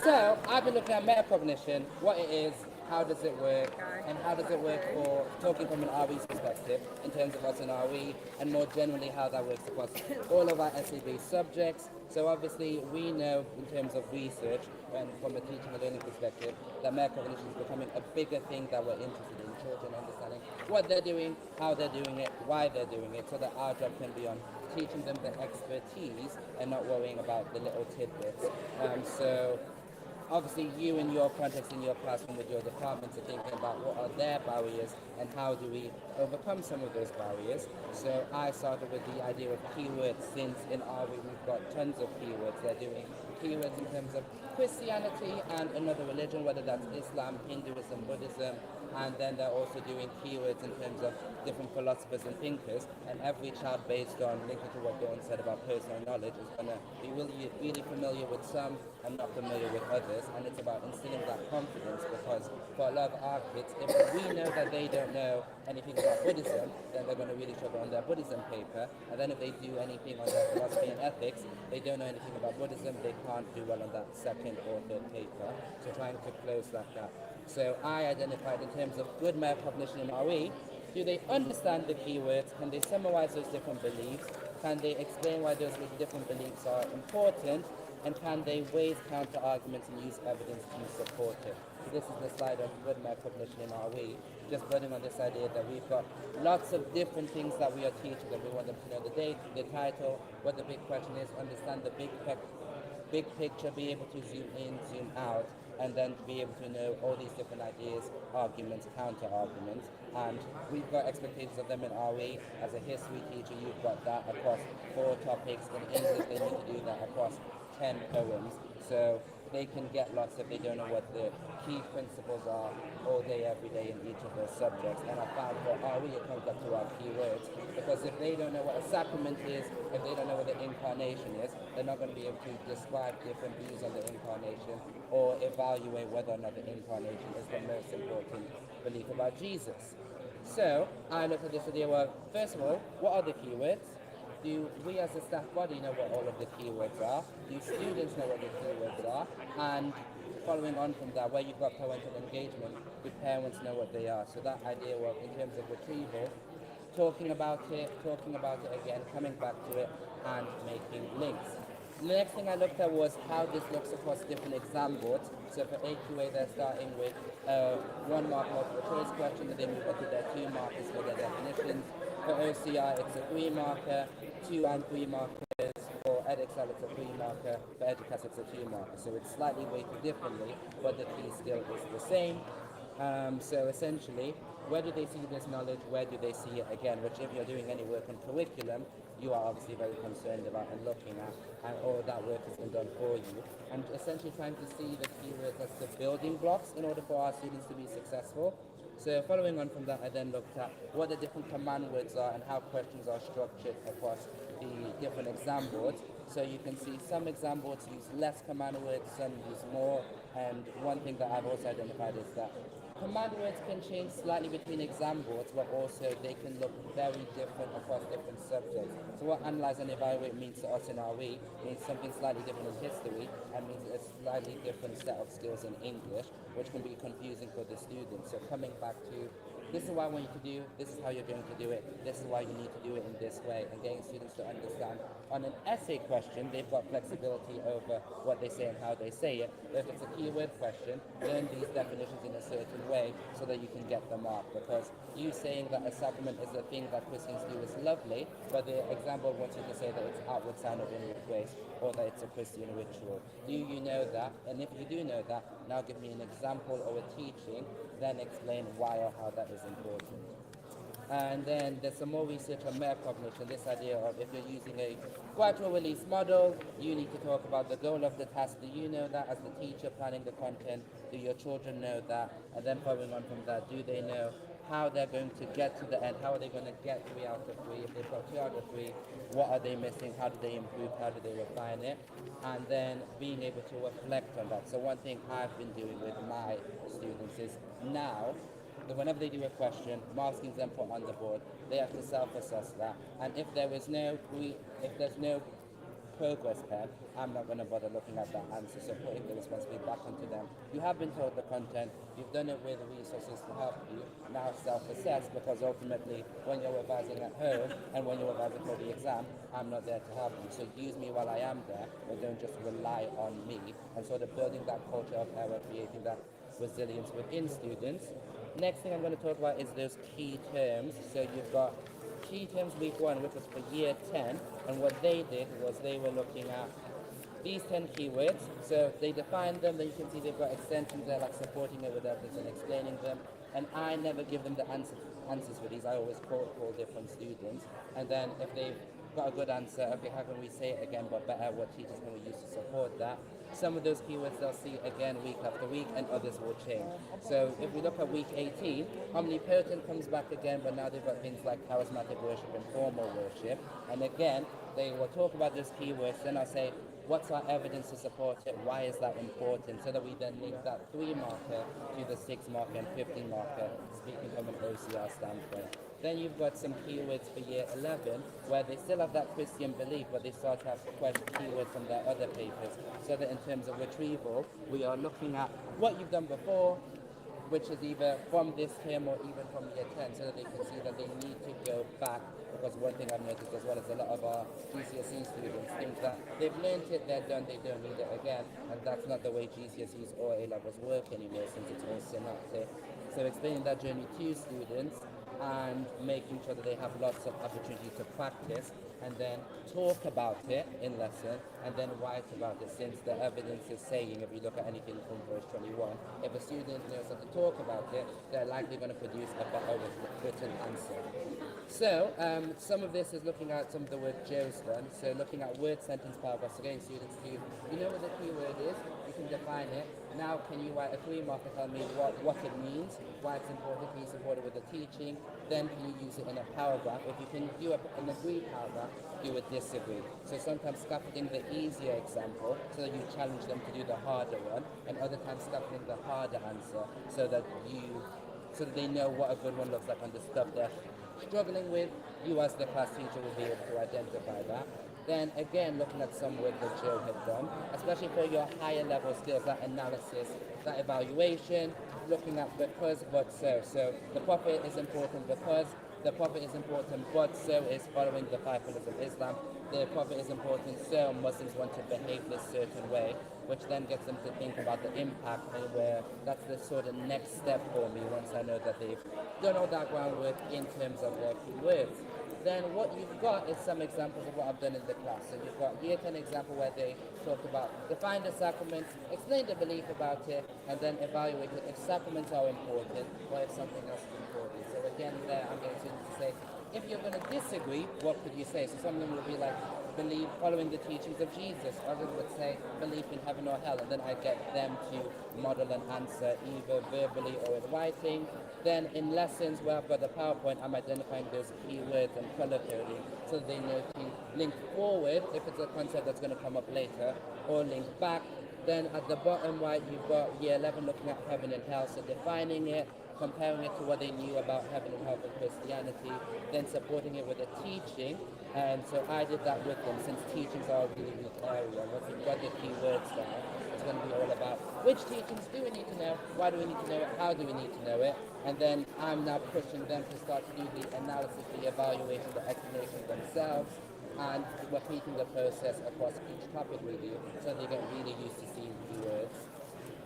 so I've been looking at metacognition, what it is, how does it work, and how does it work for talking from an RE perspective in terms of what's an RE, and more generally how that works across all of our SE-based subjects. So obviously we know in terms of research and from a teaching and learning perspective that metacognition is becoming a bigger thing that we're interested in, children understanding what they're doing, how they're doing it, why they're doing it, so that our job can be on teaching them the expertise and not worrying about the little tidbits. So obviously you in your context, in your classroom with your departments are thinking about what are their barriers and how do we overcome some of those barriers. So I started with the idea of keywords, since in RE we've got tons of keywords. They're doing keywords in terms of Christianity and another religion, whether that's Islam, Hinduism, Buddhism, and then they're also doing keywords in terms of different philosophers and thinkers, and every child, based on linking to what Dawn said about personal knowledge, is going to be really familiar with some and not familiar with others, and it's about instilling that confidence, because for a lot of our kids, if we know that they don't know anything about Buddhism, then they're going to really struggle on their Buddhism paper, and then if they do anything on their philosophy and ethics, they don't know anything about Buddhism, they can't do well on that second or third paper, so trying to close that gap. So I identified in terms of good metacognition in RE, do they understand the keywords? Can they summarize those different beliefs? Can they explain why those different beliefs are important? And can they raise counter arguments and use evidence to support it? So this is the slide of good metacognition in RE, just building on this idea that we've got lots of different things that we are teaching them. We want them to know the date, the title, what the big question is, understand the big picture, be able to zoom in, zoom out, and then to be able to know all these different ideas, arguments, counter-arguments. And we've got expectations of them in RE. As a history teacher, you've got that across 4 topics. In English, they need to do that across 10 poems. So they can get lost if they don't know what the key principles are all day, every day in each of those subjects. And I found for RE, it comes up to our key words, because if they don't know what a sacrament is, if they don't know what the incarnation is, they're not going to be able to describe different views on the incarnation or evaluate whether or not the incarnation is the most important belief about Jesus. So I looked at this idea, well, first of all, what are the keywords? Do we as a staff body know what all of the keywords are? Do students know what the keywords are? And following on from that, where you've got parental engagement, do parents know what they are? So that idea was, in terms of retrieval, talking about it again, coming back to it, and making links. The next thing I looked at was how this looks across different exam boards. So for AQA, they're starting with 1 mark multiple choice question, and they move up to their 2 markers for their definitions. For OCR, it's a 3 marker, 2 and 3 markers. For EdExcel, it's a 3 marker. For EDUCAS, it's a 2 marker. So it's slightly weighted differently, but the key skill is the same. So essentially, where do they see this knowledge? Where do they see it again? Which, if you're doing any work on curriculum, you are obviously very concerned about and looking at, and all that work has been done for you. And essentially trying to see the keywords as the building blocks in order for our students to be successful. So following on from that, I then looked at what the different command words are and how questions are structured across the different exam boards. So you can see some exam boards use less command words, some use more. And one thing that I've also identified is that command words can change slightly between exam boards, but also they can look very different across different subjects. So what analyze and evaluate means to us in RE means something slightly different in history, and means a slightly different set of skills in English, which can be confusing for the students. So coming back to, this is what I want you to do, this is how you're going to do it, this is why you need to do it in this way, and getting students to understand. On an essay question, they've got flexibility over what they say and how they say it. But if it's a keyword question, learn these definitions in a certain way so that you can get the mark. Because you saying that a sacrament is a thing that Christians do is lovely, but the example wants you to say that it's outward sign of inward grace, or that it's a Christian ritual. Do you know that? And if you do know that, now give me an example or a teaching, then explain why or how that is important. And then there's some more research on metacognition, this idea of if you're using a gradual release model, you need to talk about the goal of the task. Do you know that as the teacher planning the content? Do your children know that? And then following on from that, do they know how they're going to get to the end? How are they going to get 3 out of 3? If they've got 2 out of 3, what are they missing? How do they improve? How do they refine it? And then being able to reflect on that. So one thing I've been doing with my students is now, whenever they do a question, marking them put on the board, they have to self-assess that. And if there's no progress pen, I'm not going to bother looking at that answer. So putting the responsibility back onto them. You have been told the content, you've done it with resources to help you. Now self-assess, because ultimately when you're revising at home and when you're revising for the exam, I'm not there to help you. So use me while I am there, but don't just rely on me. And sort of building that culture of error, creating that resilience within students. Next thing I'm going to talk about is those key terms. So you've got key terms week 1, which was for year 10, and what they did was they were looking at these 10 keywords. So they defined them, then you can see they've got extensions there like supporting it with evidence and explaining them. And I never give them the answers for these. I always call different students. And then if they've got a good answer, okay, how can we say it again but better? What teachers can we use to support that? Some of those keywords they'll see again week after week, and others will change. So if we look at week 18, omnipotent comes back again, but now they've got things like charismatic worship and formal worship. And again, they will talk about those keywords, then I'll say, what's our evidence to support it? Why is that important? So that we then link that 3 marker to the 6 marker and 15 marker, speaking from an OCR standpoint. Then you've got some keywords for year 11, where they still have that Christian belief, but they start to have keywords from their other papers, so that in terms of retrieval, we are looking at what you've done before, which is either from this term or even from year 10, so that they can see that they need to go back. Because one thing I've noticed as well is a lot of our GCSE students think that they've learned it, they're done, they don't need it again, and that's not the way GCSEs or A-levels work anymore, since it's all synoptic. So explaining that journey to students and making sure that they have lots of opportunity to practice and then talk about it in lesson and then write about it, since the evidence is saying, if you look at anything from verse 21, if a student knows how to talk about it, they're likely going to produce a better written answer. So some of this is looking at some of the work Joe's done, so looking at word, sentence, paragraphs, again students to, you know what the key word is, you can define it. Now can you write a 3 marker, tell me what it means, why it's important, can you support it with the teaching, then can you use it in a paragraph. If you can do an agree paragraph, you would disagree. So sometimes scaffolding the easier example so that you challenge them to do the harder one, and other times scaffolding the harder answer so that they know what a good one looks like on the stuff they're struggling with. You as the class teacher will be able to identify that. Then again, looking at some work that Joe had done, especially for your higher level skills, that analysis, that evaluation, looking at because, but so. So the Prophet is important because the Prophet is important, but so is following the 5 pillars of Islam. The Prophet is important, so Muslims want to behave this certain way, which then gets them to think about the impact and where that's the sort of next step for me once I know that they've done all that groundwork in terms of their keywords. Then what you've got is some examples of what I've done in the class. So you've got year 10 example where they talk about define the sacrament, explain the belief about it, and then evaluate it if sacraments are important or if something else is important. So again, there I'm going to say, if you're going to disagree, what could you say? So some of them will be like, believe following the teachings of Jesus. Others would say belief in heaven or hell, and then I get them to model an answer either verbally or in writing. Then in lessons where I've got the PowerPoint, I'm identifying those keywords and color coding so they know to link forward if it's a concept that's going to come up later, or link back. Then at the bottom right, you've got year 11 looking at heaven and hell, so defining it, comparing it to what they knew about heaven and hell for Christianity, then supporting it with a teaching. And so I did that with them, since teachings are a really weak area. Once you've got the keywords down, it's going to be all about which teachings do we need to know, why do we need to know it, how do we need to know it, and then I'm now pushing them to start to do the analysis, the evaluation, the explanation themselves, and repeating the process across each topic review so they get really used to seeing keywords.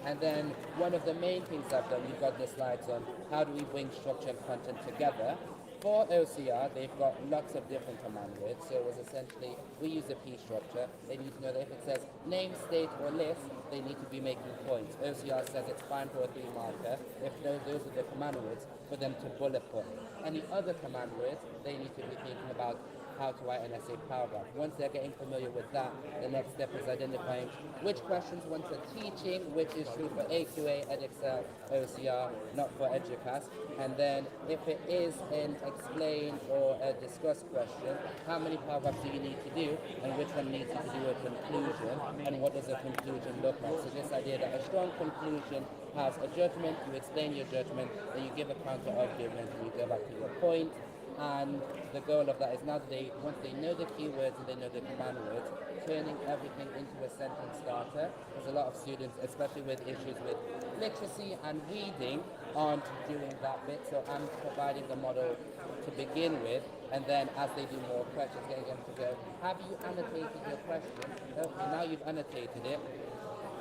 And then one of the main things I've done, you've got the slides on how do we bring structure and content together. For OCR, they've got lots of different command words, so it was essentially, we use the P structure. They need to know that if it says name, state, or list, they need to be making points. OCR says it's fine for a 3 marker if those are the command words for them to bullet point. Any other command words, they need to be thinking about how to write an essay paragraph. Once they're getting familiar with that, the next step is identifying which questions ones are teaching, which is true for AQA, EdExcel, OCR, not for EDUCAS. And then if it is an explain or a discuss question, how many paragraphs do you need to do, and which one needs you to do a conclusion, and what does a conclusion look like? So this idea that a strong conclusion has a judgment, you explain your judgment, then you give a counter argument, and you go back to your point. And the goal of that is now that once they know the keywords and they know the command words, turning everything into a sentence starter. There's a lot of students, especially with issues with literacy and reading, aren't doing that bit. So I'm providing the model to begin with, and then as they do more questions, getting them to go, have you annotated your question? Okay, now you've annotated it.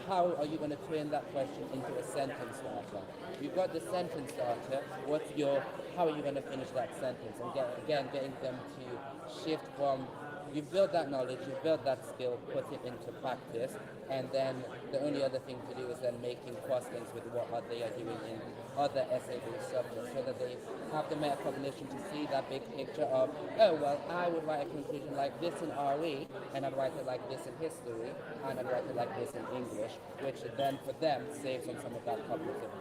How are you going to turn that question into a sentence starter? You've got the sentence starter. How are you going to finish that sentence? And getting them to shift from, you've built that knowledge, you've built that skill, put it into practice, and then the only other thing to do is then making cross-links with what they are doing in other essay-based subjects, so that they have the metacognition to see that big picture of, oh, well, I would write a conclusion like this in RE, and I'd write it like this in history, and I'd write it like this in English, which then for them saves on some of that cognitive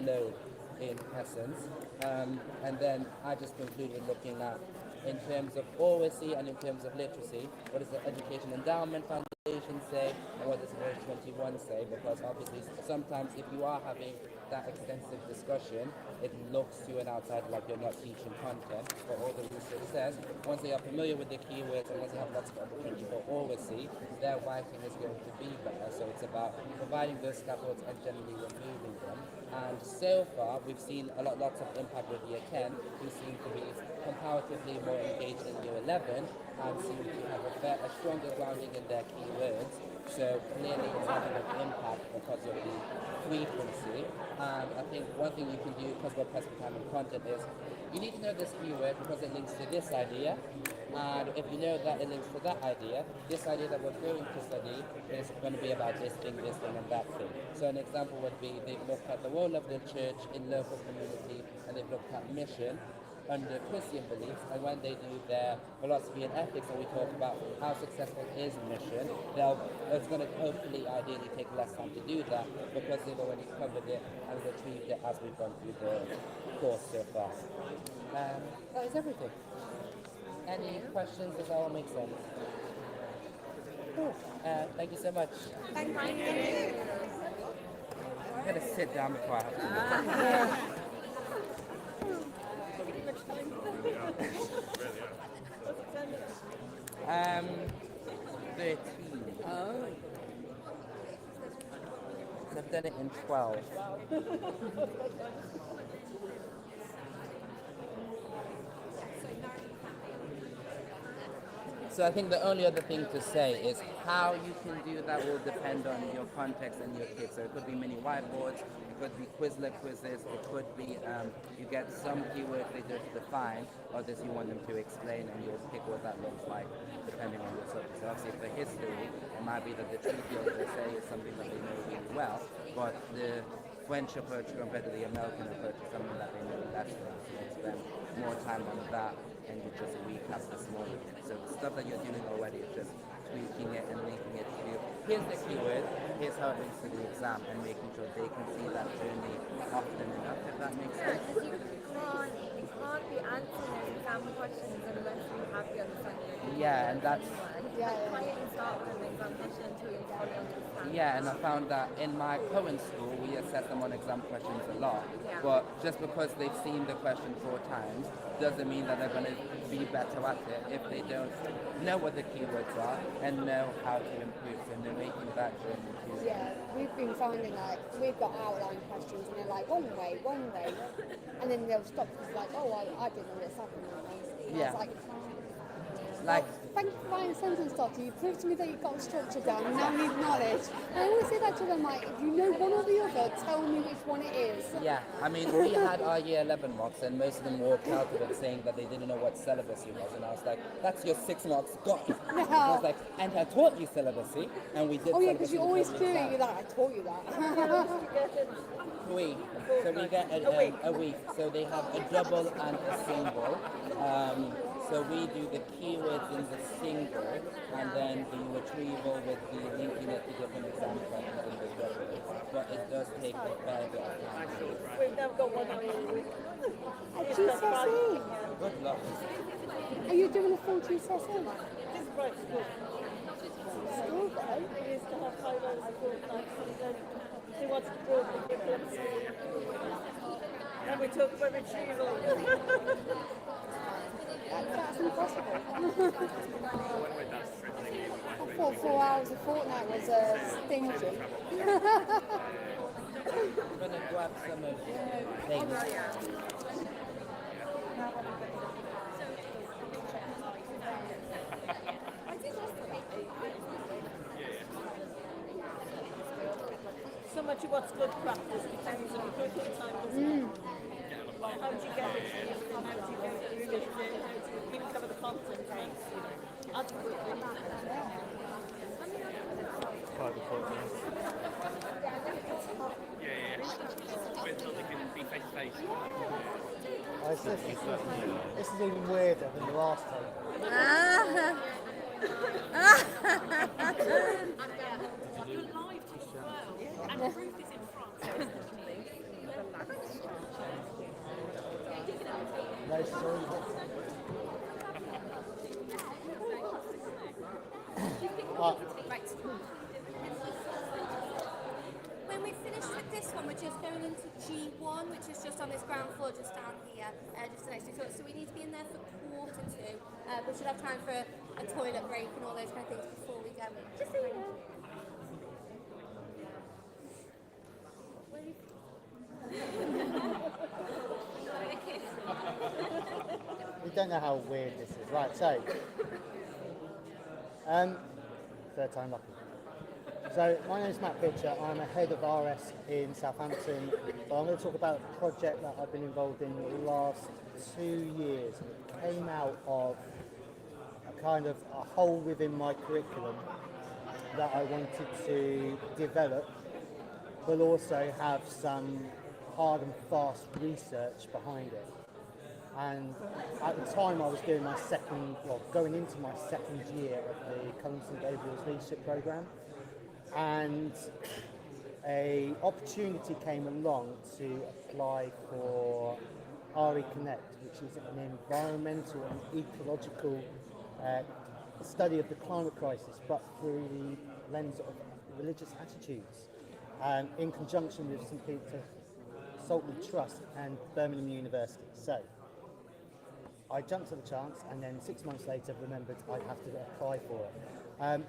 load in essence. And then I just concluded looking at, in terms of oracy and in terms of literacy, what does the Education Endowment Foundation say, and what does Verse 21 say? Because obviously sometimes if you are having that extensive discussion, it looks to an outsider like you're not teaching content, but all the research says, once they are familiar with the keywords and once they have lots of opportunity for oracy, their writing is going to be better. So it's about providing those scaffolds and generally removing them. And so far, we've seen lots of impact with year 10, who seem to be comparatively more engaged in year 11 and seem to have a stronger grounding in their keywords. So clearly it's having an impact because of the frequency. And I think one thing you can do, because we're pressing time and content, is you need to know this keyword because it links to this idea. And if you know that it links to that idea that we're going to study is going to be about this thing, and that thing. So an example would be they've looked at the role of the church in local community, and they've looked at mission under Christian beliefs, and when they do their philosophy and ethics and we talk about how successful is mission, it's going to hopefully ideally take less time to do that because they've already covered it and retrieved it as we've gone through the course so far. That is everything. Any questions? Does that all make sense? Cool. Thank you so much. Thank you. I'm going to sit down before I have to Really? I've done it in 12. So I think the only other thing to say is how you can do that will depend on your context and your kids. So it could be mini whiteboards, it could be Quizlet quizzes, it could be you get some keywords they just define, others you want them to explain, and you'll pick what that looks like depending on your subject. So obviously for history, it might be that the treaty of Versailles is something that they know really well, but the French approach compared to the American approach is something that they know less about. So you spend more time on that and you just recap this morning. So the stuff that you're doing already is just tweaking it and linking it to here's the keyword, here's how it links to the exam, and making sure they can see that journey often enough, if that makes sense. Because you can't be answering those exam questions unless you have the understanding. Yeah, and that's You can't even start with an exam question until you fully understand. yeah, and I found that in my current school we assess them on exam questions a lot, but just because they've seen the question 4 times doesn't mean that they're going to be better at it if they don't know what the keywords are and know how to improve. So narrating that journey too. Yeah, we've been finding like we've got outline questions and they're like one way, and then they'll stop because like, oh, I didn't know this happened. And Yeah. I was like, thank you for writing sentence starter. You proved to me that you've got a structure down and now need knowledge. And I always say that to them, like, if you know one or the other, tell me which one it is. Yeah, I mean, we had our year 11 mocks and most of them walked out of it saying that they didn't know what celibacy was, and I was like, that's your 6 marks gone. And I was like, and I taught you celibacy, and we did Oh yeah, because celibacy you always before do the it. exam. You're like, I taught you that. Week. So we get a week. So they have a double and a single. So we do the keywords in the single, and then the retrieval with the linking it to different exam questions in the double. But it does take a fair bit of time. We've now got one A GCSE. Good luck. Are you doing a full GCSE? This is right school. School though? They used to have finals fortnights and then they wanted to broaden the curriculum. And we took for retrieval. That's impossible. I thought 4 hours a fortnight was stingy. I'm going to grab some of things. So much of what's good practice depends on the curriculum time, doesn't it? Like, how do you get it? How do you get it? How do you even cover the content things, you know? Adequately. This is even weirder than the last time. When we finish with this one, we're just going into G1, which is just on this ground floor, just down here, just next to it. So we need to be in there for 1:45. We should have time for a toilet break and all those kind of things before we go in. Just so you know. We don't know how weird this is. Right, so, third time lucky. So, my name is Matt Pitcher. I'm a head of RS in Southampton. But I'm going to talk about a project that I've been involved in the last 2 years. It came out of a kind of a hole within my curriculum that I wanted to develop, but also have some hard and fast research behind it. And at the time I was doing my going into my second year of the Cullen St Gabriel's Leadership Programme, and an opportunity came along to apply for RE Connect, which is an environmental and ecological study of the climate crisis, but through the lens of religious attitudes, in conjunction with St Peter Saltley Trust and Birmingham University. So I jumped at the chance, and then 6 months later remembered I'd have to apply for it.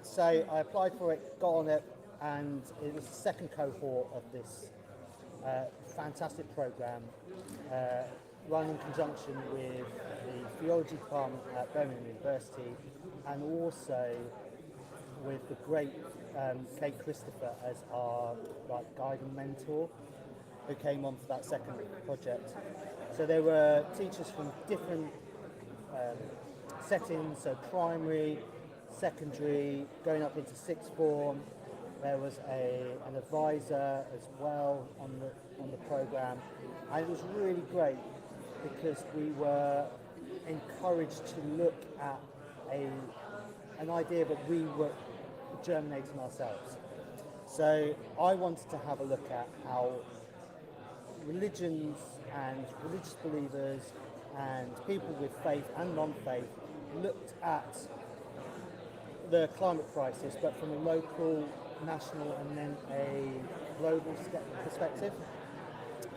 So I applied for it, got on it, and it was the second cohort of this fantastic program run in conjunction with the theology department at Birmingham University, and also with the great Kate Christopher as our guide and mentor, who came on for that second project. So there were teachers from different settings, so primary, secondary, going up into sixth form. There was an advisor as well on the program, and it was really great because we were encouraged to look at an idea that we were germinating ourselves. So I wanted to have a look at how religions and religious believers and people with faith and non-faith looked at the climate crisis, but from a local, national, and then a global perspective.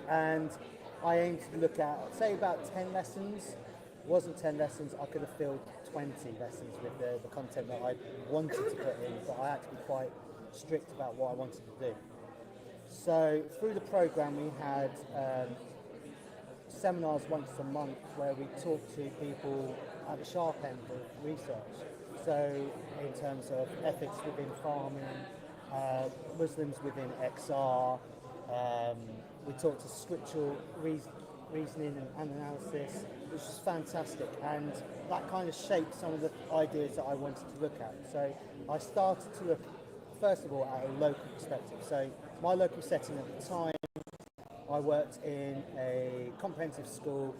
And I aimed to look at, say, about 10 lessons. It wasn't 10 lessons, I could have filled 20 lessons with the content that I wanted to put in, but I had to be quite strict about what I wanted to do. So through the program we had seminars once a month where we talked to people at the sharp end of research. So in terms of ethics within farming, Muslims within XR, we talked to scriptural reasoning and analysis, which was fantastic, and that kind of shaped some of the ideas that I wanted to look at. So I started to look, first of all, at a local perspective. So my local setting at the time, I worked in a comprehensive school.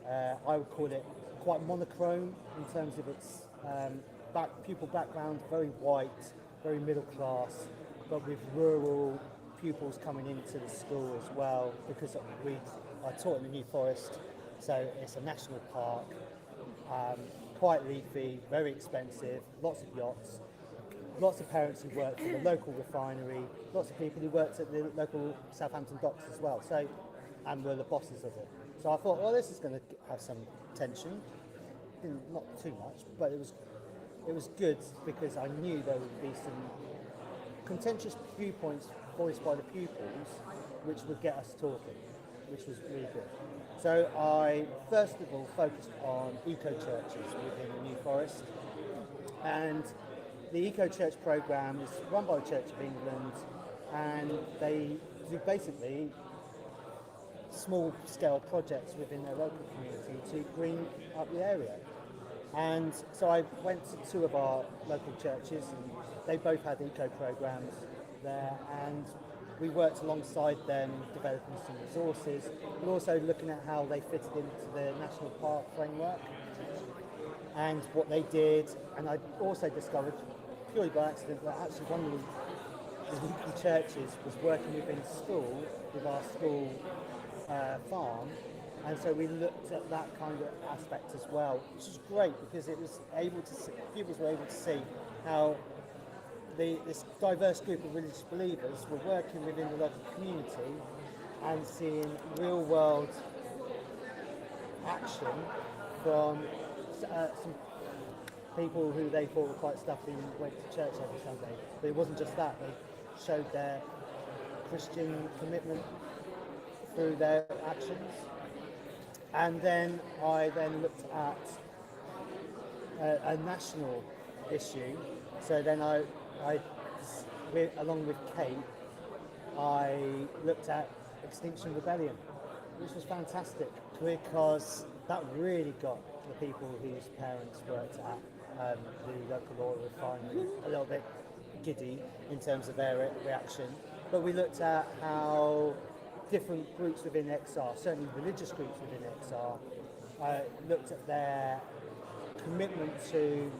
I would call it quite monochrome in terms of its pupil background, very white, very middle class, but with rural pupils coming into the school as well, because I taught in the New Forest, so it's a national park, quite leafy, very expensive, lots of yachts, lots of parents who worked for the local refinery, lots of people who worked at the local Southampton docks as well, so, and were the bosses of it. So I thought, well, this is going to have some tension, not too much, but it was good because I knew there would be some contentious viewpoints voiced by the pupils, which would get us talking, which was really good. So I first of all focused on eco-churches within the New Forest, and the eco-church program is run by the Church of England, and they do basically small-scale projects within their local community to green up the area. And so I went to two of our local churches, and they both had eco programs there, and we worked alongside them developing some resources, but also looking at how they fitted into the National Park framework and what they did. And I also discovered, purely by accident, that actually one of the local churches was working within school, with our school farm, and so we looked at that kind of aspect as well, which was great because it was able to see, pupils were able to see how this diverse group of religious believers were working within the local community and seeing real world action from some people who they thought were quite stuffy and went to church every Sunday. But it wasn't just that, they showed their Christian commitment through their actions. And then I looked at a national issue. So then I along with Kate, I looked at Extinction Rebellion, which was fantastic because that really got the people whose parents worked at the local oil refinery a little bit giddy in terms of their reaction. But we looked at how different groups within XR, certainly religious groups within XR, looked at their commitment to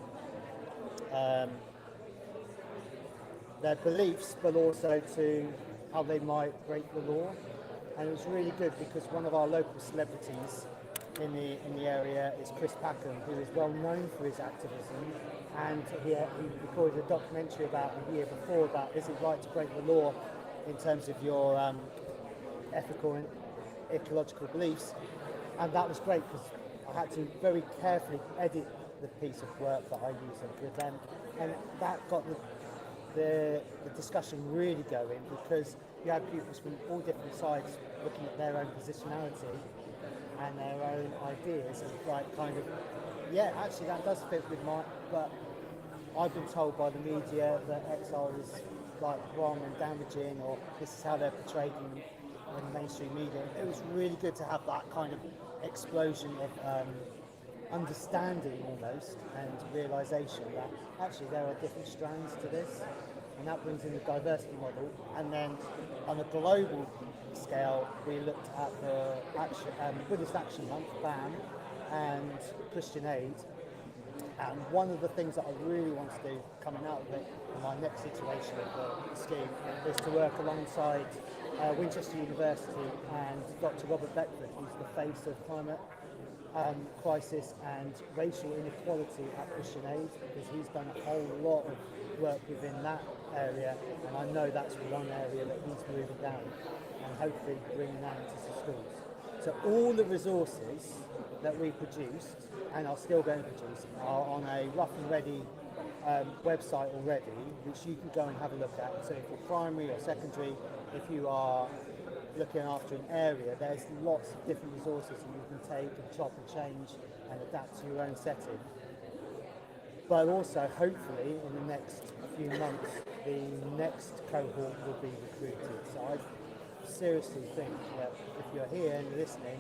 their beliefs, but also to how they might break the law. And it was really good because one of our local celebrities in the area is Chris Packham, who is well known for his activism, and he recorded a documentary about a year before about is it right to break the law in terms of your ethical and ecological beliefs. And that was great because I had to very carefully edit the piece of work that I used with them, and that got the discussion really going, because you have pupils from all different sides looking at their own positionality and their own ideas, and like kind of, yeah, actually that does fit with my, but I've been told by the media that XR is like wrong and damaging, or this is how they're portrayed in the mainstream media. It was really good to have that kind of explosion of understanding almost, and realisation that actually there are different strands to this, and that brings in the diversity model. And then on a global scale, we looked at the Buddhist Action Month, BAM, and Christian Aid. And one of the things that I really want to do coming out of it, in my next iteration of the scheme, is to work alongside Winchester University and Dr. Robert Beckford, who's the face of climate crisis and racial inequality at Christian Aid, because he's done a whole lot of work within that area, and I know that's one area that he's moving down and hopefully bringing that into some schools. So all the resources that we produced and are still going to produce are on a rough and ready website already, which you can go and have a look at. So if you're primary or secondary, if you are looking after an area, there's lots of different resources that you can take and chop and change and adapt to your own setting. But also, hopefully, in the next few months, the next cohort will be recruited. So I seriously think that if you're here and you're listening,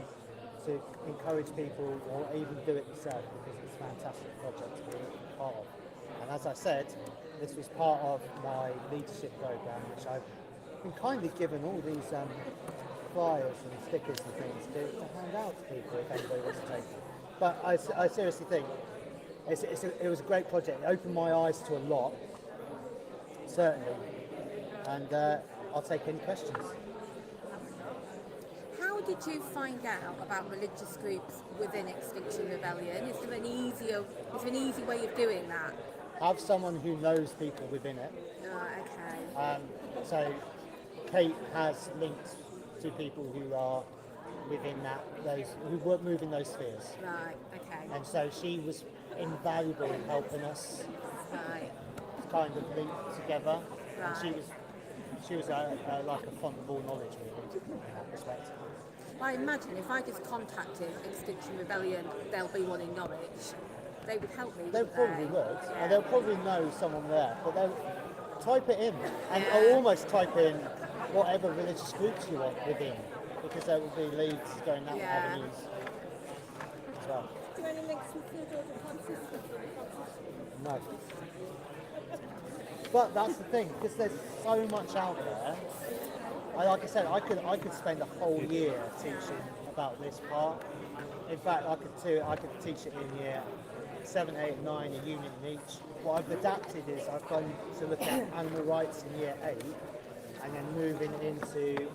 to encourage people or even do it yourself, because it's a fantastic project to be part of. And as I said, this was part of my leadership program, which I've been kindly given all these flyers and stickers and things to hand out to people if anybody wants to take them. But I seriously think it was a great project. It opened my eyes to a lot, certainly. And I'll take any questions. How did you find out about religious groups within Extinction Rebellion? Is there an easy way of doing that? Have someone who knows people within it. Oh, okay. So Kate has links to people who are within who move in those spheres. Right, okay. And so she was invaluable in helping us kind of link together. Right. And she was like a font of all knowledge, really, in that respect. I imagine if I just contacted Extinction Rebellion, there'll be one in Norwich. They would help me. They probably would, Yeah. and they'll probably know someone there, but they'll type it in, and I'll almost type in whatever religious groups you want within, because there will be leads going that avenues as well. Do any links with St George and Francis? No. But that's the thing, because there's so much out there. Like I said, I could spend a whole year teaching about this part. In fact, I could teach it in year 7, 8, 9, a unit in each. What I've adapted is I've gone to look at animal rights in year 8, and then moving into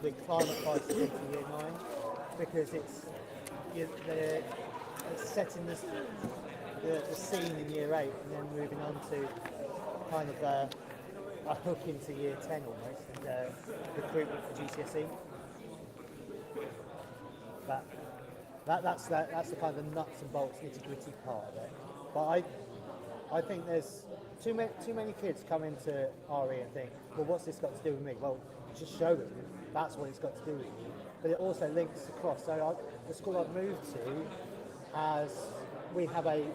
the climate crisis into year 9, because it's setting the scene in year 8, and then moving on to kind of a hook into year 10 almost, and recruitment for GCSE. But that's the kind of nuts and bolts, nitty-gritty part of it. But I think there's too many kids come into RE and think, well, what's this got to do with me? Well, just show them that's what it's got to do with you. But it also links across. So the school I've moved to, we have a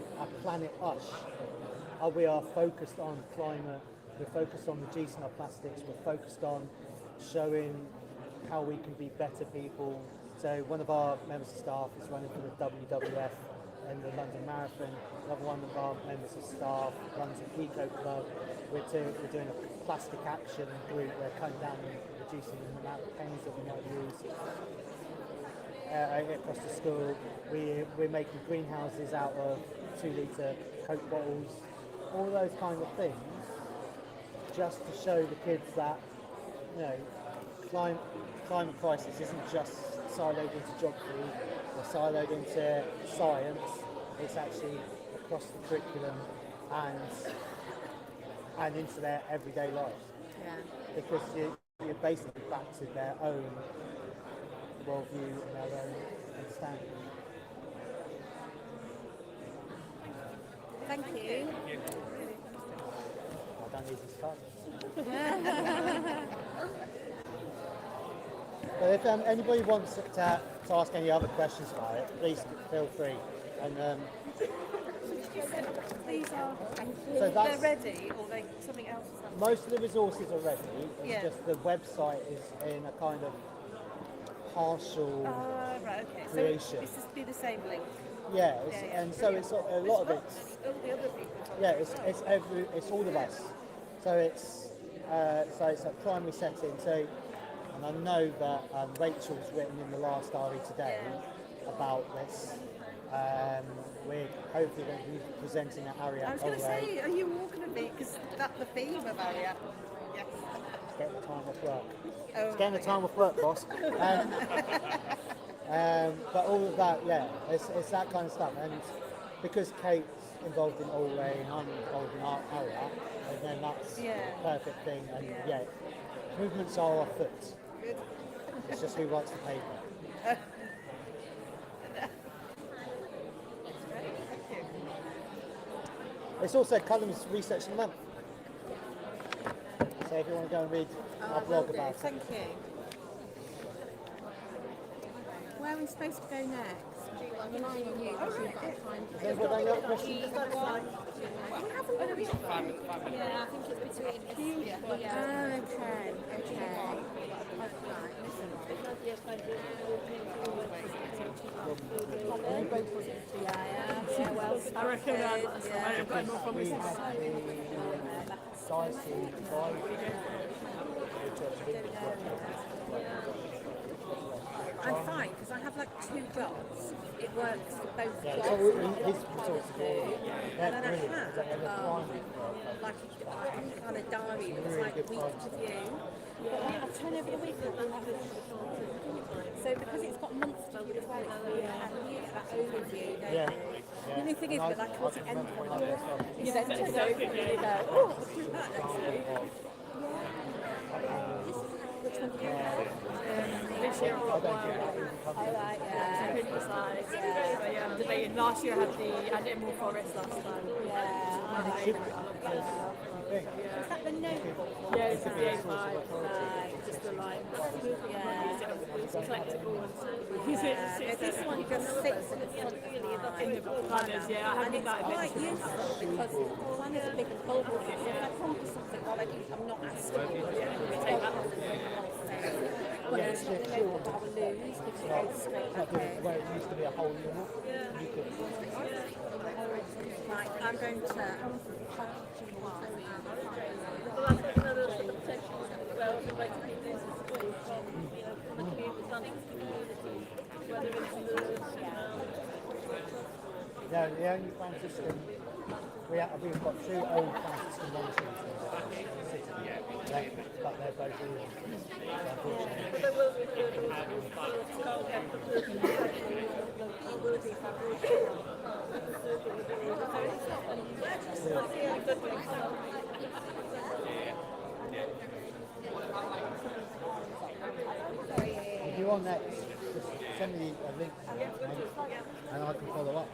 Planet USH. We are focused on climate. We're focused on reducing our plastics. We're focused on showing how we can be better people. So one of our members of staff is running for the WWF and the London Marathon. Another one of our members of staff runs an eco club. We're doing a plastic action group. We're cutting down and reducing the amount of pens that we might use across the school. We're making greenhouses out of 2-litre Coke bottles. All those kind of things, just to show the kids that, you know, climate crisis isn't just siloed into geography or siloed into science. It's actually across the curriculum and into their everyday lives. Yeah. Because you're basically back to their own worldview and their own understanding. Thank you. Chinese is fun. But if anybody wants to ask any other questions about it, please feel free. And These are, So that's- they're ready, or they something else is happening? most of the resources are ready. It's Yeah. just the website is in a kind of partial Right, okay. creation. So it's just be the same link. Yeah, and so it's a lot of it. All the other people. Yeah, it's all of us. So it's a primary setting. So, and I know that Rachel's written in the last RE today about this. We're hopefully going to be presenting at Ariat. I was going to say, are you all going to be, because that's the theme of Ariat. Yes. Get the time off work. Oh, It's getting the time off work, boss. But all of that, yeah, it's that kind of stuff. And because Kate's involved in Allray and I'm involved in Ariat, and then that's the perfect thing. And yeah, movements are afoot. Good. It's just who writes the paper. It's also Cullum's Research of the Month. So if you want to go and read our blog about it. Thank you. Where are we supposed to go next? I'm relying on you because you've got time. Has anyone got any other questions? Yeah, I think it's between. Yeah. Okay. Yeah, well, I reckon I've got enough from We this. had the size I'm fine because I have like 2 jobs. It works for both Yeah, jobs. so his resources are And then I brilliant. have like a kind of diary that's like week to view. But I turn over the week. So because it's got months to view as well, it's really handy to get that overview. Don't Yeah. you? The only thing is that like towards the end of the month, you Yeah. then just over and you go, oh, let's do that next week. Which one do you have? This year I've got one. Alright, yeah. Second slides. Yeah, I'm debating. Last year I had the Emerald Forest last time. Is that the notebook? Yeah, this is the A5. Just the line. It's collectible and This one just sits in the front in the planners, yeah, I and haven't it's that quite useful because planners are big and bulky. So if I come to something already, I'm not asking you to take that off. But it's not the notebook I will lose because it goes straight back in. Where it used to be a whole unit. You could, Right, I'm going to. No, the only Franciscan, we've got 2 old Franciscan monasties in the city, but they're both ruined, unfortunately. If you want next, just send me a link and I can follow up.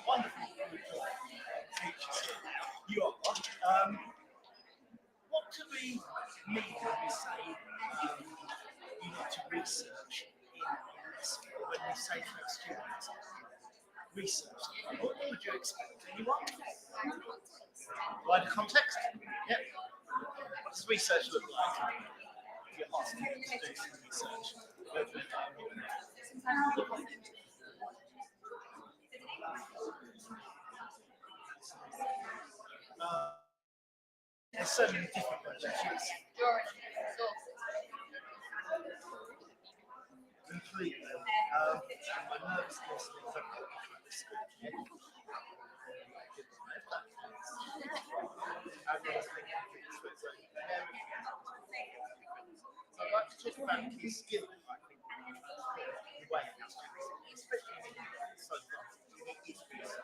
Wonderful teachers here now. You are. What do we mean when we say you need to research in this field? When we say to our students, research, what would you expect? Anyone? Wider context? Yep. What does research look like? You're asking them to do some research. There's so many different ways. Completely. My nervousness means I've got to try this school. So I'd like to talk about key skills, I think, the way our students, especially so far, it is research.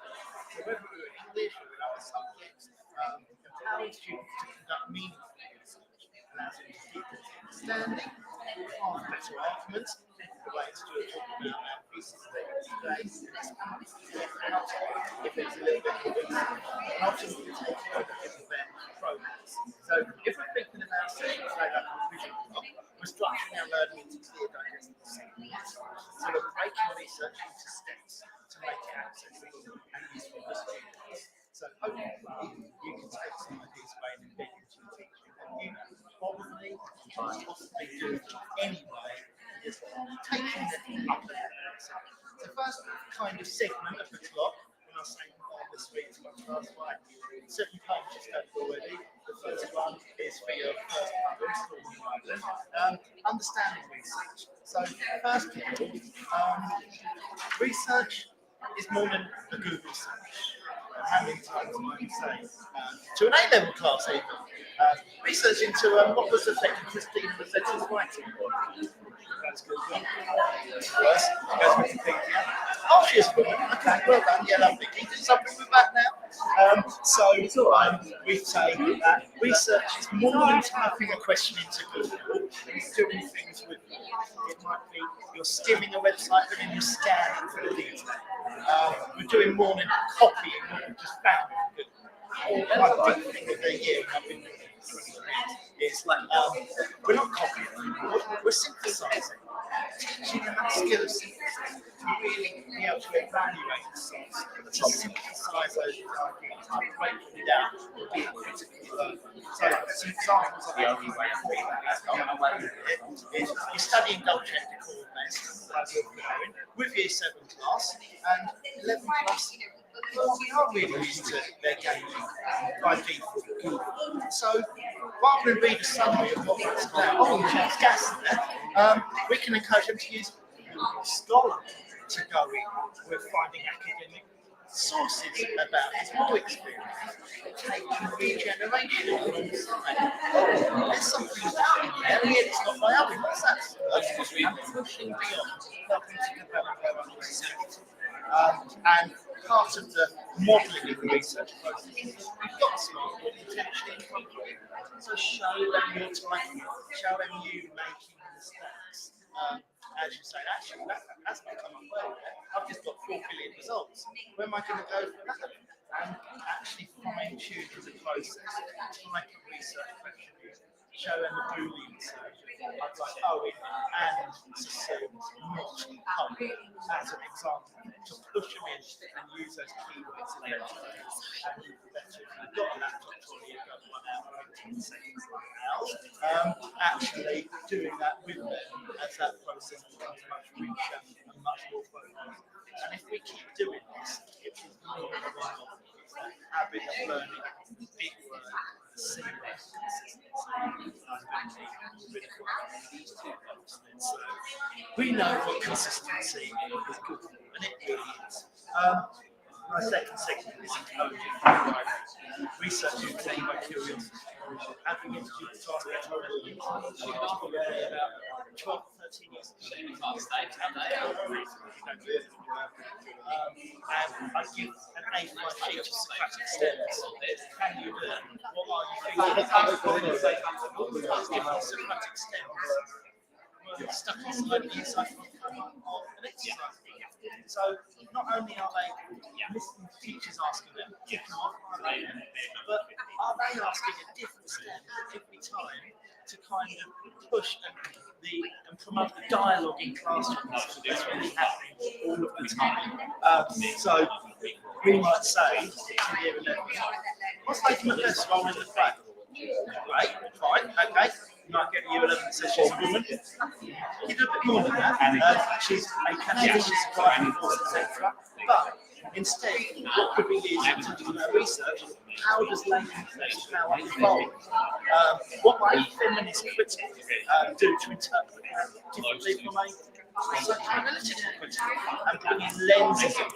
So whether we're in English or in other subjects, empowering students to conduct meaningful research allows them to keep understanding, craft better arguments, the way Stuart talked about our pieces today, if there's a little bit of research, and ultimately taking over their programs. So if we're thinking about sessions like that vision block, we're structuring our learning into clear digestible segments. So we're breaking research into steps to make it accessible and useful for students. So hopefully you can take some of these away and embed into your teaching. And you probably can't possibly do anyway, is taking them up and down. So the first kind of segment of the clock, when I was saying the streets of class 5, 7 pages done already. The first one is for your first problem, understanding research. So first of all, research is more than a Google search. How many times might you say to an A-level class even? Research into what was affecting Christina Rossetti's writing. That's good. First, goes Wikipedia. Oh, she's a woman. Okay, well done. Yeah, lovely. Can you do something with that now? We say that research is more than typing a question into Google. It's doing things with it. It might be you're skimming a website and then you're scanning for the detail. We're doing more than copying what we just found in Google. My big thing of the year, I've been doing it's like we're not copying, we're synthesizing. Teaching them that skill of synthesis to really be able to evaluate the source, to synthesize those ideas, to break them down, to be critical learner. So some examples of the only way to do that is you're studying double-check with year 7 class and 11 class. Well, we are really used to their gaming by default Google. So rather than read a summary of what it's about, there's gas there, we can encourage them to use Scholar to go in with finding academic sources about his more experience, taking regeneration alongside. There's something there, it's not by others, what's that? And pushing beyond, helping to develop their understanding. And part of the modelling of the research process is we've got smartboard potentially in front of you. So show them your typing, show them you making mistakes. As you say, actually, that's not come up well there. I've just got 4 billion results. Where am I going to go from that? And actually fine-tune the process, type of research questions, show them the Boolean search. I'd like Owen and Sassoon, not Hum, as an example, to push them in and use those keywords in their text. And better if you've got a laptop tool, you've got 1 hour and 10 seconds actually doing that with them as that process becomes much richer and much more focused. And if we keep doing this, it is more than a one-off. It's that habit of learning big word, seamless consistency. So we know what consistency is good for, and it really is. My second segment is encoding research entertained by curiosity. having introduced to architecture, probably about 12, 13 years ago. And I give an A5 sheet of Socratic stems. Can you learn? What are you thinking? Socratic stems were stuck inside the inside of an exercise. So not only are they listening to teachers asking them, but are they asking a different step every time to kind of push and promote the dialogue in classrooms? That's really happening all of the time. So we might say in year 11, what's taking the best role in the play? Right, fine, okay. You might get a year 11 that says she's a woman. You do a bit more than that. She's a candidate, she's a driving force, etc. But instead, what could we use in terms of our research? How does language power evolve? What might feminist critics do to interpret that differently from a psychoanalytic critic? And bring in lenses of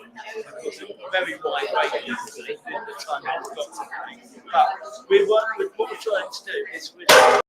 very wide range at the time I've got today. But what we're trying to do is we're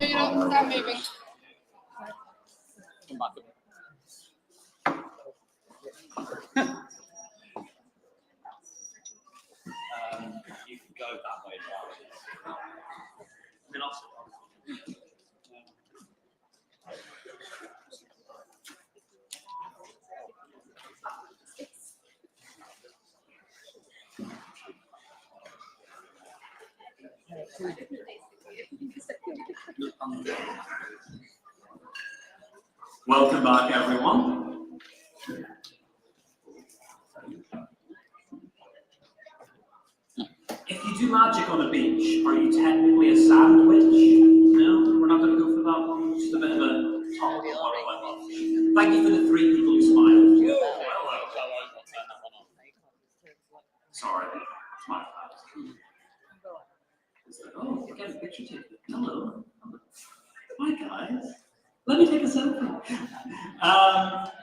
You don't start moving. Come back. You can go that way now. Then I'll Welcome back, everyone. If you do magic on a beach, are you technically a sandwich? No, we're not going to go for that one. Just a bit of a top. Thank you for the 3 people who smiled. Sorry, it's my fault. Oh, we're getting a picture taken. Hello. Hi, guys. Let me take a selfie.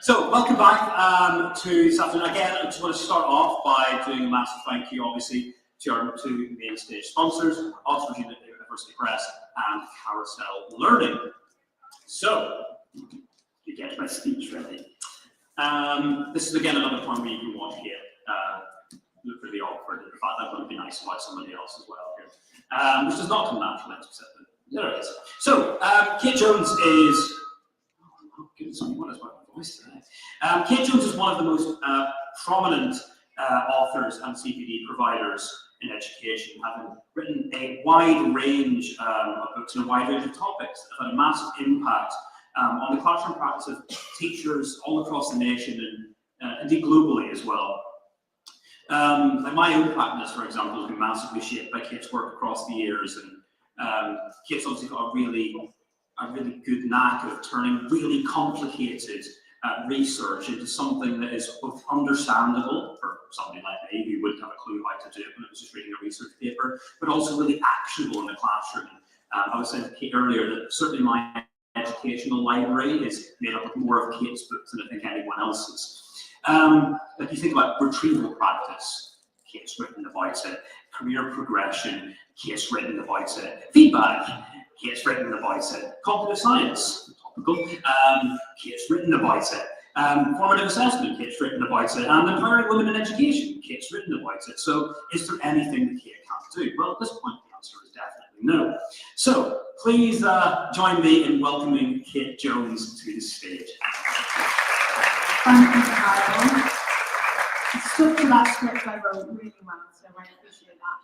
So, welcome back to this afternoon. Again, I just want to start off by doing a massive thank you, obviously, to our 2 main stage sponsors, Oxford University Press and Carousel Learning. So, you get my speech ready. This is again another point where you can watch here. Look really awkward. In fact, that would be nice about somebody else as well here. Which does not come naturally, as I said. There it is. So, Kate Jones is. Oh, goodness me, what is my voice today? Kate Jones is one of the most prominent authors and CPD providers in education, having written a wide range of books and a wide range of topics that have had a massive impact on the classroom practice of teachers all across the nation and indeed globally as well. Like my own practice, for example, has been massively shaped by Kate's work across the years, and Kate's obviously got a really good knack of turning really complicated research into something that is both understandable for somebody like me who wouldn't have a clue how to do it when it was just reading a research paper, but also really actionable in the classroom. I was saying to Kate earlier that certainly my educational library is made up of more of Kate's books than I think anyone else's. Like you think about retrieval practice, Kate's written about it. Career progression, Kate's written about it. Feedback, Kate's written about it. Cognitive science, topical, Kate's written about it. Formative assessment, Kate's written about it. And empowering women in education, Kate's written about it. So is there anything that Kate can't do? Well, at this point, the answer is definitely no. So please join me in welcoming Kate Jones to the stage. Thank you, Carol. You stuck to that script I wrote really well, so I appreciate that.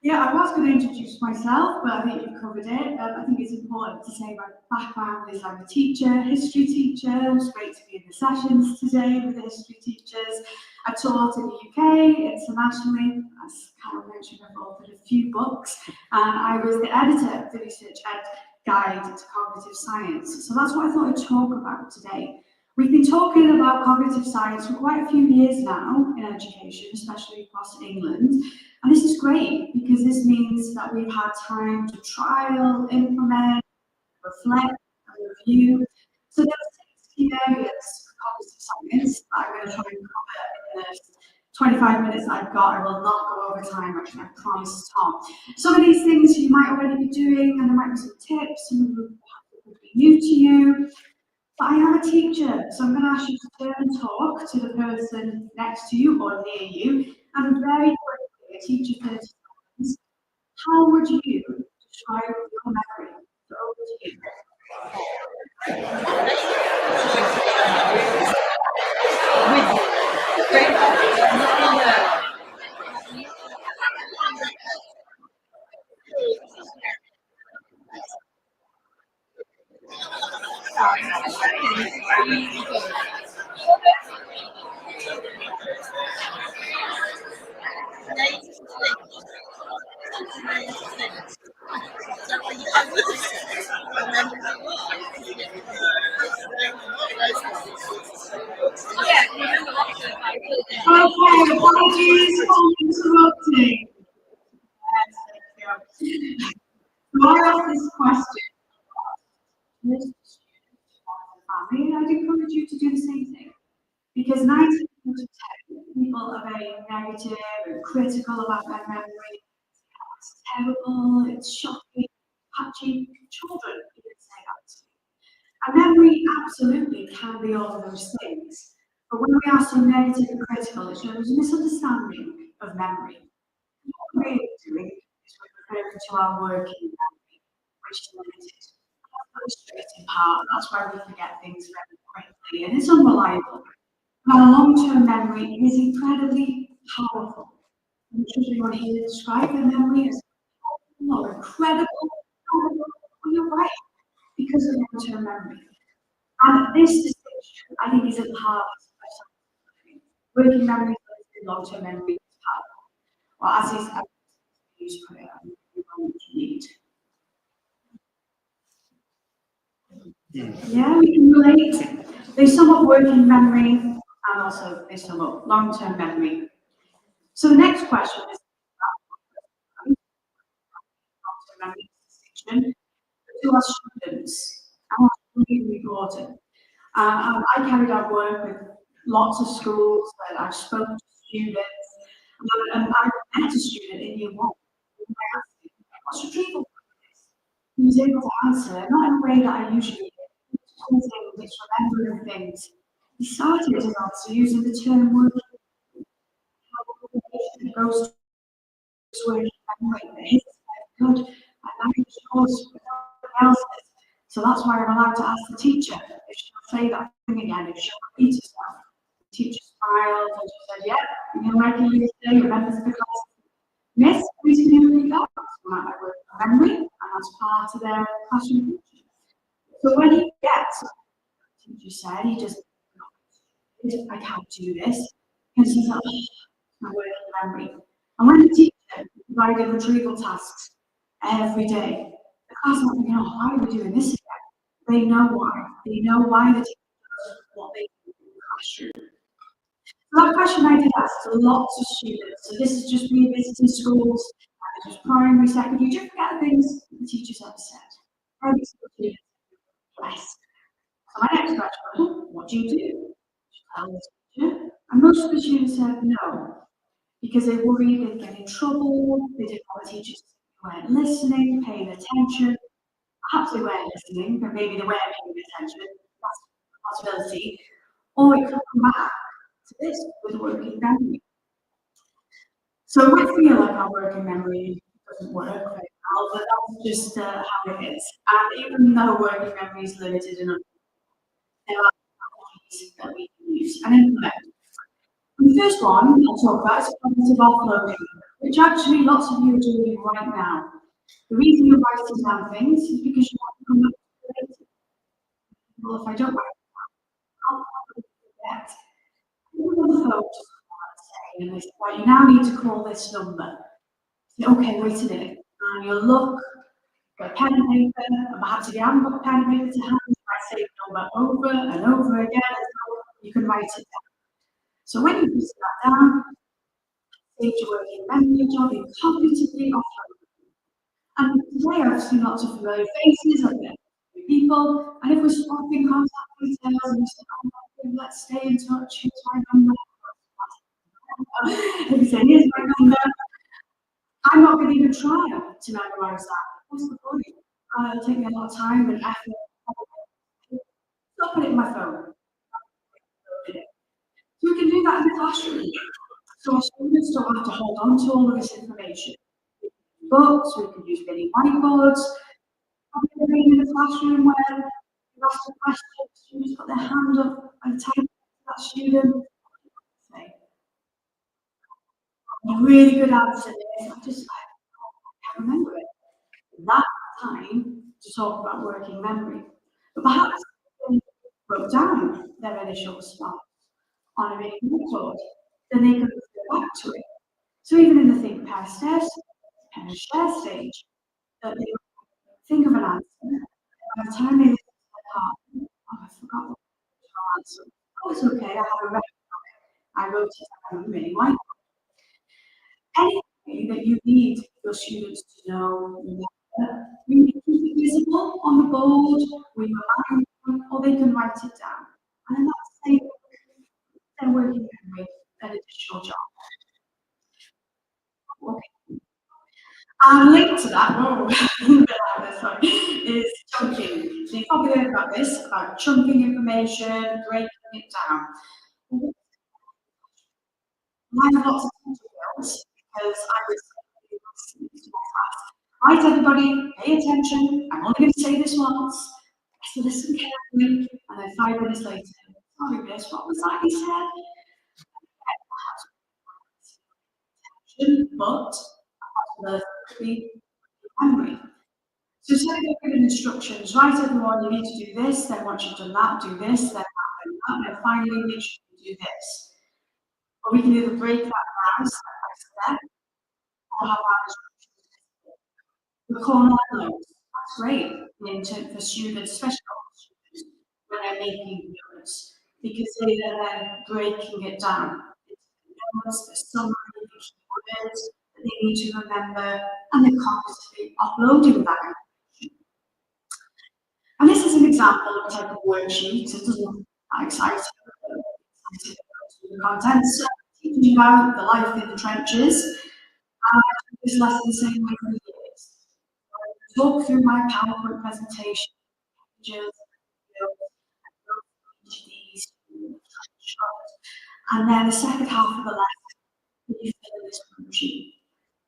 Yeah, I was going to introduce myself, but I think you've covered it. I think it's important to say my background is I'm a teacher, history teacher. It's great to be in the sessions today with the history teachers. I taught in the UK, internationally. As Carol mentioned, I've authored a few books, and I was the editor of the Research Ed Guide to Cognitive Science. So that's what I thought I'd talk about today. We've been talking about cognitive science for quite a few years now in education, especially across England. And this is great because this means that we've had time to trial, implement, reflect, and review. So there are 6 key areas of cognitive science that I'm going to try and cover in the 25 minutes that I've got. I will not go over time, actually, I promise Tom. Some of these things you might already be doing, and there might be some tips, some of them would be new to you. But I am a teacher, so I'm going to ask you to turn and talk to the person next to you or near you, and very quickly, a teacher 30 seconds, how would you describe your memory? So over to you. Okay, apologies for interrupting. So I asked this question. Family, I'd encourage you to do the same thing. Because 9 out of 10 people are very negative and critical about their memory. It's terrible, it's shocking, patchy. Children absolutely can be all of those things. But when we are so negative and critical, it shows a misunderstanding of memory. What we're really doing is we're referring to our working memory, which is limited. That's the frustrating part. That's why we forget things very quickly, and it's unreliable. But our long-term memory is incredibly powerful. I'm sure you want to hear describe the memory as powerful or incredible. Well, you're right, because of long-term memory. And this distinction, I think, is at the heart of science. Working memory versus long-term memory is powerful. Or as is, use put it, you need. Yeah, we can relate. They sum up working memory and also they sum up long-term memory. So the next question is long-term memory distinction to our students. And that's really important. I carried out work with lots of schools, and I've spoken to students, and I met a student in year one. And I asked him, what's retrieval practice? He was able to answer, not in a way that I usually do, it's remembering things. He started his answer using the term working. It goes to working memory, but his is very good, and now he shows what everyone else is. So that's why I'm allowed to ask the teacher if she'll say that thing again, if she'll repeat herself. The teacher smiled and she said, yeah, you're making you today, remembers the class. Miss, please can you repeat that? That's my work memory, and that's part of their classroom teaching. So when he gets what the teacher said, he just, I can't do this. And he's like, oh, my working memory. And when the teacher provided retrieval tasks every day, the class might be, oh, why are we doing this again? They know why. They know why the teacher does what they do in the classroom. So that question I did ask to lots of students. So this is just me visiting schools, just primary, secondary, just forget things the teachers ever said. Primary school students, yes. So my next question was, what do you do? Tell the teacher. And most of the students said no, because they worried they'd get in trouble, they didn't want the teachers weren't listening, paying attention. Perhaps they weren't listening, but maybe they weren't paying attention. That's a possibility. Or it could come back to this with working memory. So we feel like our working memory doesn't work very well, but that's just how it is. And even though working memory is limited enough, there are strategies that we can use and implement. And the first one I'll talk about is cognitive offloading, which actually lots of you are doing right now. The reason you're writing down things is because you want to come back to it later. Well, if I don't write it down, I'll probably forget. You're on the phone to someone saying, and they say, right, you now need to call this number. Say, okay, wait a minute. And you'll look, get a pen and paper, and perhaps if you haven't got a pen and paper to hand, you might say the number over and over again until you can write it down. So when you put that down, save your working memory job, you cognitively offload. And today I've seen lots of familiar faces, I've met people, and if we're swapping contact details and we say, oh, let's stay in touch, here's my number. If you say, here's my number, I'm not going to even try to memorize that. What's the point? It'll take me a lot of time and effort. So I'll put it in my phone. So we can do that in the classroom. So our students don't have to hold on to all of this information. Books, we can use mini whiteboards. In the classroom where you ask a question, students put their hand up and type to that student. Say, a really good answer is, I just I can't remember it. That's time to talk about working memory. But perhaps they wrote down their initial response on a mini whiteboard, then they can go back to it. So even in the think, pair, stare, and share stage, that they think of an answer. By the time they listen to their partner, oh, I forgot what the answer. Oh, it's okay, I have a record of it. I wrote it down really white. Anything that you need your students to know, remember, we can keep it visible on the board, we remind them, or they can write it down. And then that's their working memory, an additional job. Okay. And linked to that, is chunking. So you've probably heard about this, about chunking information, breaking it down. I have lots of teacher skills because I was to my class. Right, everybody, pay attention. I'm only going to say this once. Let's listen carefully. And then 5 minutes later, sorry, miss, what was that you said? But the memory. So instead of giving instructions, right, everyone, you need to do this, then once you've done that, do this, then that, then that, and finally make sure you do this. Or we can either break that down step by step, or have our instructions. The corner notes, that's great for students, especially students, when they're making notes, because they are then breaking it down. Notes, the summary, the key words that they need to remember, and they're constantly uploading that. And this is an example of a type of worksheet. It doesn't look that exciting, but it's exciting the content. So teaching you about the life in the trenches. And I took this lesson the same way for years. I talk through my PowerPoint presentation, pages, these, and then the second half of the lesson, you fill in this worksheet.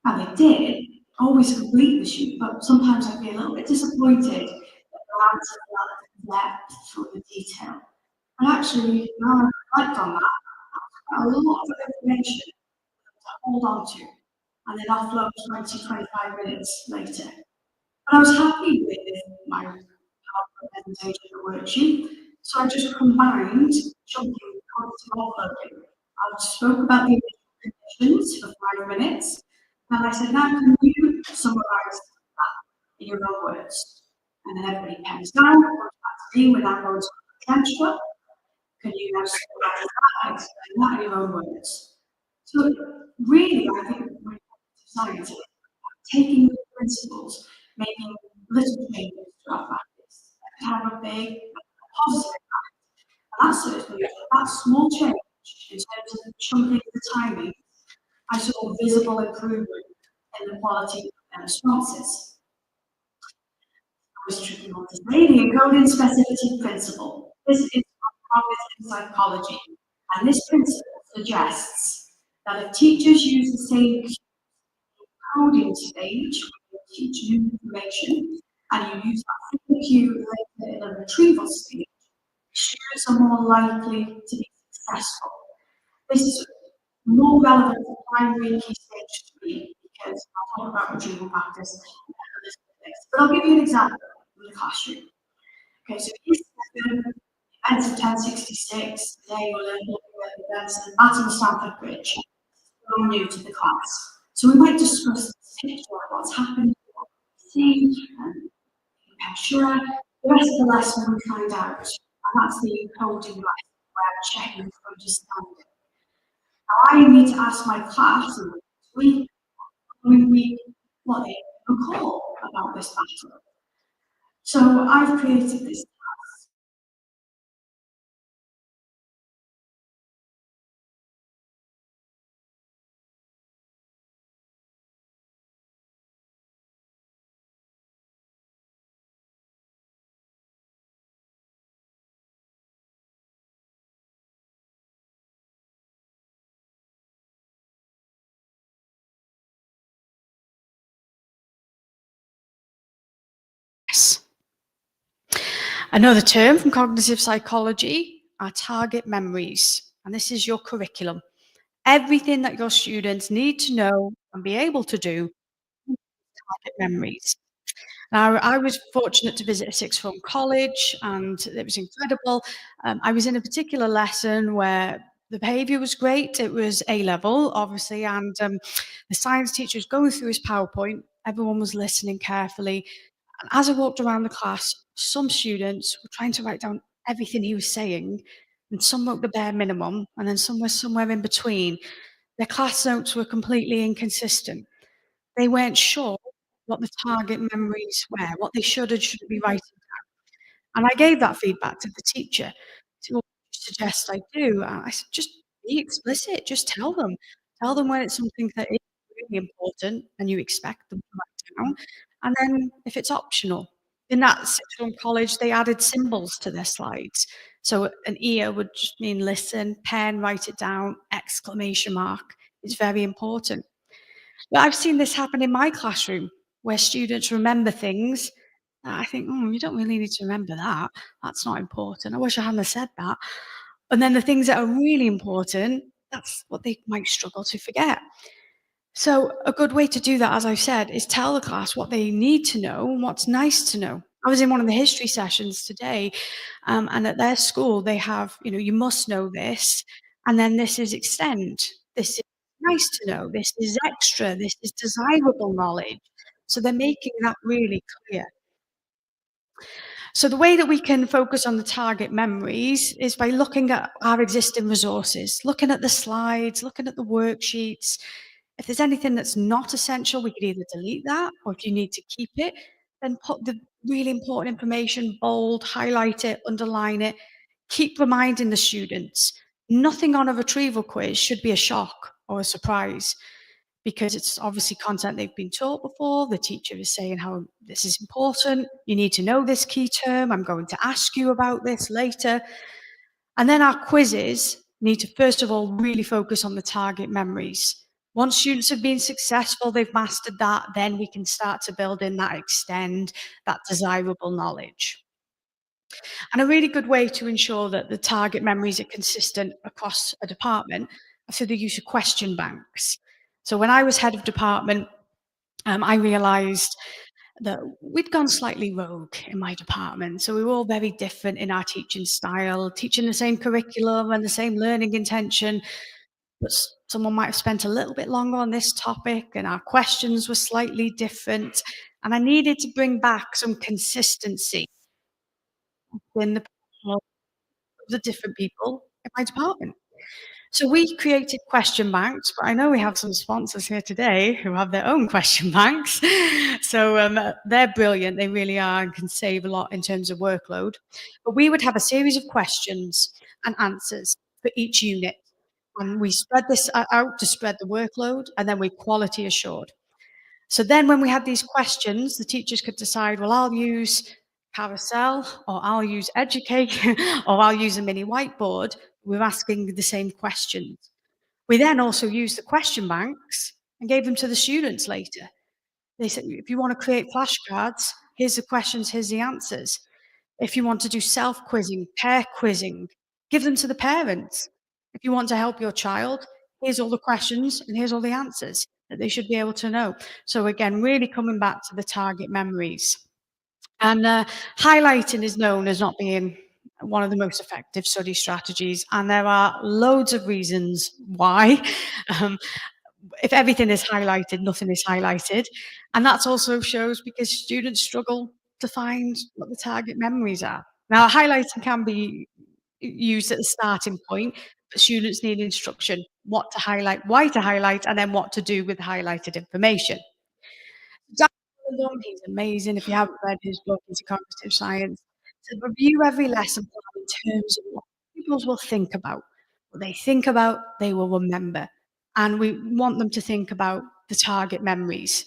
And they did always complete the sheet, but sometimes I'd be a little bit disappointed that the answer not depth for the detail. And actually, now I reflect on that, a lot of information to hold on to, and then upload 20-25 minutes later. But I was happy with my PowerPoint presentation and worksheet, so I just combined chunking cognitive uploading. I spoke about the conditions for 5 minutes, and I said, now can you summarize that in your own words? And then everybody pens down, goes back to me when that goes to the transfer. Can you now summarize that and explain that in your own words? So really, I think when science is taking the principles, making little changes to our practice that can have a big positive impact. And that's certainly that small change in terms of chunking the timing, I saw visible improvement in the quality of their responses. I was tricky on to say the encoding specificity principle. This is cognitive psychology, and this principle suggests that if teachers use the same coding stage when you teach new information, and you use that same cue later in a retrieval stage, students are more likely to be successful. This is more relevant for primary and key stage 3 because I'll talk about retrieval practice a little bit next. But I'll give you an example from the classroom. Okay, so here's the events of 1066. Today we're looking at the events of the Battle of Stamford Bridge. We're new to the class. So we might discuss the picture of what's happened, what we see, and sure. The rest of the lesson we find out, and that's the encoding lesson where I'm checking for understanding. Now I need to ask my class what they recall about this battle. So I've created this task. Another term from cognitive psychology are target memories, and this is your curriculum. Everything that your students need to know and be able to do, target memories. Now, I was fortunate to visit a sixth form college, and it was incredible. I was in a particular lesson where the behaviour was great. It was A-level, obviously, and the science teacher was going through his PowerPoint. Everyone was listening carefully. And as I walked around the class, some students were trying to write down everything he was saying, and some wrote the bare minimum, and then some were somewhere in between. Their class notes were completely inconsistent. They weren't sure what the target memories were, what they should and shouldn't be writing down. And I gave that feedback to the teacher. So what do you suggest I do? And I said, just be explicit, just tell them. Tell them when it's something that is really important and you expect them to write down. And then if it's optional, In that sixth form college, they added symbols to their slides. So an ear would just mean listen, pen, write it down, exclamation mark. It's very important. But I've seen this happen in my classroom where students remember things that I think, you don't really need to remember that. That's not important. I wish I hadn't have said that. And then the things that are really important, that's what they might struggle to forget. So a good way to do that, as I've said, is tell the class what they need to know and what's nice to know. I was in one of the history sessions today, and at their school, they have, you must know this, and then this is extend. This is nice to know. This is extra. This is desirable knowledge. So they're making that really clear. So the way that we can focus on the target memories is by looking at our existing resources, looking at the slides, looking at the worksheets. If there's anything that's not essential, we could either delete that, or if you need to keep it, then put the really important information, bold, highlight it, underline it. Keep reminding the students. Nothing on a retrieval quiz should be a shock or a surprise, because it's obviously content they've been taught before. The teacher is saying how this is important. You need to know this key term. I'm going to ask you about this later. And then our quizzes need to, first of all, really focus on the target memories. Once students have been successful, they've mastered that, then we can start to build in that extend, that desirable knowledge. And a really good way to ensure that the target memories are consistent across a department are through the use of question banks. So when I was head of department, I realised that we'd gone slightly rogue in my department. So we were all very different in our teaching style, teaching the same curriculum and the same learning intention, but someone might have spent a little bit longer on this topic and our questions were slightly different. And I needed to bring back some consistency in the different people in my department. So we created question banks, but I know we have some sponsors here today who have their own question banks. So they're brilliant. They really are, and can save a lot in terms of workload. But we would have a series of questions and answers for each unit. And we spread this out to spread the workload, and then we quality assured. So then when we had these questions, the teachers could decide, well, I'll use Carousel, or I'll use Educate, or I'll use a mini whiteboard. We're asking the same questions. We then also used the question banks and gave them to the students later. They said, if you want to create flashcards, here's the questions, here's the answers. If you want to do self-quizzing, pair quizzing, give them to the parents. If you want to help your child, here's all the questions and here's all the answers that they should be able to know. So again, really coming back to the target memories. And highlighting is known as not being one of the most effective study strategies, and there are loads of reasons why. If everything is highlighted, nothing is highlighted. And that also shows because students struggle to find what the target memories are. Now, highlighting can be used at the starting point, but students need instruction, what to highlight, why to highlight, and then what to do with highlighted information. He's amazing. If you haven't read his book, it's Cognitive Science. To review every lesson plan in terms of what pupils will think about. What they think about, they will remember. And we want them to think about the target memories.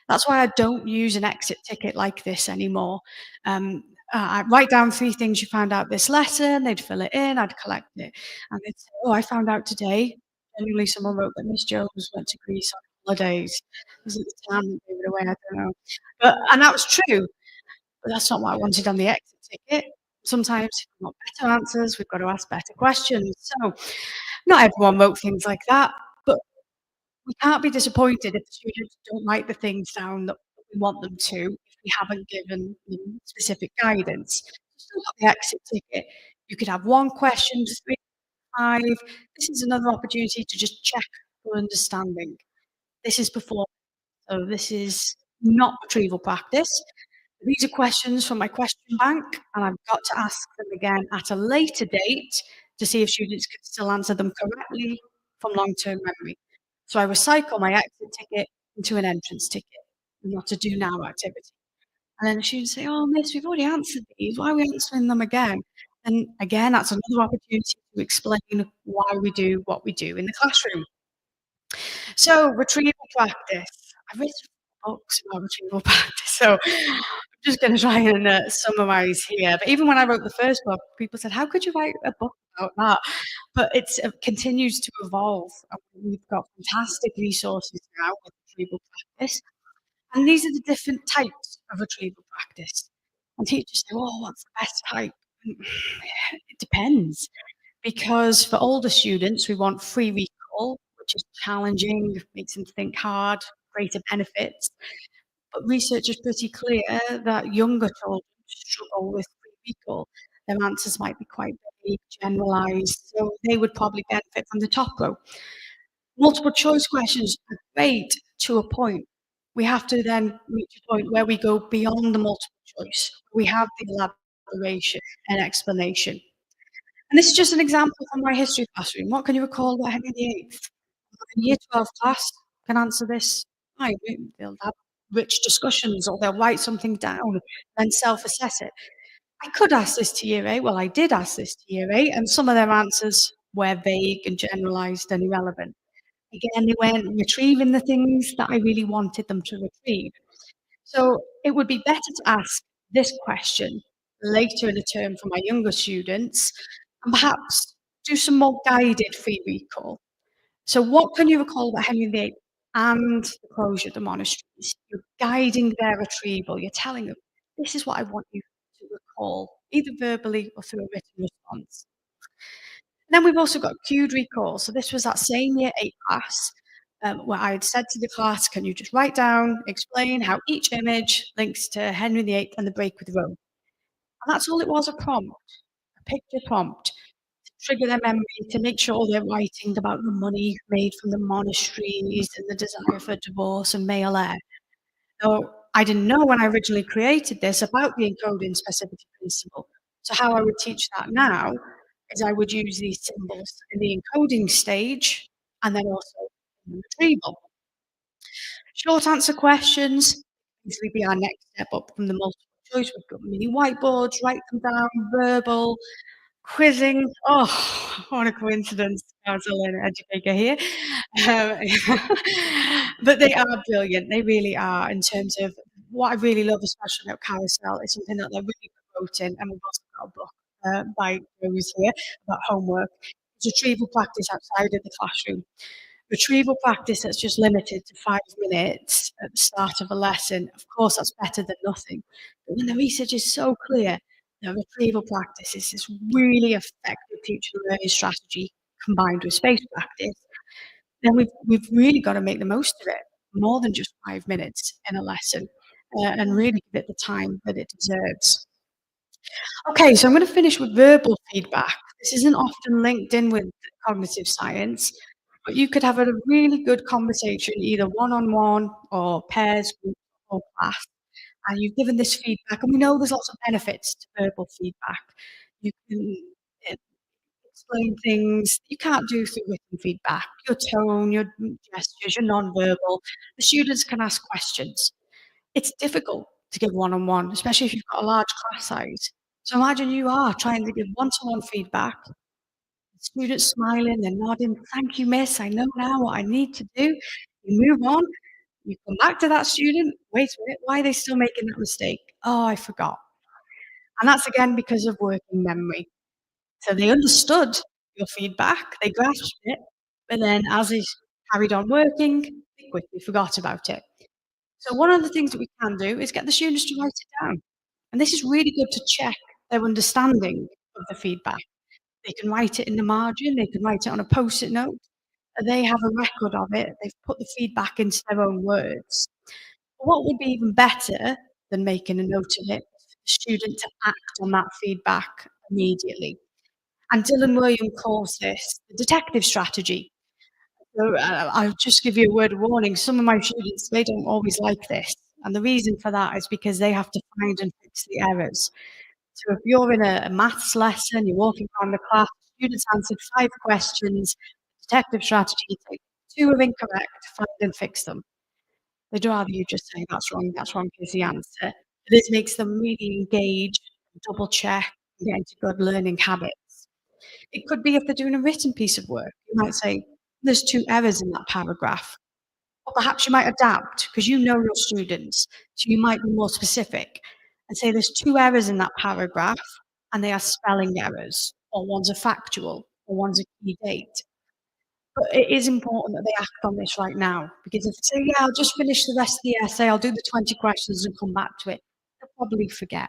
That's why I don't use an exit ticket like this anymore. I write down 3 things you found out this lesson, they'd fill it in, I'd collect it. And they'd say, oh, I found out today. Generally, someone wrote that Miss Jones went to Greece on holidays. Was it the time they gave it away? I don't know. And that was true. But that's not what I wanted on the exit ticket. Sometimes we've got better answers, we've got to ask better questions. So not everyone wrote things like that, but we can't be disappointed if the students don't write the things down that we want them to, if we haven't given them specific guidance. Still got the exit ticket. You could have 1 question, 3, 5. This is another opportunity to just check for understanding. This is performance. So this is not retrieval practice. These are questions from my question bank, and I've got to ask them again at a later date to see if students can still answer them correctly from long-term memory. So I recycle my exit ticket into an entrance ticket, not a do now activity. And then the students say, oh, miss, we've already answered these. Why are we answering them again? And again, that's another opportunity to explain why we do what we do in the classroom. So retrieval practice. I've written books about retrieval practice. So just going to try and summarize here. But even when I wrote the first book, people said, "How could you write a book about that?" But it continues to evolve. We've got fantastic resources now with retrieval practice, and these are the different types of retrieval practice. And teachers say, "Oh, what's the best type?" It depends, because for older students, we want free recall, which is challenging, makes them think hard, greater benefits. But research is pretty clear that younger children struggle with free recall. Their answers might be quite vague, generalized, so they would probably benefit from the top row. Multiple choice questions are great to a point. We have to then reach a point where we go beyond the multiple choice. We have the elaboration and explanation. And this is just an example from my history classroom. What can you recall about Henry VIII? A year 12 class can answer this. Right, they'll have rich discussions, or they'll write something down and self-assess it. I could ask this to year 8. Well, I did ask this to year 8, and some of their answers were vague and generalized and irrelevant. Again, they weren't retrieving the things that I really wanted them to retrieve. So it would be better to ask this question later in the term for my younger students, and perhaps do some more guided free recall. So what can you recall about Henry VIII and the closure of the monasteries? You're guiding their retrieval. You're telling them, this is what I want you to recall, either verbally or through a written response. And then we've also got cued recall. So this was that same year 8 class where I had said to the class, can you just write down, explain how each image links to Henry VIII and the break with Rome? And that's all it was, a prompt, a picture prompt, to trigger their memory, to make sure they're writing about the money made from the monasteries and the desire for divorce and male heir. Now, I didn't know when I originally created this about the encoding specificity principle. So how I would teach that now is I would use these symbols in the encoding stage and then also in the retrieval. Short answer questions usually be our next step up from the multiple choice. We've got mini whiteboards, write them down, verbal, quizzing. Oh, what a coincidence. As a learner educator here. But they are brilliant. They really are, in terms of what I really love, especially about Carousel, is something that they're really promoting. And we've also got a book by Rose here about homework. It's retrieval practice outside of the classroom. Retrieval practice that's just limited to 5 minutes at the start of a lesson, of course, that's better than nothing. But when the research is so clear, the retrieval practice is this really effective teacher learning strategy combined with space practice, then we've really got to make the most of it, more than just 5 minutes in a lesson, and really give it the time that it deserves. Okay, so I'm going to finish with verbal feedback. This isn't often linked in with cognitive science, but you could have a really good conversation, either one-on-one or pairs, group, or class, and you've given this feedback, and we know there's lots of benefits to verbal feedback. You can explain things you can't do through written feedback, your tone, your gestures, your non-verbal. The students can ask questions. It's difficult to give one-on-one, especially if you've got a large class size. So imagine you are trying to give one-to-one feedback. The students smiling, they're nodding, thank you, miss, I know now what I need to do. You move on, you come back to that student, wait a minute, why are they still making that mistake? Oh, I forgot. And that's again because of working memory. So they understood your feedback, they grasped it, but then as they carried on working, they quickly forgot about it. So one of the things that we can do is get the students to write it down. And this is really good to check their understanding of the feedback. They can write it in the margin, they can write it on a post-it note. They have a record of it, they've put the feedback into their own words. But what would be even better than making a note of it is for the student to act on that feedback immediately. And Dylan William calls this the detective strategy. So I'll just give you a word of warning. Some of my students, they don't always like this. And the reason for that is because they have to find and fix the errors. So if you're in a maths lesson, you're walking around the class, students answered 5 questions, detective strategy, take 2 are incorrect, find and fix them. They'd rather you just say, that's wrong, here's the answer. This makes them really engage, double check, and get into good learning habits. It could be if they're doing a written piece of work, you might say, there's 2 errors in that paragraph. Or perhaps you might adapt because you know your students, so you might be more specific. and say there's 2 errors in that paragraph and they are spelling errors, or one's a factual, or one's a key date. But it is important that they act on this right now, because if they say, yeah, I'll just finish the rest of the essay, I'll do the 20 questions and come back to it, they'll probably forget.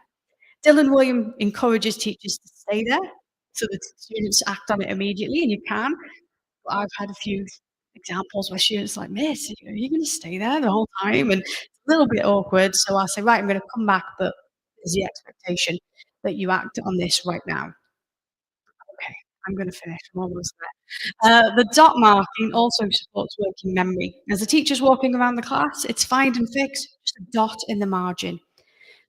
Dylan William encourages teachers to stay there so that students act on it immediately, and you can. But I've had a few examples where students are like, Miss, are you going to stay there the whole time? And it's a little bit awkward. So I say, right, I'm going to come back, but there's the expectation that you act on this right now. Okay, I'm going to finish. I'm almost there. The dot marking also supports working memory. As the teacher's walking around the class, it's find and fix, just a dot in the margin.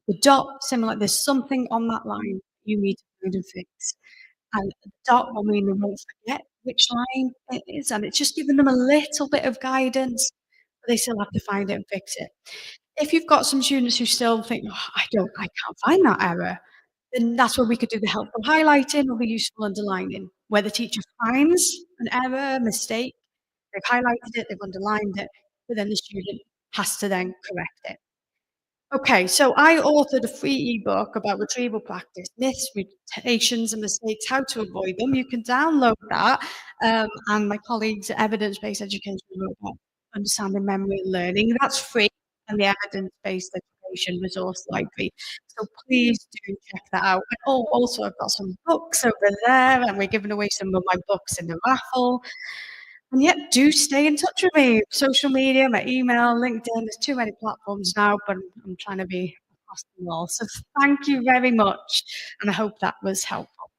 The dot, similar, there's something on that line you need to find and fix. And the dot will mean they won't forget which line it is, and it's just giving them a little bit of guidance, but they still have to find it and fix it. If you've got some students who still think, oh, I can't find that error, then that's where we could do the helpful highlighting or the useful underlining, where the teacher finds an error, mistake, they've highlighted it, they've underlined it, but then the student has to then correct it. Okay, so I authored a free ebook about retrieval practice, myths, mutations, and mistakes, how to avoid them. You can download that, and my colleagues at Evidence-Based Education wrote about understanding memory and learning. That's free in the Evidence-Based Education Resource Library. So please do check that out. And also I've got some books over there, and we're giving away some of my books in the raffle. And yet, do stay in touch with me. Social media, my email, LinkedIn, there's too many platforms now, but I'm trying to be across them all. So thank you very much, and I hope that was helpful.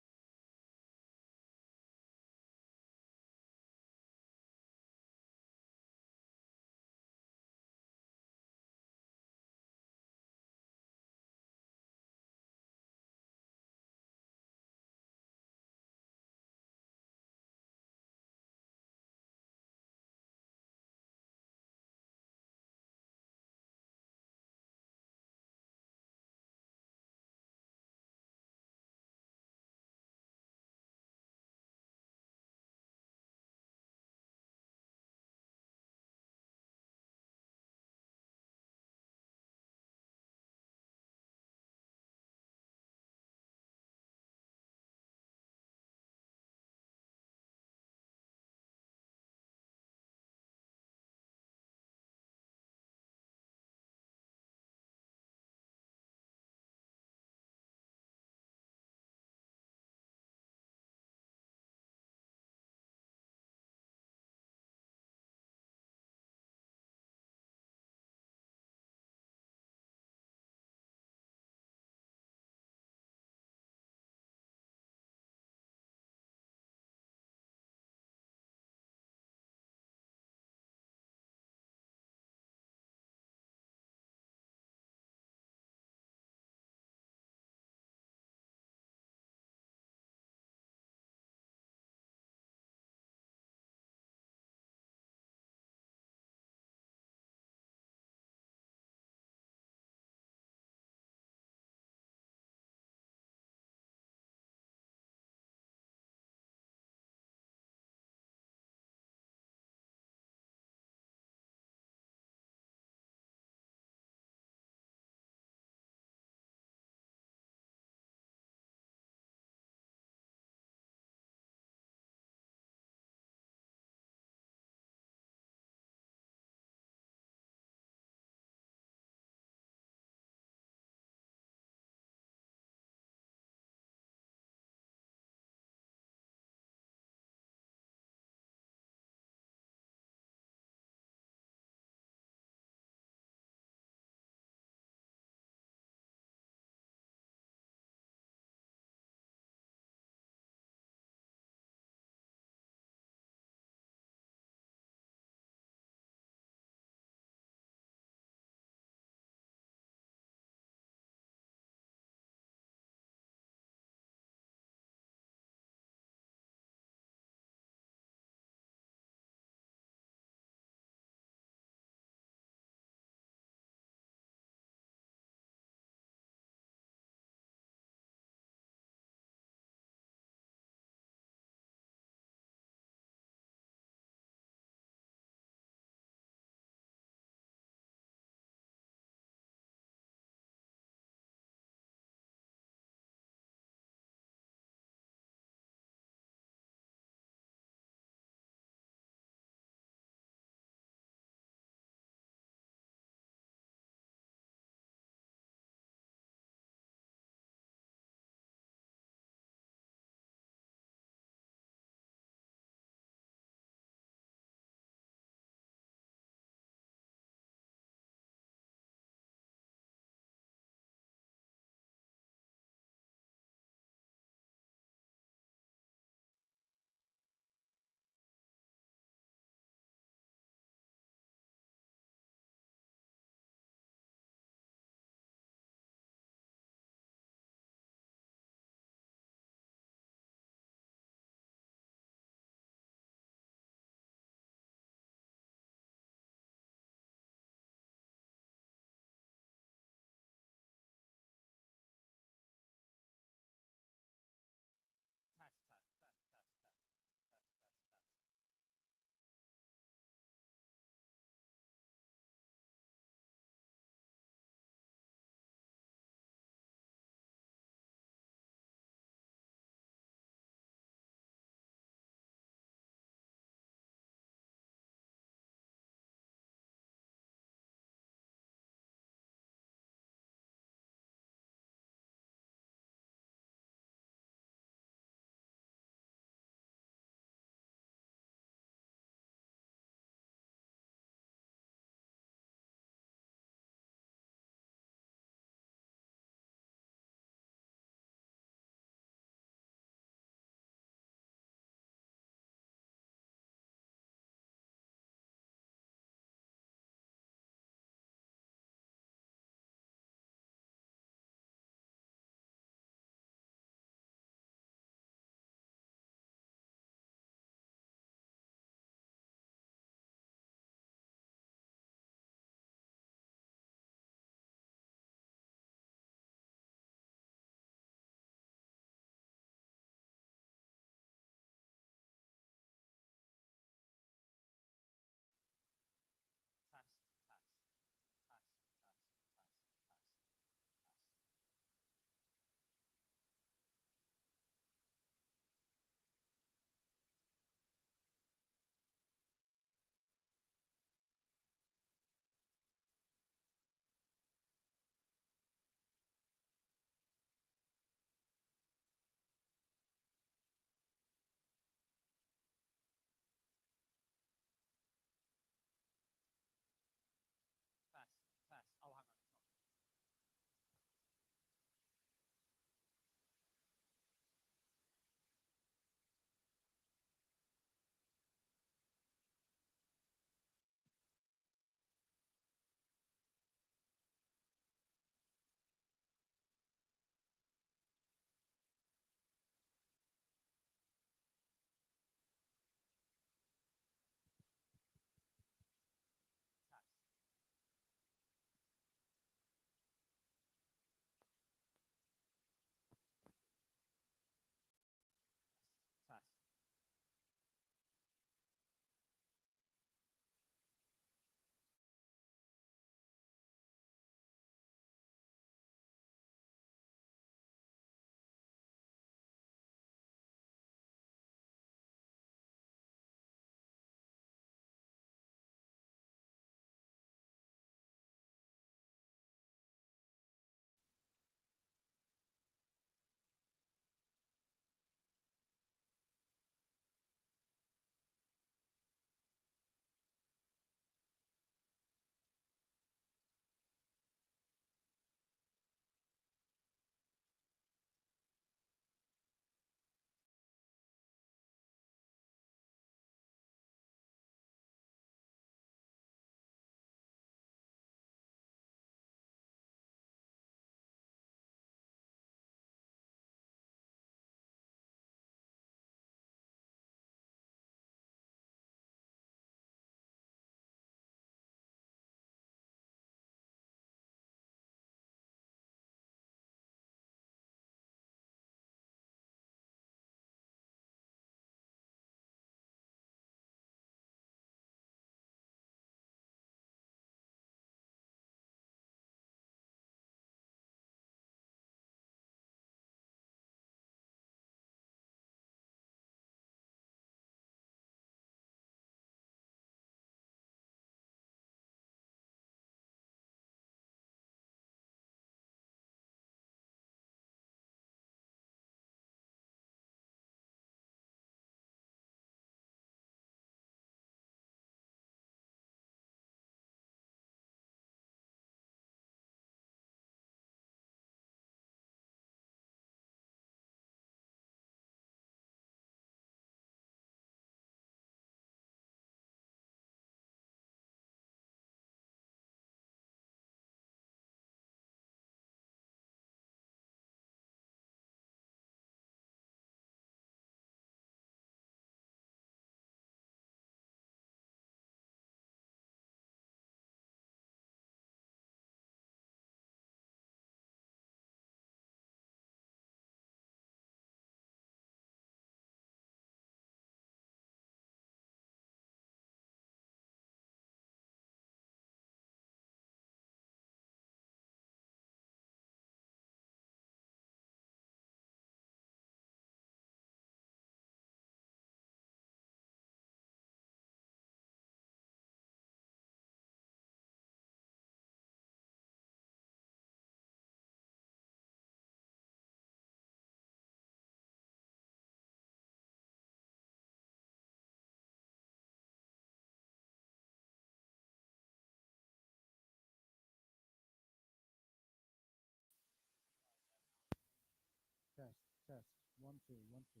Test. 1, 2, 1, 2.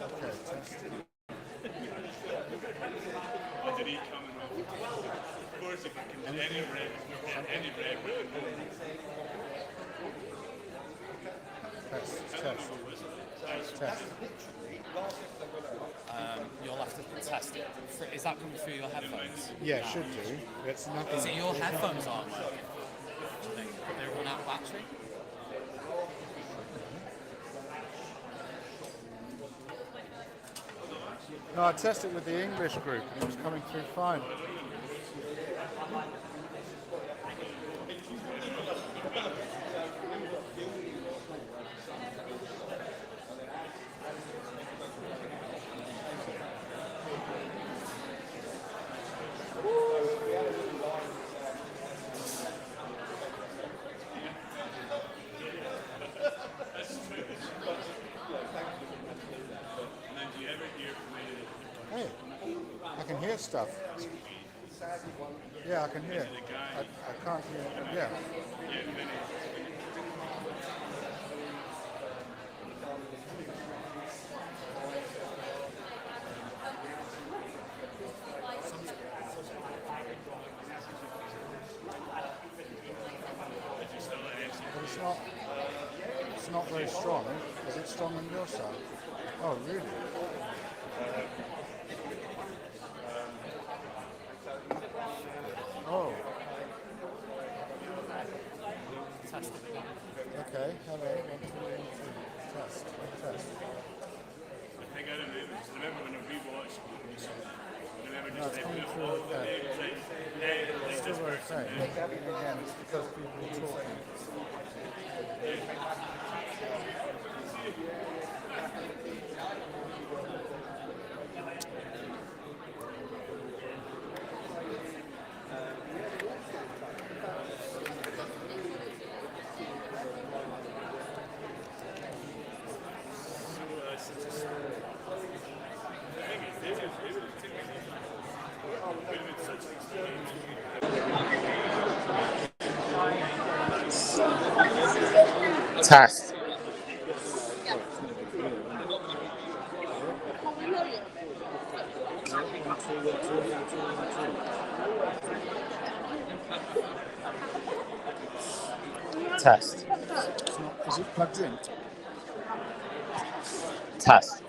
Okay, test. Test. You'll have to test it. Is that coming through your headphones? Yeah, it should do. It's nothing. Is it your headphones aren't working? They run out of battery? No, I tested with the English group and it was coming through fine. Hey, I can hear stuff. Yeah, I can hear. I can't hear. Yeah. But it's not very strong. Is it strong on your side? Oh, really? Oh. Test it. Okay, hello. 1, 2, 3. Test. I think I remember when we watched No, it's coming through okay. It's still very faint. Again, it's because people are talking. Test. Test. Is it plugged in? Test.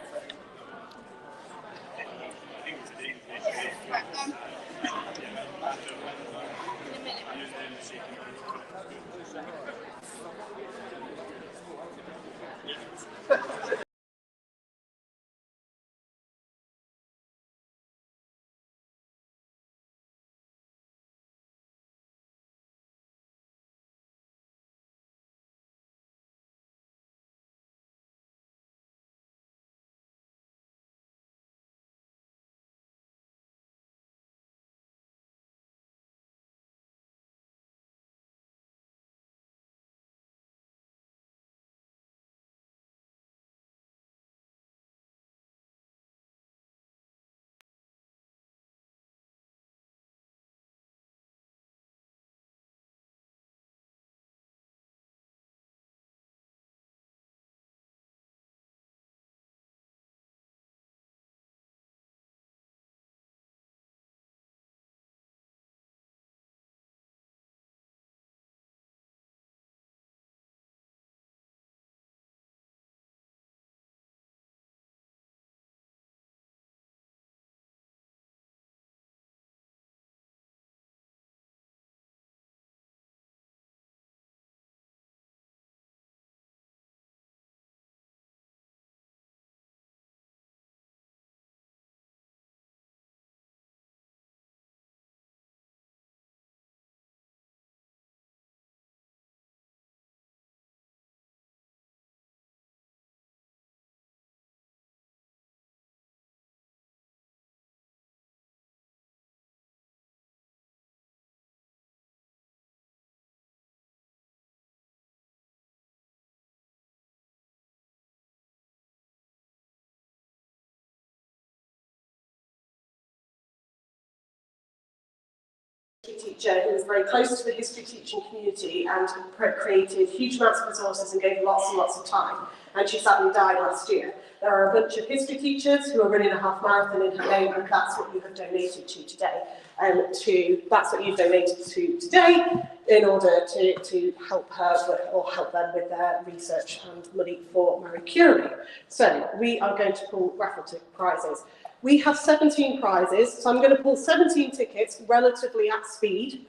Teacher who was very close to the history teaching community and created huge amounts of resources and gave lots and lots of time. And she sadly died last year. There are a bunch of history teachers who are running a half marathon in her name, and that's what you have donated to today. That's what you've donated to today in order to help her or help them with their research and money for Marie Curie. So we are going to pull raffle ticket prizes. We have 17 prizes, so I'm going to pull 17 tickets relatively at speed.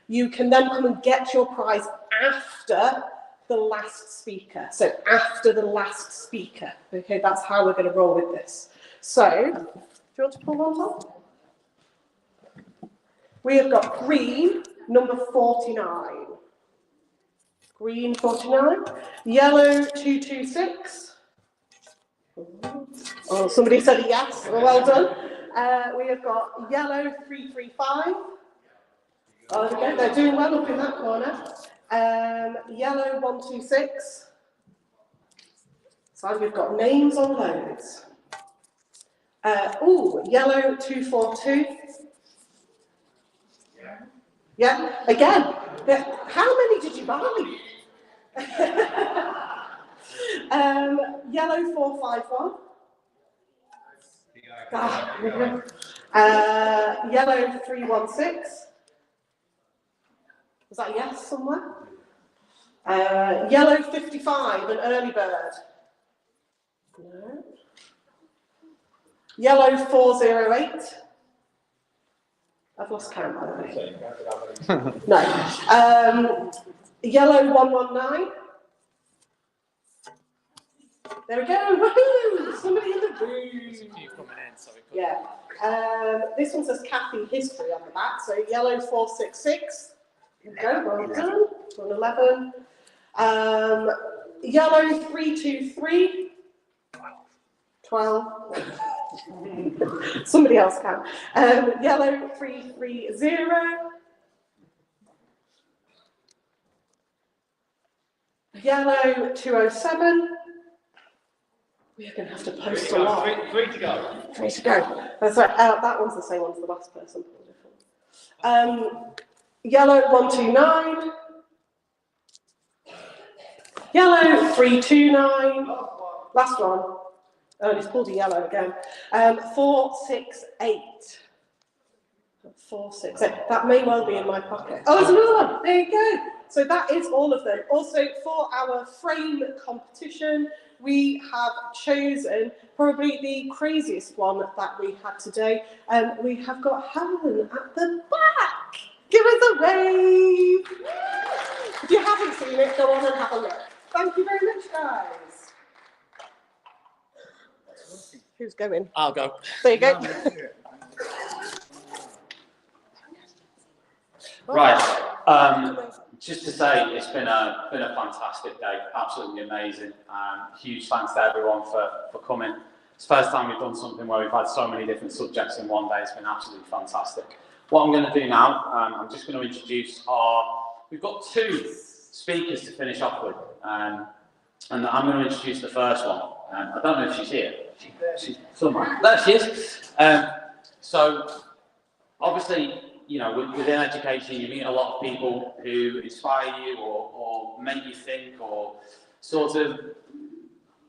You can then come and get your prize after the last speaker. So after the last speaker. Okay, that's how we're going to roll with this. So, do you want to pull one top? We have got green, number 49. Green 49. Yellow 226. Oh, somebody said yes. Well done. We have got yellow 335. Oh, there we go. They're doing well up in that corner. Yellow 126. So we've got names on loads. Yellow 242. Yeah, again. How many did you buy? Yellow 451. Yellow 316. Was that a yes somewhere? Yellow 55, an early bird. No. Yellow 408. I've lost count, by the way. No. Yellow 119. There we go. Woohoo! Somebody in the room. Yeah. This one says Kathy History on the back. So yellow 466. There we go. Well done. 111. Yellow 323. 12. Somebody else can. Yellow 330. Yellow 207. We are going to have to post a lot. Three to go. Three to go. That's right. That one's the same one as the last person. Yellow 129. Yellow 329. Last one. Oh, it's pulled a yellow again. 468. 468. That may well be in my pocket. Oh, there's another one. There you go. So that is all of them. Also, for our frame competition, we have chosen probably the craziest one that we had today. We have got Helen at the back. Give us a wave. If you haven't seen it, go on and have a look. Thank you very much, guys. Who's going? I'll go. There you go. Right. Just to say, it's been a fantastic day, absolutely amazing. Huge thanks to everyone for coming. It's the first time we've done something where we've had so many different subjects in one day. It's been absolutely fantastic. What I'm going to do now, I'm just going to introduce we've got two speakers to finish off with, and I'm going to introduce the first one. I don't know if she's here. She's somewhere. There she is. So, obviously, you know, within education, you meet a lot of people who inspire you or make you think or sort of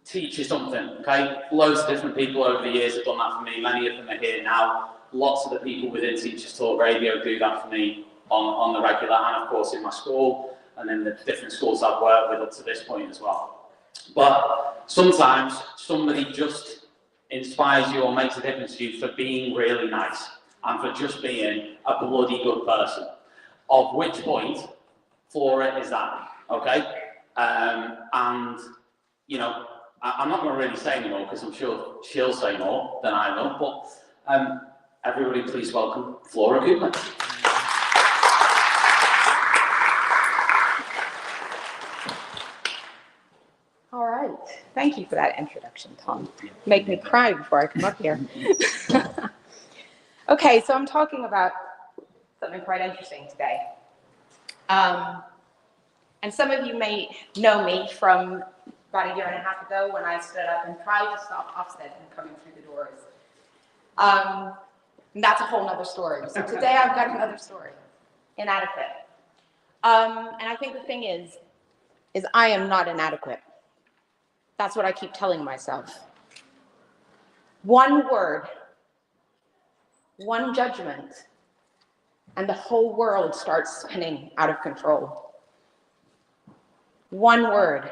teach you something, okay? Loads of different people over the years have done that for me. Many of them are here now. Lots of the people within Teachers Talk Radio do that for me on the regular, and of course in my school and in the different schools I've worked with up to this point as well. But sometimes somebody just inspires you or makes a difference to you for being really nice and for just being a bloody good person. Of which point, Flora is that, okay? And, you know, I'm not going to really say anymore because I'm sure she'll say more than I will, but everybody please welcome Flora Goodman. All right. Thank you for that introduction, Tom. Make me cry before I come up here. Okay, so I'm talking about something quite interesting today. And some of you may know me from about a year and a half ago when I stood up and tried to stop Ofsted from coming through the doors. And that's a whole nother story. So today I've got another story, inadequate. And I think the thing is I am not inadequate. That's what I keep telling myself. One word, one judgment, and the whole world starts spinning out of control. One word.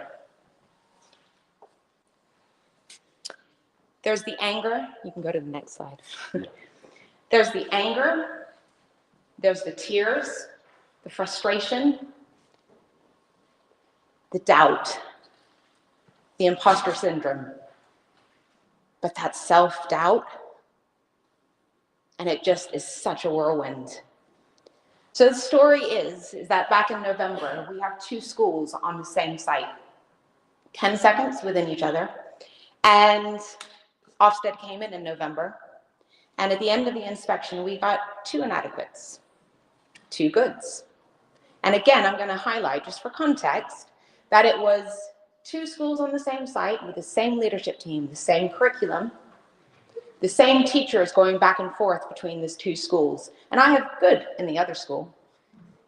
There's the anger. You can go to the next slide. There's the anger. There's the tears, the frustration, the doubt, the imposter syndrome. But that self-doubt, and it just is such a whirlwind. So the story is that back in November, we have two schools on the same site, 10 seconds within each other. And Ofsted came in November. And at the end of the inspection, we got 2 inadequates, 2 goods. And again, I'm going to highlight, just for context, that it was 2 schools on the same site with the same leadership team, the same curriculum, the same teachers going back and forth between these 2 schools. And I have good in the other school.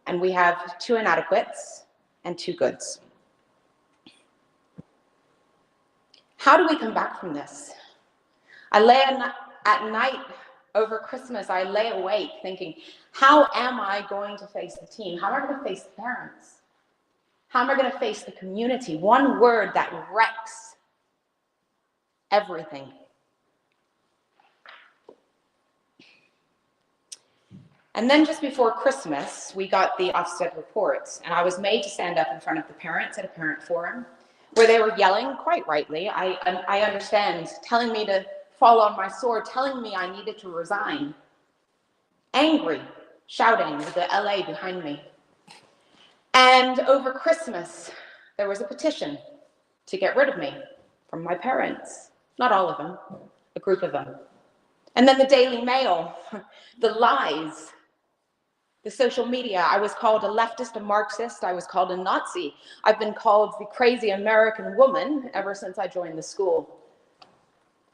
And we have 2 inadequates and 2 goods. How do we come back from this? I lay at night over Christmas, I lay awake thinking, how am I going to face the team? How am I going to face the parents? How am I going to face the community? One word that wrecks everything. And then just before Christmas, we got the Ofsted reports, and I was made to stand up in front of the parents at a parent forum where they were yelling, quite rightly, I understand, telling me to fall on my sword, telling me I needed to resign. Angry, shouting with the LA behind me. And over Christmas, there was a petition to get rid of me from my parents. Not all of them, a group of them. And then the Daily Mail, the lies, the social media. I was called a leftist, a Marxist. I was called a Nazi. I've been called the crazy American woman ever since I joined the school.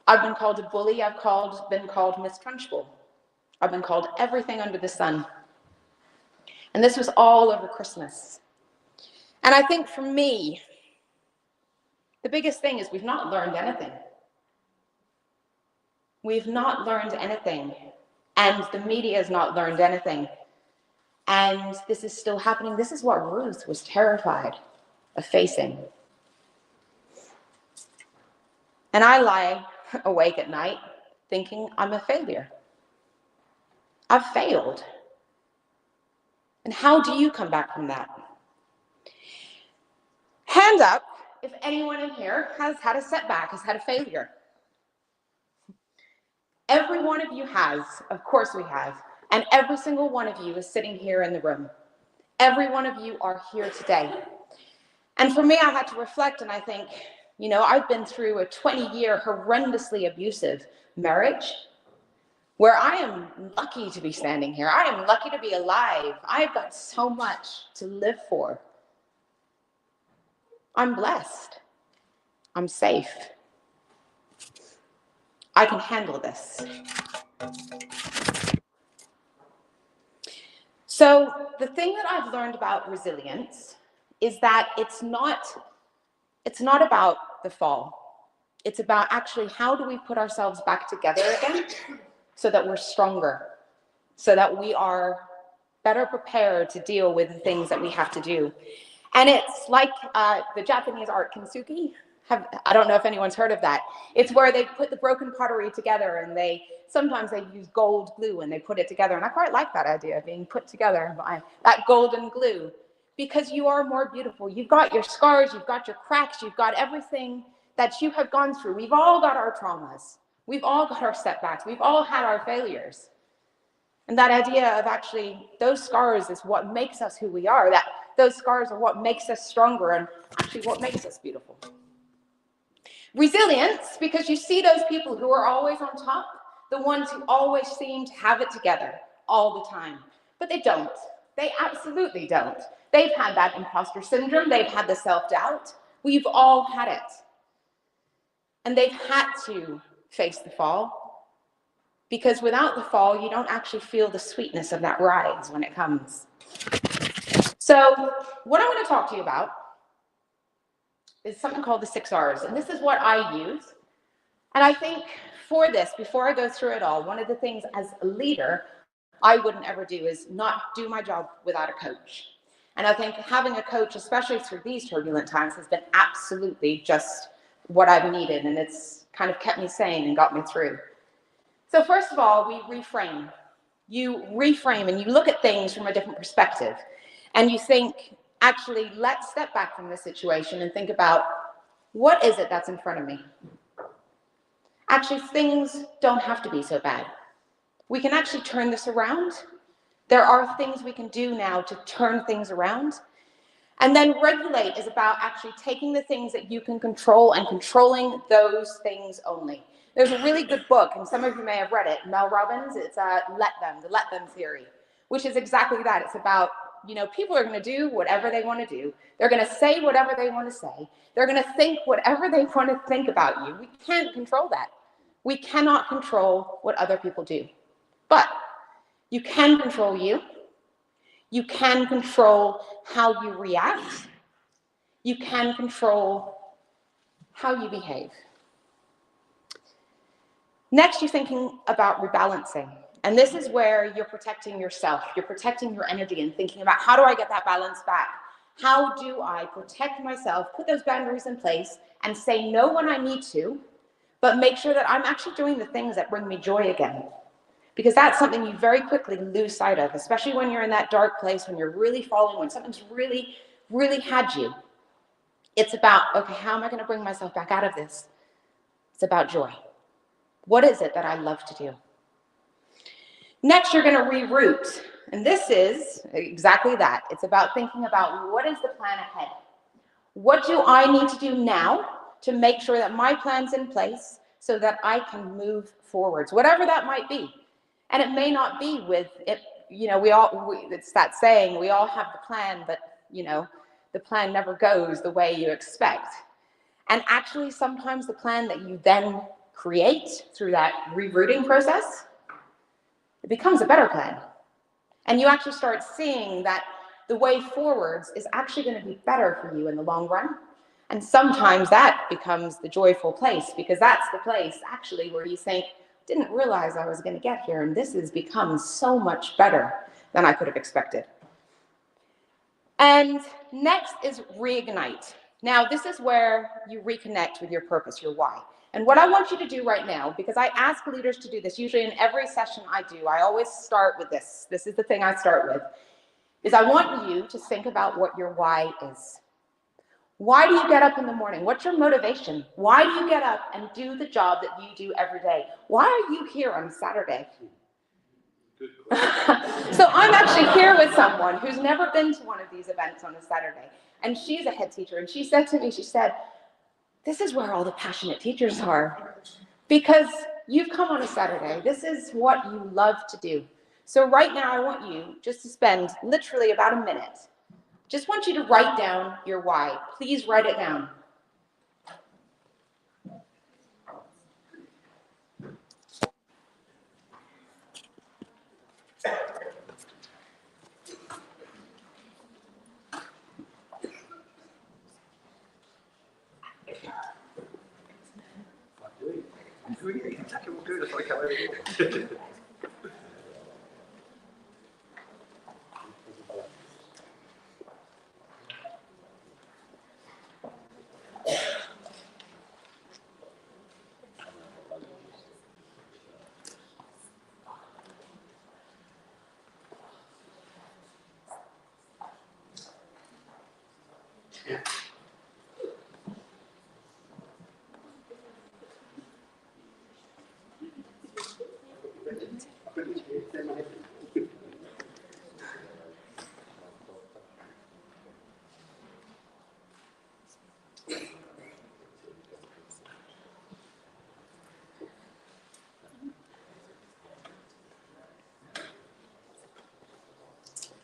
I've been called a bully. I've been called Miss Trunchbull. I've been called everything under the sun. And this was all over Christmas. And I think for me, the biggest thing is we've not learned anything. We've not learned anything. And the media has not learned anything. And this is still happening. This is what Ruth was terrified of facing. And I lie awake at night thinking I'm a failure. I've failed. And how do you come back from that? Hand up if anyone in here has had a setback, has had a failure. Every one of you has, of course we have. And every single one of you is sitting here in the room. Every one of you are here today. And for me, I had to reflect and I think, you know, I've been through a 20-year horrendously abusive marriage where I am lucky to be standing here. I am lucky to be alive. I've got so much to live for. I'm blessed. I'm safe. I can handle this. So the thing that I've learned about resilience is that it's not about the fall. It's about actually how do we put ourselves back together again so that we're stronger, so that we are better prepared to deal with the things that we have to do. And it's like the Japanese art kintsugi. I don't know if anyone's heard of that. It's where they put the broken pottery together and sometimes they use gold glue and they put it together. And I quite like that idea of being put together by that golden glue because you are more beautiful. You've got your scars, you've got your cracks, you've got everything that you have gone through. We've all got our traumas. We've all got our setbacks. We've all had our failures. And that idea of actually those scars is what makes us who we are, that those scars are what makes us stronger and actually what makes us beautiful. Resilience, because you see those people who are always on top, the ones who always seem to have it together all the time, but they don't. They absolutely don't. They've had that imposter syndrome. They've had the self-doubt. We've all had it. And they've had to face the fall because without the fall, you don't actually feel the sweetness of that rise when it comes. So what I'm going to talk to you about is something called the 6 R's. And this is what I use. And I think for this, before I go through it all, one of the things as a leader I wouldn't ever do is not do my job without a coach. And I think having a coach, especially through these turbulent times, has been absolutely just what I've needed, and it's kind of kept me sane and got me through. So first of all, we reframe. You reframe and you look at things from a different perspective, and you think, actually, let's step back from this situation and think about, what is it that's in front of me? Actually, things don't have to be so bad. We can actually turn this around. There are things we can do now to turn things around. And then regulate is about actually taking the things that you can control and controlling those things only. There's a really good book, and some of you may have read it, Mel Robbins. It's the Let Them theory, which is exactly that. It's about, you know, people are going to do whatever they want to do. They're going to say whatever they want to say. They're going to think whatever they want to think about you. We can't control that. We cannot control what other people do. But you can control you. You can control how you react. You can control how you behave. Next, you're thinking about rebalancing. And this is where you're protecting yourself. You're protecting your energy and thinking about, how do I get that balance back? How do I protect myself, put those boundaries in place, and say no when I need to, but make sure that I'm actually doing the things that bring me joy again? Because that's something you very quickly lose sight of, especially when you're in that dark place, when you're really falling, when something's really, really had you. It's about, okay, how am I going to bring myself back out of this? It's about joy. What is it that I love to do? Next, you're going to reroute. And this is exactly that. It's about thinking about, what is the plan ahead? What do I need to do now to make sure that my plan's in place so that I can move forwards, whatever that might be. And it may not be with it, you know, it's that saying, we all have the plan, but, you know, the plan never goes the way you expect. And actually, sometimes the plan that you then create through that rerouting process, it becomes a better plan. And you actually start seeing that the way forwards is actually going to be better for you in the long run. And sometimes that becomes the joyful place, because that's the place actually where you think, didn't realize I was going to get here, and this has become so much better than I could have expected. And next is reignite. Now, this is where you reconnect with your purpose, your why. And what I want you to do right now, because I ask leaders to do this, usually in every session I do, I always start with this. This is the thing I start with, is I want you to think about what your why is. Why do you get up in the morning? What's your motivation? Why do you get up and do the job that you do every day? Why are you here on Saturday? So I'm actually here with someone who's never been to one of these events on a Saturday. And she's a head teacher. And she said to me, she said, this is where all the passionate teachers are. Because you've come on a Saturday. This is what you love to do. So right now I want you just to spend literally about a minute. Just want you to write down your why. Please write it down.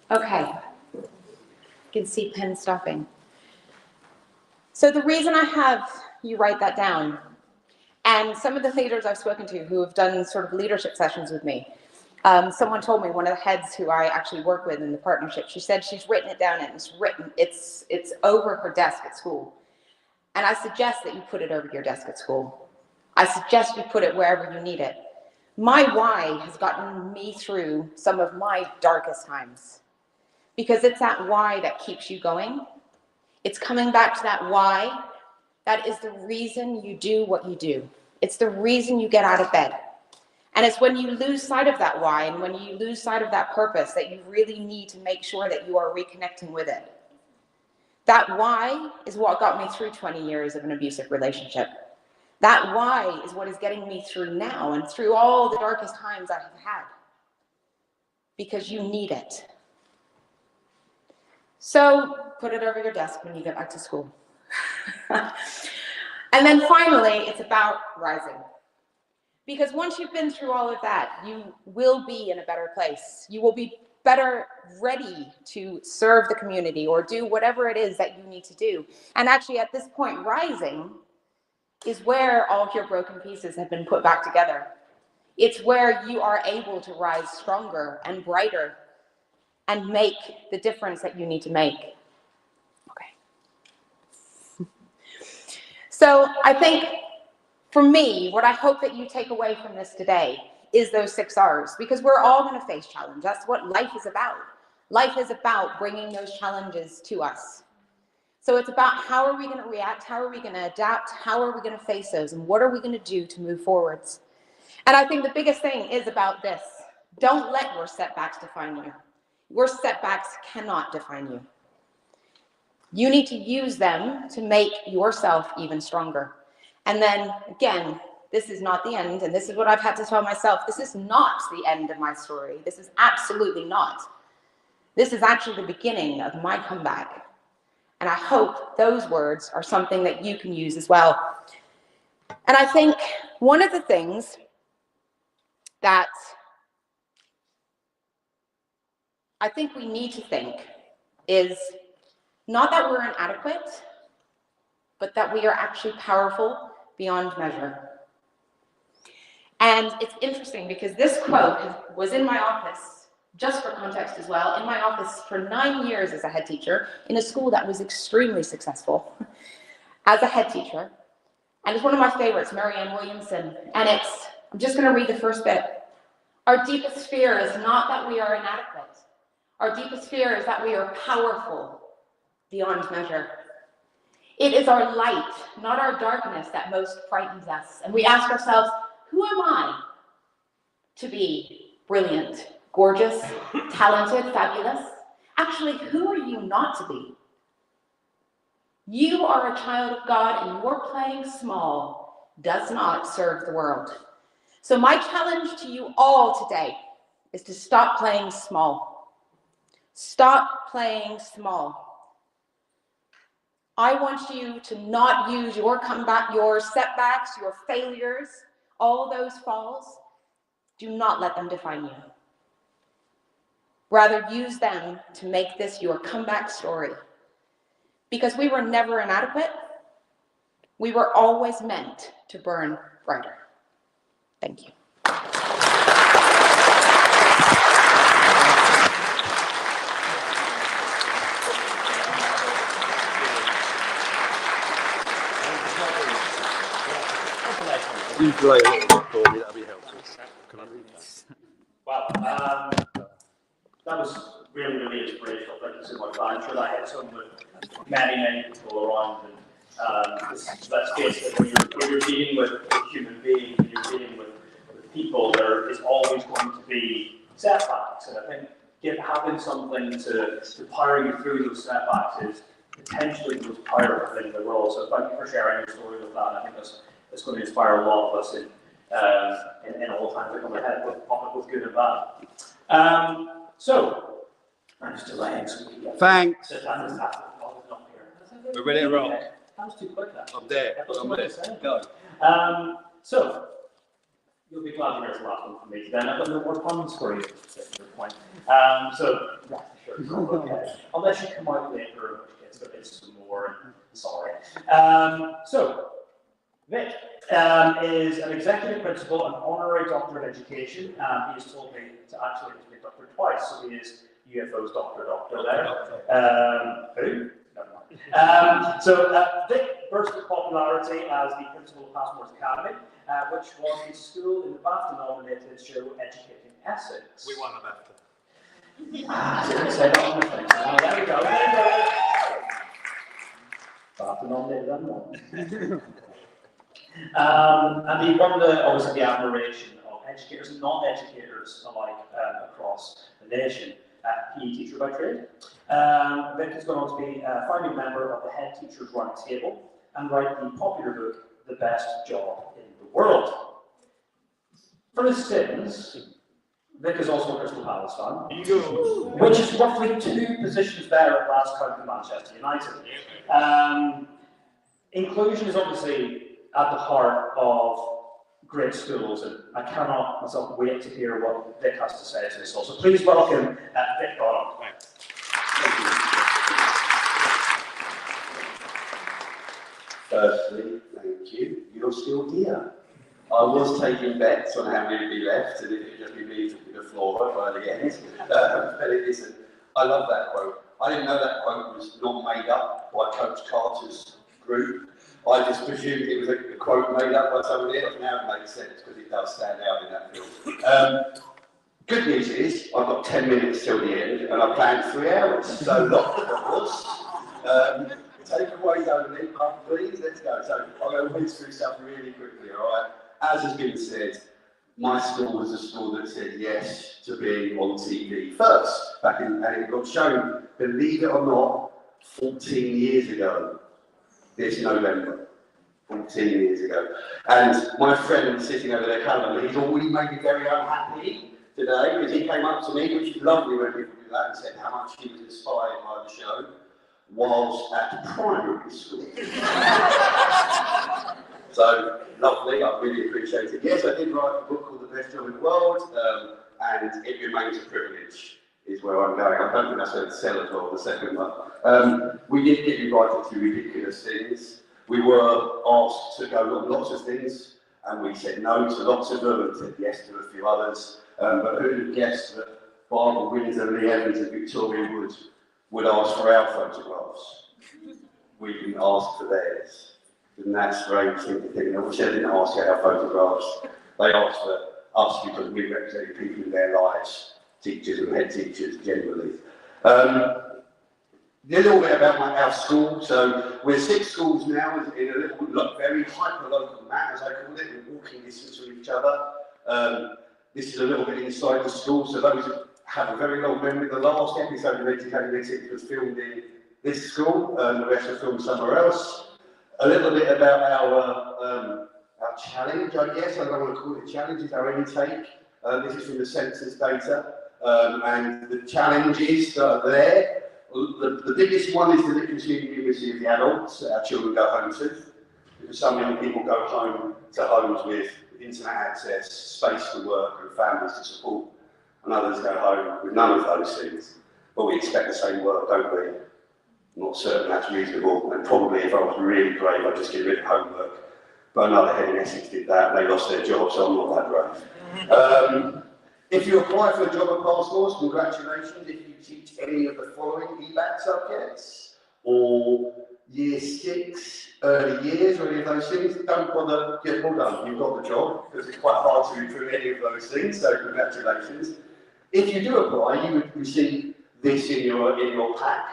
Okay, you can see pen stopping. So the reason I have you write that down, and some of the leaders I've spoken to who have done sort of leadership sessions with me, someone told me, one of the heads who I actually work with in the partnership, she said she's written it down and it's over her desk at school. And I suggest that you put it over your desk at school. I suggest you put it wherever you need it. My why has gotten me through some of my darkest times, because it's that why that keeps you going. It's coming back to that why. That is the reason you do what you do. It's the reason you get out of bed. And it's when you lose sight of that why and when you lose sight of that purpose that you really need to make sure that you are reconnecting with it. That why is what got me through 20 years of an abusive relationship. That why is what is getting me through now and through all the darkest times I have had. Because you need it. So put it over your desk when you get back to school. And then finally, it's about rising. Because once you've been through all of that, you will be in a better place. You will be better ready to serve the community or do whatever it is that you need to do. And actually at this point, rising is where all of your broken pieces have been put back together. It's where you are able to rise stronger and brighter and make the difference that you need to make. Okay. So I think for me, what I hope that you take away from this today is those 6 R's, because we're all going to face challenge. That's what life is about. Life is about bringing those challenges to us. So it's about how are we going to react? How are we going to adapt? How are we going to face those? And what are we going to do to move forwards? And I think the biggest thing is about this. Don't let your setbacks define you. Your setbacks cannot define you. You need to use them to make yourself even stronger. And then again, this is not the end, and this is what I've had to tell myself. This is not the end of my story. This is absolutely not. This is actually the beginning of my comeback. And I hope those words are something that you can use as well. And I think one of the things that I think we need to think is not that we're inadequate, but that we are actually powerful beyond measure. And it's interesting because this quote was in my office, just for context as well, in my office for 9 years as a head teacher in a school that was extremely successful as a head teacher. And it's one of my favorites, Marianne Williamson. And I'm just going to read the first bit. Our deepest fear is not that we are inadequate. Our deepest fear is that we are powerful beyond measure. It is our light, not our darkness, that most frightens us. And we ask ourselves, who am I to be brilliant, gorgeous, talented, fabulous? Actually, who are you not to be? You are a child of God, and your playing small does not serve the world. So my challenge to you all today is to stop playing small. Stop playing small. I want you to not use your comeback, your setbacks, your failures, all those falls. Do not let them define you. Rather, use them to make this your comeback story. Because we were never inadequate. We were always meant to burn brighter. Thank you. You play a little bit for me, that'd be helpful. Can I read that? Wow, that was really, really inspirational. Thank you so much. I'm sure that hit some with many, many people around. And let's face it, when you're dealing with human beings, when you're dealing with people, there is always going to be setbacks. And I think having something to power you through those setbacks is potentially the most powerful thing in the world. So thank you for sharing your story with that. And I think it's going to inspire a lot of us in all times that come ahead, with good and bad. So, I'm just delaying so we can get Thanks. We're ready to roll. That was too quick. I'm there. Go. So, you'll be glad to hear the last one from me today. I've got no more puns for you at your point. So, yeah, sure. Okay. Unless you come out later, in which case it's some more. Sorry. So, Vic is an executive principal and honorary doctor of education. He has told me to actually be a doctor twice, so he is UFO's doctor there. Who? Never mind. So Vic burst to popularity as the principal of Passmore's Academy, which was a school in the BAFTA-nominated show Educating Essex. We won a BAFTA. I didn't say that on the thing. Oh, there we go, there we go. BAFTA-nominated and won. And he won obviously the admiration of educators and non-educators alike across the nation. PE teacher by trade. Vic has gone on to be a founding member of the Head Teachers Round Table and write the popular book, The Best Job in the World. For his sins, Vic is also a Crystal Palace fan, which is roughly 2 positions better at last count than Manchester United. Inclusion is obviously at the heart of great schools, and I cannot myself wait to hear what Vic has to say to this all. So please welcome Vic Goddard. Firstly, thank you. You're still here. I was taking bets on how many would be left, and if it would just be me talking to Flora by the end. But it isn't. I love that quote. I didn't know that quote was not made up by Coach Carter's group. I just presumed it was a quote made up by somebody else. Now it makes sense because it does stand out in that film. Good news is I've got 10 minutes till the end and I planned 3 hours. So lots of course. Takeaways only, please, let's go. So I'm going to whiz through stuff really quickly, all right? As has been said, my school was a school that said yes to being on TV first, and it got shown, believe it or not, 14 years ago. This November, 14 years ago. And my friend sitting over there, Callum, he's already made me very unhappy today because he came up to me, which is lovely when people do that, and said how much he was inspired by the show whilst at primary school. So, lovely, I really appreciate it. Yes, I did write a book called The Best Job in the World, and it remains a privilege, is where I'm going. I don't think that's going to sell as well, the second one. We did get invited to ridiculous things. We were asked to go on lots of things, and we said no to lots of them and said yes to a few others. But who would have guessed that Barbara Windsor, Lee Evans and Victoria would ask for our photographs? We didn't ask for theirs. And that's strange thing to think. I wish they didn't ask for our photographs. They asked for us because we represented people in their lives, teachers and head teachers generally. A little bit about our school. So we're 6 schools now in a little, very hyper-local map, as I call it, in walking distance from each other. This is a little bit inside the school, so those who have a very long memory, the last episode of Educating Essex was filmed in this school, the rest were filmed somewhere else. A little bit about our challenge, I guess. I don't want to call it a challenge, it's our intake. This is from the census data, and the challenges that are there. The biggest one is the literacy and numeracy of the adults that our children go home to. Because some young people go home to homes with internet access, space to work and families to support, and others go home with none of those things. But we expect the same work, don't we? I'm not certain that's reasonable, and probably if I was really brave, I'd just get rid of homework. But another head in Essex did that, and they lost their job, so I'm not that brave. If you apply for a job at Parsons, congratulations. If you teach any of the following EBAC subjects, or Year 6, early years, or any of those things, don't bother, get well done, you've got the job, because it's quite hard to improve any of those things, so congratulations. If you do apply, you would receive this in your pack,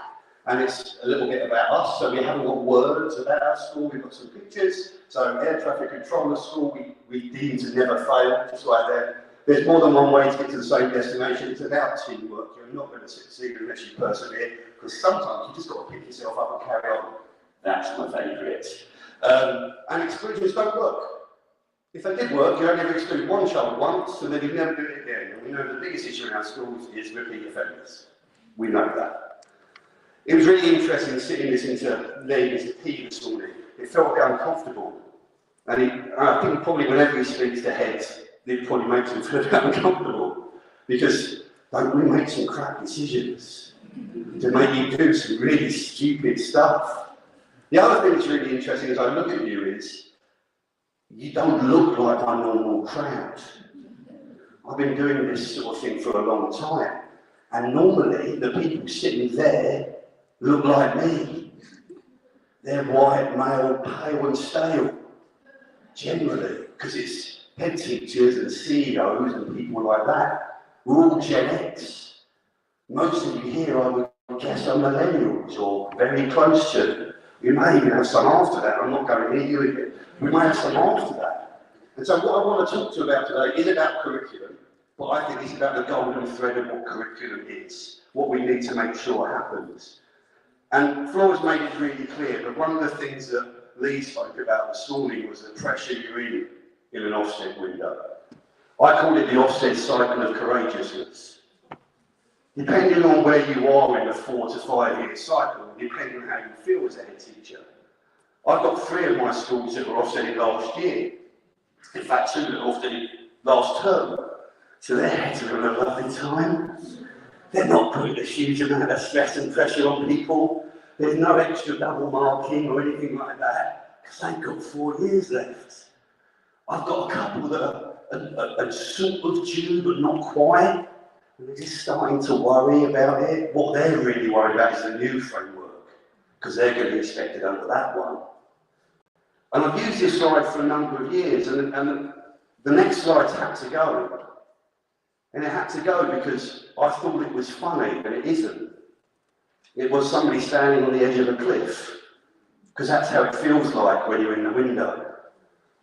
and it's a little bit about us, so we haven't got words about our school, we've got some pictures. So air traffic controller school, we deem to never fail, just like that. There's more than one way to get to the same destination. It's about teamwork. You're not going to succeed unless you persevere, because sometimes you just got to pick yourself up and carry on. That's my favourite. And exclusions don't work. If they did work, you only ever exclude one child once, and then you never do it again. And we know the biggest issue in our schools is repeat offenders. We know that. It was really interesting sitting listening to Lee as a P this morning. It felt a bit uncomfortable. And I think probably whenever he speaks to heads, it probably makes them feel a bit uncomfortable, because don't we make some crap decisions to make you do some really stupid stuff? The other thing that's really interesting as I look at you is, you don't look like my normal crowd. I've been doing this sort of thing for a long time, and normally the people sitting there look like me. They're white, male, pale and stale, generally. because it's head teachers and CEOs and people like that. We're all Gen X. Most of you here, I would guess, are millennials or very close to. You may even have some after that. I'm not going near you again. We may have some after that. And so what I want to talk to you about today is about curriculum, but I think it's about the golden thread of what curriculum is, what we need to make sure happens. And Flora's made it really clear, but one of the things that Lee spoke about this morning was the pressure you're in an Ofsted window. I call it the Ofsted cycle of courageousness. Depending on where you are in the 4 to 5 year cycle, depending on how you feel as a head teacher. I've got 3 of my schools that were Ofsted last year. In fact, 2 that were Ofsted last term. So their heads are having a lovely time. They're not putting a huge amount of stress and pressure on people. There's no extra double marking or anything like that, because they've got 4 years left. I've got a couple that are sort of due, but not quite. And they're just starting to worry about it. What they're really worried about is the new framework, because they're going to be expected under that one. And I've used this slide for a number of years, and the next slide's had to go. And it had to go because I thought it was funny, but it isn't. It was somebody standing on the edge of a cliff, because that's how it feels like when you're in the window,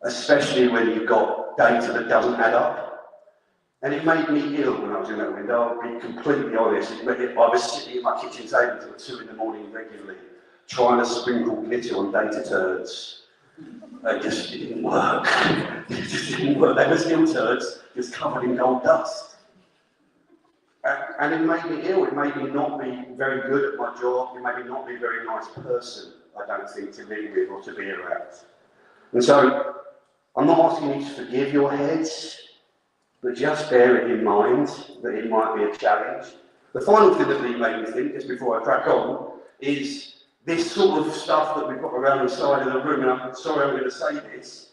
especially when you've got data that doesn't add up. And it made me ill when I was in that window, I'll be completely honest. I was sitting at my kitchen table until 2 in the morning regularly, trying to sprinkle glitter on data turds. It didn't work. It just didn't work. They were still turds, just covered in gold dust. And it made me ill. It made me not be very good at my job. It made me not be a very nice person, I don't think, to live with or to be around. And so, I'm not asking you to forgive your heads, but just bear it in mind that it might be a challenge. The final thing that Lee made me think, just before I crack on, is this sort of stuff that we've got around the side of the room, and I'm sorry I'm going to say this,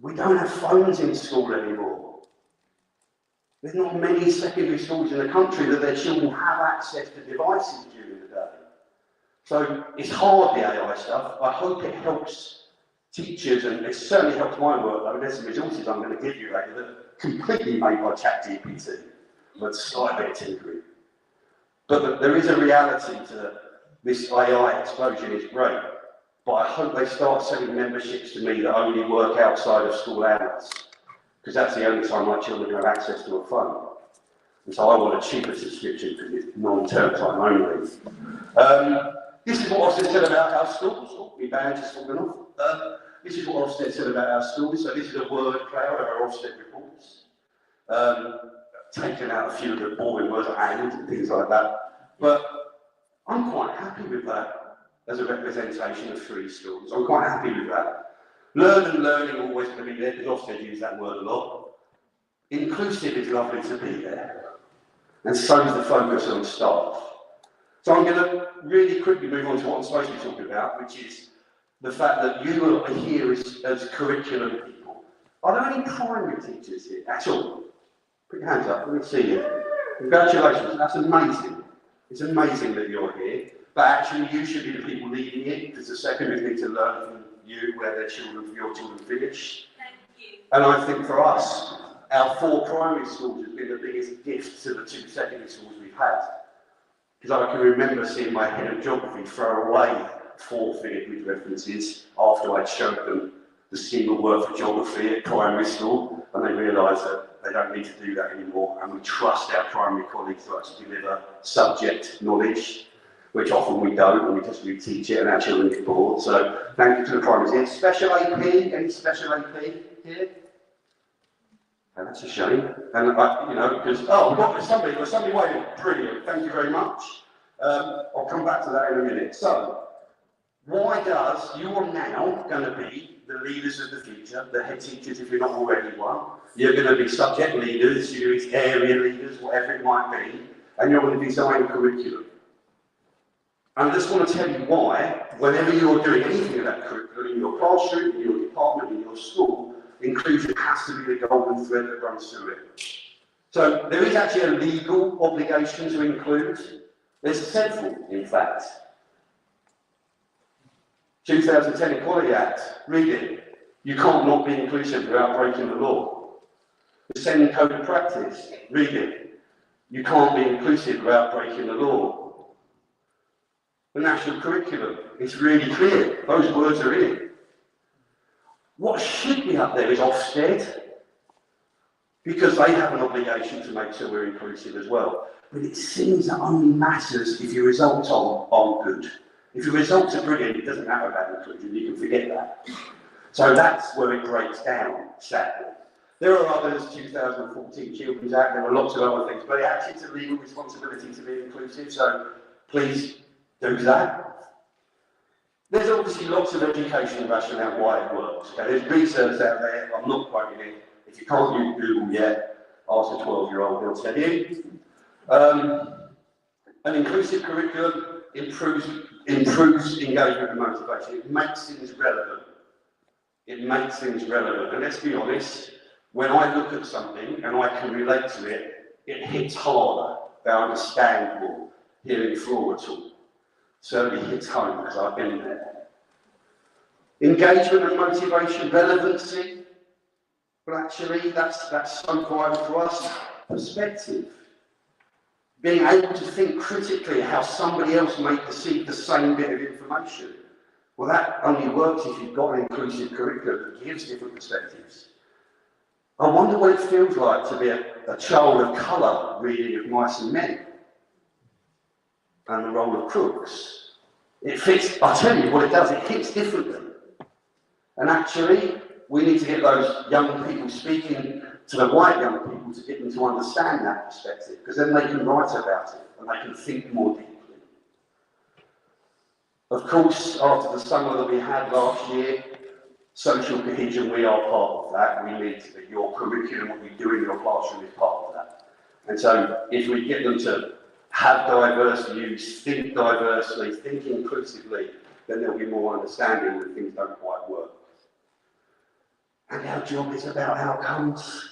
we don't have phones in school anymore. There's not many secondary schools in the country that their children have access to devices during the day. So it's hard, the AI stuff. I hope it helps teachers, and it certainly helps my workload. There's some resources I'm going to give you later that are completely made by ChatGPT, but slight bit of tinkering. But there is a reality to this AI explosion. Is great, but I hope they start selling memberships to me that only work outside of school hours, because that's the only time my children have access to a phone. And so I want a cheaper subscription because it's non-term time only. This is what Ofsted said about our schools. Oh, my badge is falling off. This is what Ofsted said about our schools. So this is a word cloud of our Ofsted reports. Taken out a few of the boring words and things like that. But I'm quite happy with that as a representation of 3 schools. I'm quite happy with that. Learn and learning always going to be there, because Ofsted use that word a lot. Inclusive is lovely to be there. And so is the focus on staff. So I'm going to really quickly move on to what I'm supposed to be talking about, which is the fact that you are here as curriculum people. Are there any primary teachers here at all? Put your hands up, let me see you. Congratulations, that's amazing. It's amazing that you're here, but actually you should be the people leading it, because the secondaries need to learn from you where your children finish. Thank you. And I think for us, our 4 primary schools has been the biggest gift to the 2 secondary schools we've had. Because I can remember seeing my head of geography throw away 4 figurative references after I'd showed them the single word for geography at primary school, and they realised that they don't need to do that anymore, and we trust our primary colleagues to actually deliver subject knowledge, which often we don't, and we just reteach it and our children get bored. So thank you to the primaries here. Special AP, any special AP here? And that's a shame. And because there's somebody waiting. Brilliant. Thank you very much. I'll come back to that in a minute. So, why does you are now going to be the leaders of the future, the head teachers if you're not already one? You're going to be subject leaders, you're area leaders, whatever it might be, and you're going to design curriculum. And I just want to tell you why, whenever you're doing anything of that curriculum, in your classroom, in your department, in your school, inclusion has to be the golden thread that runs through it. So there is actually a legal obligation to include. There's several, in fact. 2010 Equality Act, read it. You can't not be inclusive without breaking the law. The Sending Code of Practice, read it. You can't be inclusive without breaking the law. The national curriculum, it's really clear. Those words are in it. What should be up there is Ofsted, because they have an obligation to make sure we're inclusive as well. But it seems that only matters if your results aren't good. If your results are brilliant, it doesn't matter about inclusion, you can forget that. So that's where it breaks down, sadly. There are others, 2014 Children's Act, there are lots of other things, but actually it's a legal responsibility to be inclusive, so please do that. There's obviously lots of educational rationale why it works. Okay? There's research out there, I'm not quoting it. If you can't use Google yet, ask a 12-year-old, they'll tell you. An inclusive curriculum improves engagement and motivation. It makes things relevant. It makes things relevant. And let's be honest, when I look at something and I can relate to it, it hits harder. They understand more. Hearing floor at all. Certainly hits home because I've been there. Engagement and motivation, relevancy. But actually, that's so vital for us. Perspective. Being able to think critically how somebody else may perceive the same bit of information. Well, that only works if you've got an inclusive curriculum that gives different perspectives. I wonder what it feels like to be a child of colour reading of Mice and Men and the role of crooks. It fits, I'll tell you what it does, it hits differently. And actually, we need to get those young people speaking to the white young people to get them to understand that perspective, because then they can write about it and they can think more deeply. Of course, after the summer that we had last year, social cohesion, we are part of that. We need to be. Your curriculum, what you do in your classroom is part of that. And so if we get them to have diverse views, think diversely, think inclusively, then there'll be more understanding when things don't quite work. And our job is about outcomes.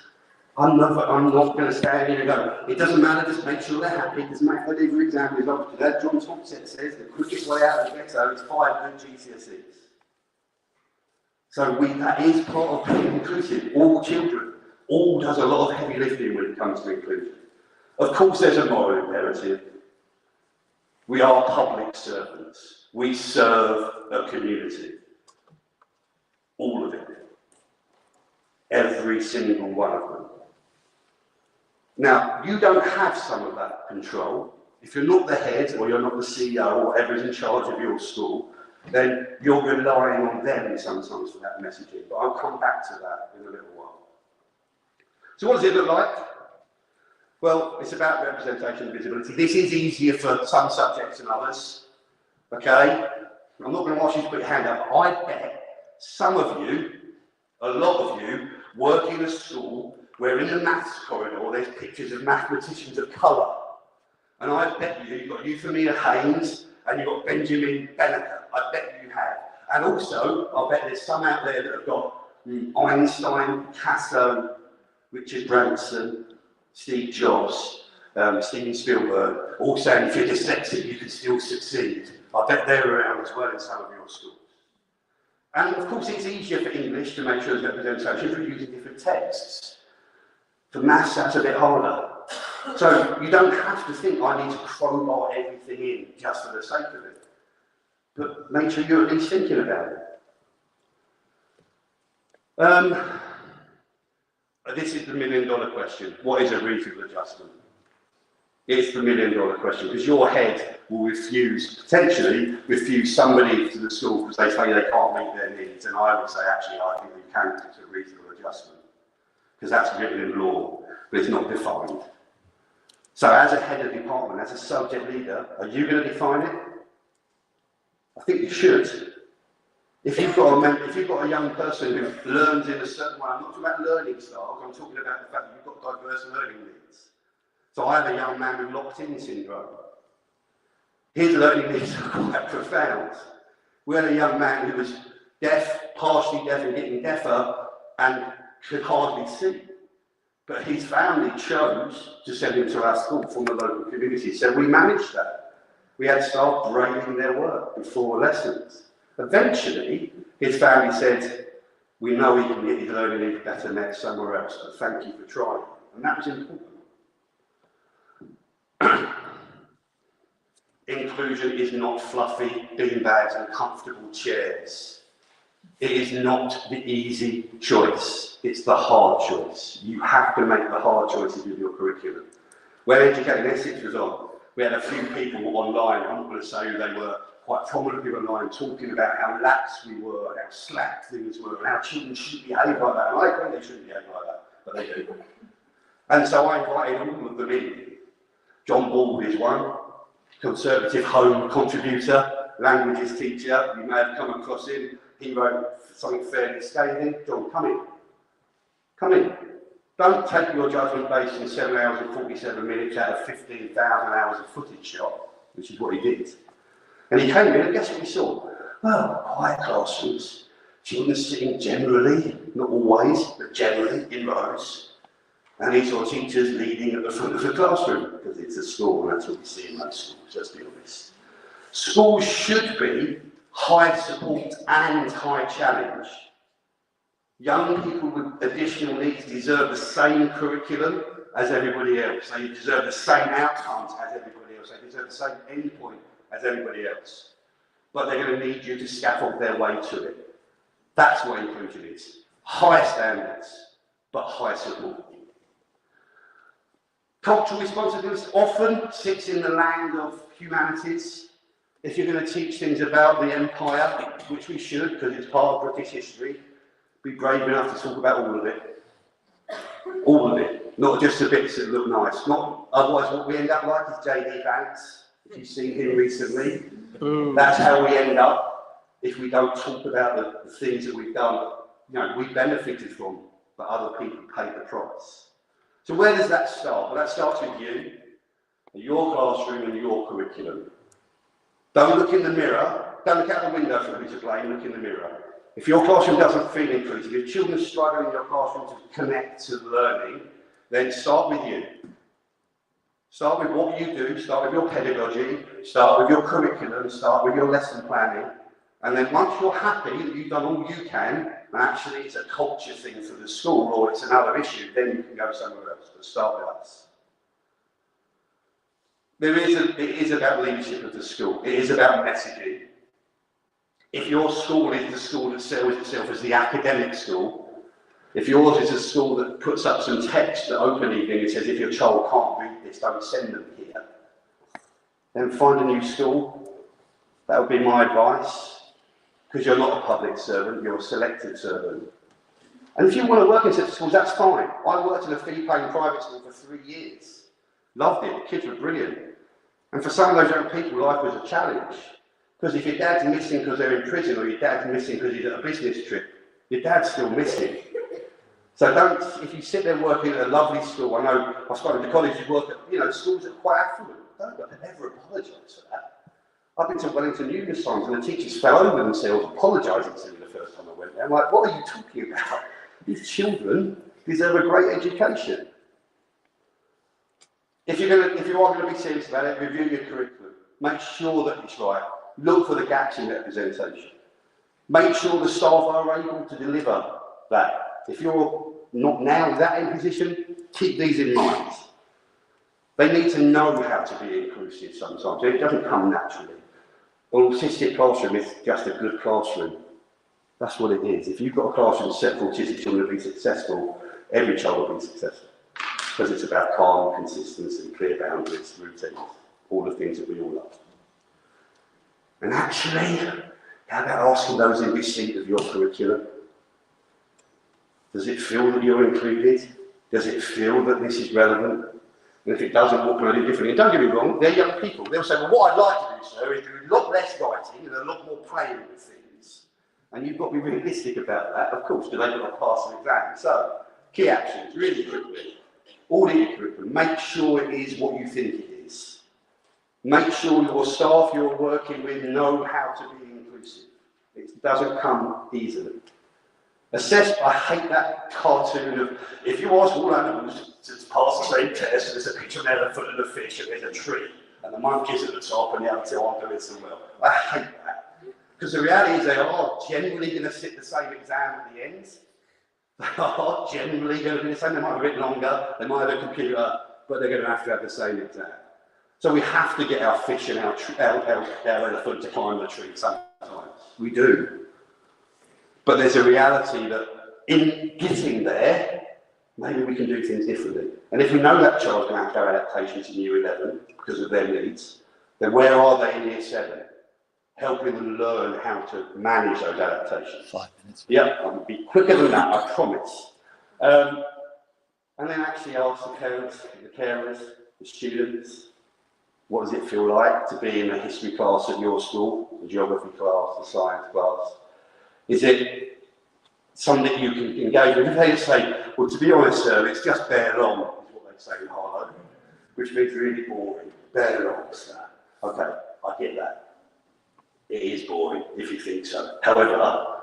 I'm not going to stand here and go, it doesn't matter, just make sure they're happy, it doesn't matter if they exam results. Because as John Thompson says, the quickest way out of the ghetto is 5 good GCSEs. So that is part of being inclusive. All children, all does a lot of heavy lifting when it comes to inclusion. Of course there's a moral imperative. We are public servants. We serve a community. All of it. Every single one of them. Now, you don't have some of that control. If you're not the head, or you're not the CEO, or whatever is in charge of your school, then you're relying on them sometimes for that messaging. But I'll come back to that in a little while. So what does it look like? Well, it's about representation and visibility. This is easier for some subjects than others. Okay? I'm not going to ask you to put your hand up, but I bet some of you, a lot of you, work in a school where in the maths corridor there's pictures of mathematicians of colour. And I bet you've got Euphemia Haynes and you've got Benjamin Banneker. I bet you have. And also, I bet there's some out there that have got Einstein, Picasso, Richard Branson, Steve Jobs, Steven Spielberg, all saying if you're dyslexic you can still succeed. I bet they're around as well in some of your schools. And of course it's easier for English to make sure there's representation if you're using different texts. For maths, that's a bit harder. So you don't have to think, I need to crowbar everything in just for the sake of it. But make sure you're at least thinking about it. This is the $1 million question. What is a reasonable adjustment? It's the $1 million question, because your head will potentially refuse somebody to the school because they say they can't meet their needs. And I would say, actually, I think you can, it's a reasonable adjustment. Because that's written in law, but it's not defined. So as a head of department, as a subject leader, are you going to define it? I think you should. If you've got a young person who learns in a certain way, I'm not talking about learning styles, I'm talking about the fact that you've got diverse learning needs. So I have a young man with locked-in syndrome. His learning needs are quite profound. We had a young man who was deaf, partially deaf and getting deafer, and could hardly see. But his family chose to send him to our school from the local community. So we managed that. We had staff grading their work before lessons. Eventually, his family said, We know he can get his learning even better met somewhere else, but thank you for trying. And that was important. Inclusion is not fluffy beanbags and comfortable chairs. It is not the easy choice, it's the hard choice. You have to make the hard choices with your curriculum. When Educating Essex was on, we had a few people online, I'm not going to say who they were, quite prominent people online, talking about how lax we were, how slack things were, and how children shouldn't behave like that. And I think they shouldn't behave like that, but they do. And so I invited all of them in. John Bald is one, Conservative Home contributor, languages teacher, you may have come across him. He wrote something fairly scathing. John, come in. Come in. Don't take your judgment based on 7 hours and 47 minutes out of 15,000 hours of footage shot, which is what he did. And he came in and guess what we saw? Well, quiet classrooms. Children sitting generally, not always, but generally in rows. And he saw teachers leading at the front of the classroom, because it's a school and that's what we see in most schools, let's be honest. Schools should be high support and high challenge. Young people with additional needs deserve the same curriculum as everybody else. They deserve the same outcomes as everybody else. They deserve the same endpoint as everybody else. But they're going to need you to scaffold their way to it. That's what inclusion is. High standards, but high support. Cultural responsibility often sits in the land of humanities. If you're going to teach things about the empire, which we should, because it's part of British history, be brave enough to talk about all of it. All of it, not just the bits that look nice. Not otherwise, what we end up like is J.D. Vance. If you've seen him recently, that's how we end up if we don't talk about the things that we've done. You know, we benefited from, but other people paid the price. So where does that start? Well, that starts with you, your classroom, and your curriculum. Don't look in the mirror. Don't look out the window for who to blame. Look in the mirror. If your classroom doesn't feel inclusive, if children are struggling in your classroom to connect to learning, then start with you. Start with what you do, start with your pedagogy, start with your curriculum, start with your lesson planning. And then once you're happy that you've done all you can, and actually it's a culture thing for the school or it's another issue, then you can go somewhere else. But start with us. It is about leadership of the school. It is about messaging. If your school is the school that sells itself as the academic school, if yours is a school that puts up some text at open evening and says if your child can't read this, don't send them here, then find a new school. That would be my advice, because you're not a public servant, you're a selected servant. And if you want to work in such schools, that's fine. I worked in a fee-paying private school for 3 years. Loved it, the kids were brilliant. And for some of those young people, life was a challenge. Because if your dad's missing because they're in prison, or your dad's missing because he's at a business trip, your dad's still missing. So don't, if you sit there working at a lovely school, I know I've spoken to colleagues who work at, schools that are quite affluent, don't ever apologise for that. I've been to Wellington numerous times and the teachers fell over themselves apologising to me the first time I went there. I'm like, what are you talking about? These children deserve a great education. If you are going to be serious about it, review your curriculum. Make sure that it's right. Look for the gaps in representation. Make sure the staff are able to deliver that. If you're not now that in position, keep these in mind. They need to know how to be inclusive sometimes. It doesn't come naturally. An autistic classroom is just a good classroom. That's what it is. If you've got a classroom set for autistic children to be successful, every child will be successful. Because it's about calm, consistency, clear boundaries, routines, all the things that we all love. And actually, how about asking those in receipt of your curriculum? Does it feel that you're included? Does it feel that this is relevant? And if it doesn't, what can I do differently? And don't get me wrong, they're young people. They'll say, well, what I'd like to do, sir, is do a lot less writing and a lot more playing with things. And you've got to be realistic about that, of course, because they've got to pass an exam. So, key actions, really quickly. Audit your curriculum. Make sure it is what you think it is. Make sure your staff you're working with know how to be inclusive. It doesn't come easily. Assess, I hate that cartoon of, if you ask all animals to pass the same test, there's a picture of an elephant and a fish and there's a tree, and the monkey's at the top and the other two aren't doing so well. I hate that. Because the reality is they are generally going to sit the same exam at the end. They are generally going to be the same. They might have a bit longer, they might have a computer, but they're going to have the same exam. So we have to get our fish and our elephant to climb the tree sometimes. We do. But there's a reality that in getting there, maybe we can do things differently. And if we know that child's going to have to have adaptation to year 11 because of their needs, then where are they in year 7? Helping them learn how to manage those adaptations. 5 minutes. Yeah, I'll be quicker than that, I promise. And then actually ask the parents, the carers, the students, what does it feel like to be in a history class at your school, the geography class, the science class? Is it something you can engage with? If they say, well, to be honest, sir, it's just bare long, is what they say in Harlow, which means really boring. Bare long, sir. Okay, I get that. It is boring, if you think so. However,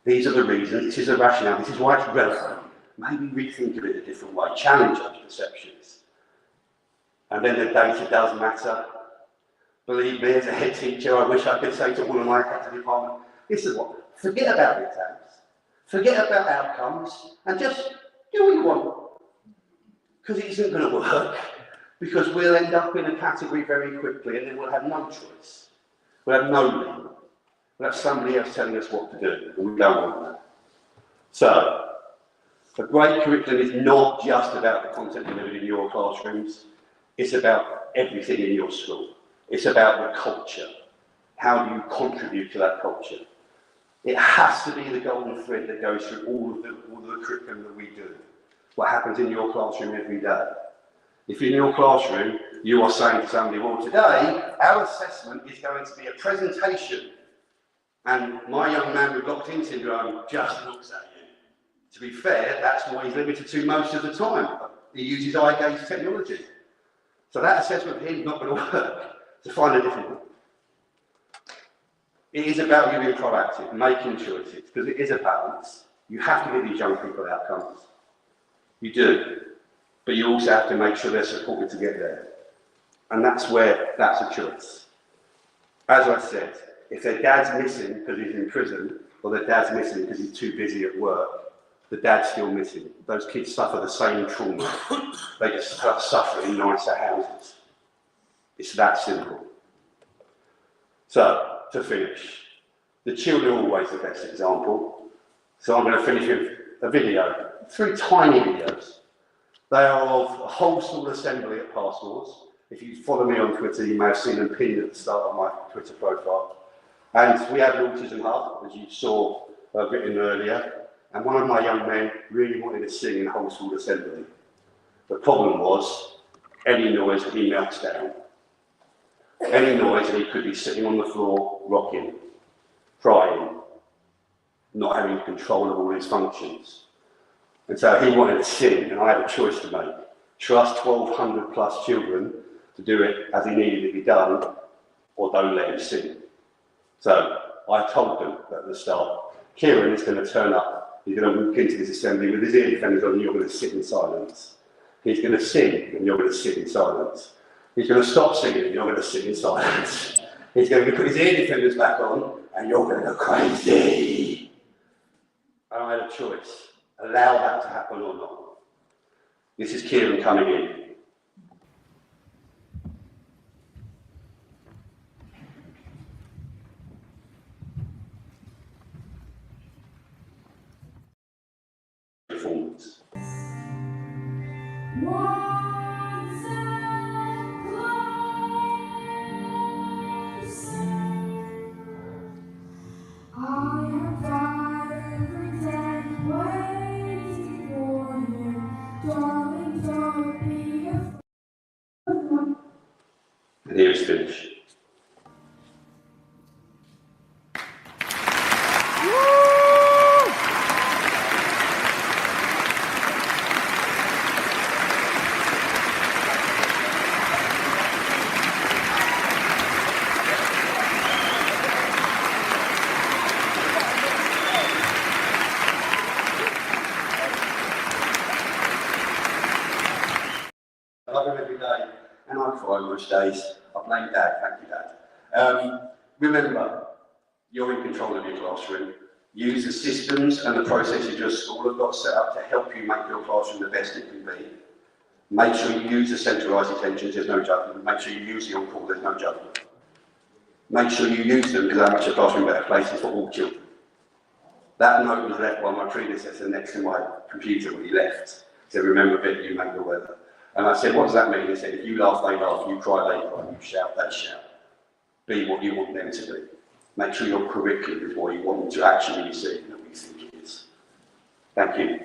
these are the reasons, this is the rationale, this is why it's relevant. Maybe rethink of it a different way, challenge those perceptions. And then the data does matter. Believe me, as a head teacher, I wish I could say to all of my academy department, listen, what? Forget about the exams, forget about outcomes, and just do what you want. Because it isn't going to work, because we'll end up in a category very quickly, and then we'll have no choice. We'll have no lead. We'll have somebody else telling us what to do, and we don't want that. So, a great curriculum is not just about the content delivered in your classrooms, it's about everything in your school. It's about the culture. How do you contribute to that culture? It has to be the golden thread that goes through all of the curriculum that we do. What happens in your classroom every day. If in your classroom you are saying to somebody, well, today our assessment is going to be a presentation, and my young man with locked-in syndrome just looks at you. To be fair, that's what he's limited to most of the time. He uses eye gaze technology. So that assessment for him is not going to work. To find a different one. It is about you being proactive, making choices, because it is a balance. You have to give these young people outcomes. You do. But you also have to make sure they're supported to get there. And that's where that's a choice. As I said, if their dad's missing because he's in prison, or their dad's missing because he's too busy at work, the dad's still missing. Those kids suffer the same trauma. They just start suffering in nicer houses. It's that simple. So, to finish, the children are always the best example. So I'm going to finish with a video, 3 tiny videos. They are of a whole school assembly at Parsons. If you follow me on Twitter, you may have seen them pinned at the start of my Twitter profile. And we have an autism hub, as you saw written earlier. And one of my young men really wanted to sing in the whole school assembly. The problem was, any noise and he melts down. Any noise and he could be sitting on the floor, rocking, crying, not having control of all his functions. And so he wanted to sing, and I had a choice to make. Trust 1,200 plus children to do it as he needed to be done, or don't let him sing. So I told them at the start, Kieran is going to turn up, he's going to walk into this assembly with his ear defenders on, and you're going to sit in silence. He's going to sing, and you're going to sit in silence. He's going to stop singing, and you're going to sit in silence. He's going to put his ear defenders back on, and you're going to go crazy. And I had a choice. Allow that to happen or not. This is Kieran coming in. Performance. And here's finish. I love him every day, and I cry most days. I blame Dad, thank you, Dad. Remember, you're in control of your classroom. Use the systems and the processes your school have got set up to help you make your classroom the best it can be. Make sure you use the centralised attentions, there's no judgment. Make sure you use the on-call, there's no judgment. Make sure you use them because that makes your classroom better places for all children. That note was left by my predecessor next to my computer when he left. He said, remember Vic, you make the weather. And I said, what does that mean? He said, if you laugh, they laugh, you cry, they cry, you shout, they shout. Be what you want them to be. Make sure your curriculum is what you want them to actually see and what you think it is. Thank you.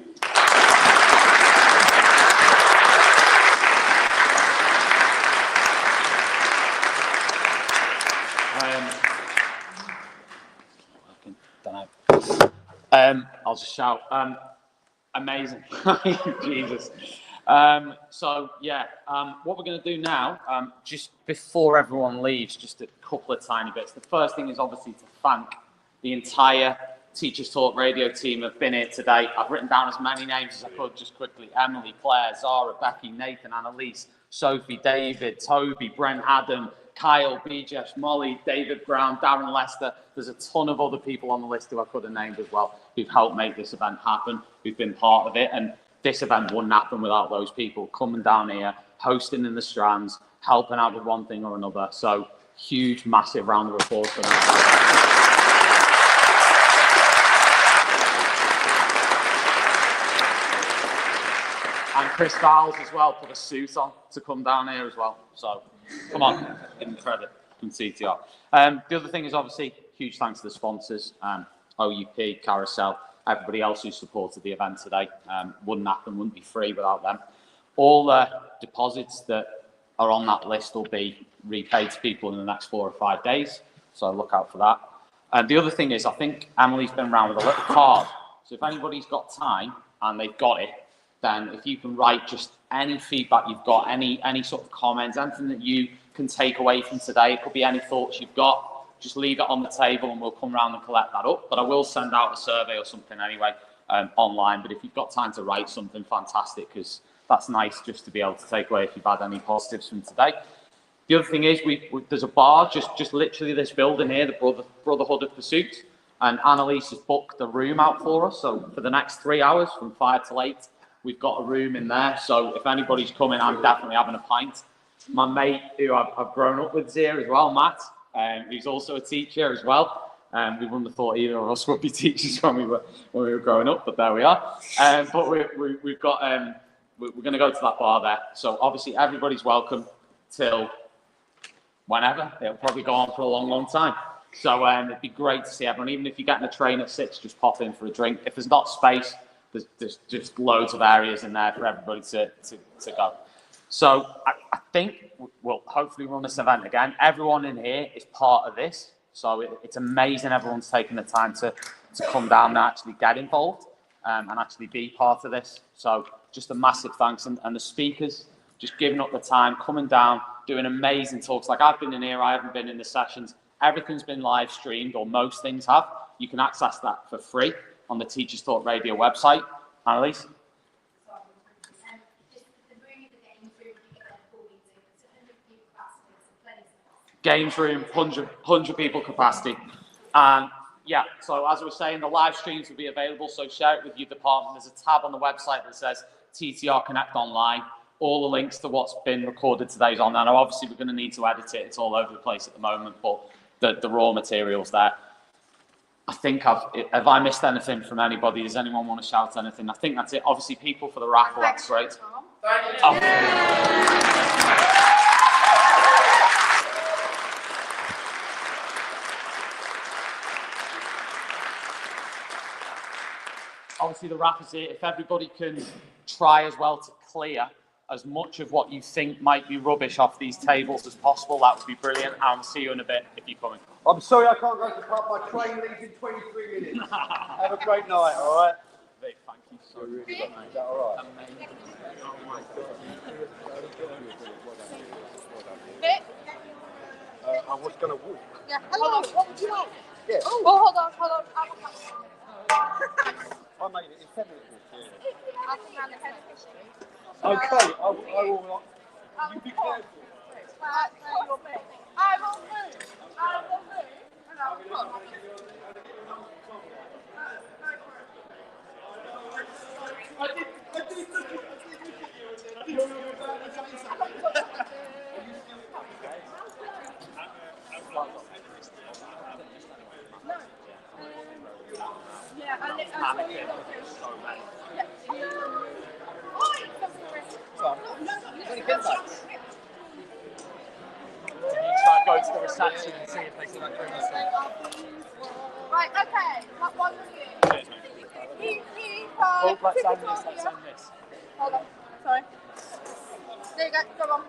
I'll just shout. Amazing. Jesus. So yeah, what we're going to do now, just before everyone leaves, just a couple of tiny bits. The first thing is obviously to thank the entire Teachers Talk Radio team who have been here today. I've written down as many names as I could just quickly. Emily, Claire, Zara, Becky, Nathan, Annalise, Sophie, David, Toby, Brent, Adam, Kyle, BJS, Molly, David Brown, Darren Lester. There's a ton of other people on the list who I could have named as well who've helped make this event happen, who've been part of it. And this event wouldn't happen without those people coming down here, hosting in the Strands, helping out with one thing or another. So huge, massive round of applause for them. And Chris Giles as well put a suit on to come down here as well. So come on, give him credit from CTR. The other thing is obviously huge thanks to the sponsors, OUP, Carousel, everybody else who supported the event today. Wouldn't happen, wouldn't be free without them. All the deposits that are on that list will be repaid to people in the next 4 or 5 days. So look out for that. The other thing is, I think Emily's been around with a little card. So if anybody's got time and they've got it, then if you can write just any feedback you've got, any sort of comments, anything that you can take away from today, it could be any thoughts you've got, just leave it on the table and we'll come around and collect that up. But I will send out a survey or something anyway online. But if you've got time to write something, fantastic, because that's nice just to be able to take away if you've had any positives from today. The other thing is, there's a bar, just literally this building here, the Brotherhood of Pursuit. And Annalise has booked the room out for us. So for the next 3 hours, from 5 till 8, we've got a room in there. So if anybody's coming, I'm definitely having a pint. My mate, who I've grown up with here as well, Matt, who's also a teacher as well. We wouldn't have thought either of us would be teachers when we were growing up, but there we are. But we've got we're going to go to that bar there. So obviously everybody's welcome till whenever. It'll probably go on for a long, long time. So it'd be great to see everyone. Even if you're getting a train at 6, just pop in for a drink. If there's not space, there's just loads of areas in there for everybody to go. So I think we'll hopefully run this event again. Everyone in here is part of this. So it's amazing everyone's taking the time to come down and actually get involved and actually be part of this. So just a massive thanks. And the speakers just giving up the time, coming down, doing amazing talks. Like I've been in here, I haven't been in the sessions. Everything's been live streamed, or most things have. You can access that for free on the Teachers Talk Radio website. Annalise? Games room, 100 people capacity. And yeah, so as I was saying, the live streams will be available, so share it with your department. There's a tab on the website that says TTR Connect Online. All the links to what's been recorded today is on there. Now, obviously, we're going to need to edit it. It's all over the place at the moment, but the raw material's there. I think have I missed anything from anybody? Does anyone want to shout anything? I think that's it. Obviously, people for the raffle, that's great. Obviously, the raffle's here. If everybody can try as well to clear as much of what you think might be rubbish off these tables as possible, that would be brilliant. I'll see you in a bit if you're coming. I'm sorry I can't go to the pub. My train leaves in 23 minutes. Have a great night, all right? Vic, thank you so You're really much. good, mate. Is that all right? Amazing. Vic? I was going to walk. Yeah, hello. What would you like? Yeah. Oh, hold on. I made it in 10 minutes. Yeah. I think I'm the head of fishing. Okay, I will. You be careful. I will move. And Try and go to the reception and see if they can like bring us in. Right, okay, that one for you. Oh, let's own this, let's own this. Hold on, sorry. There you go, go on.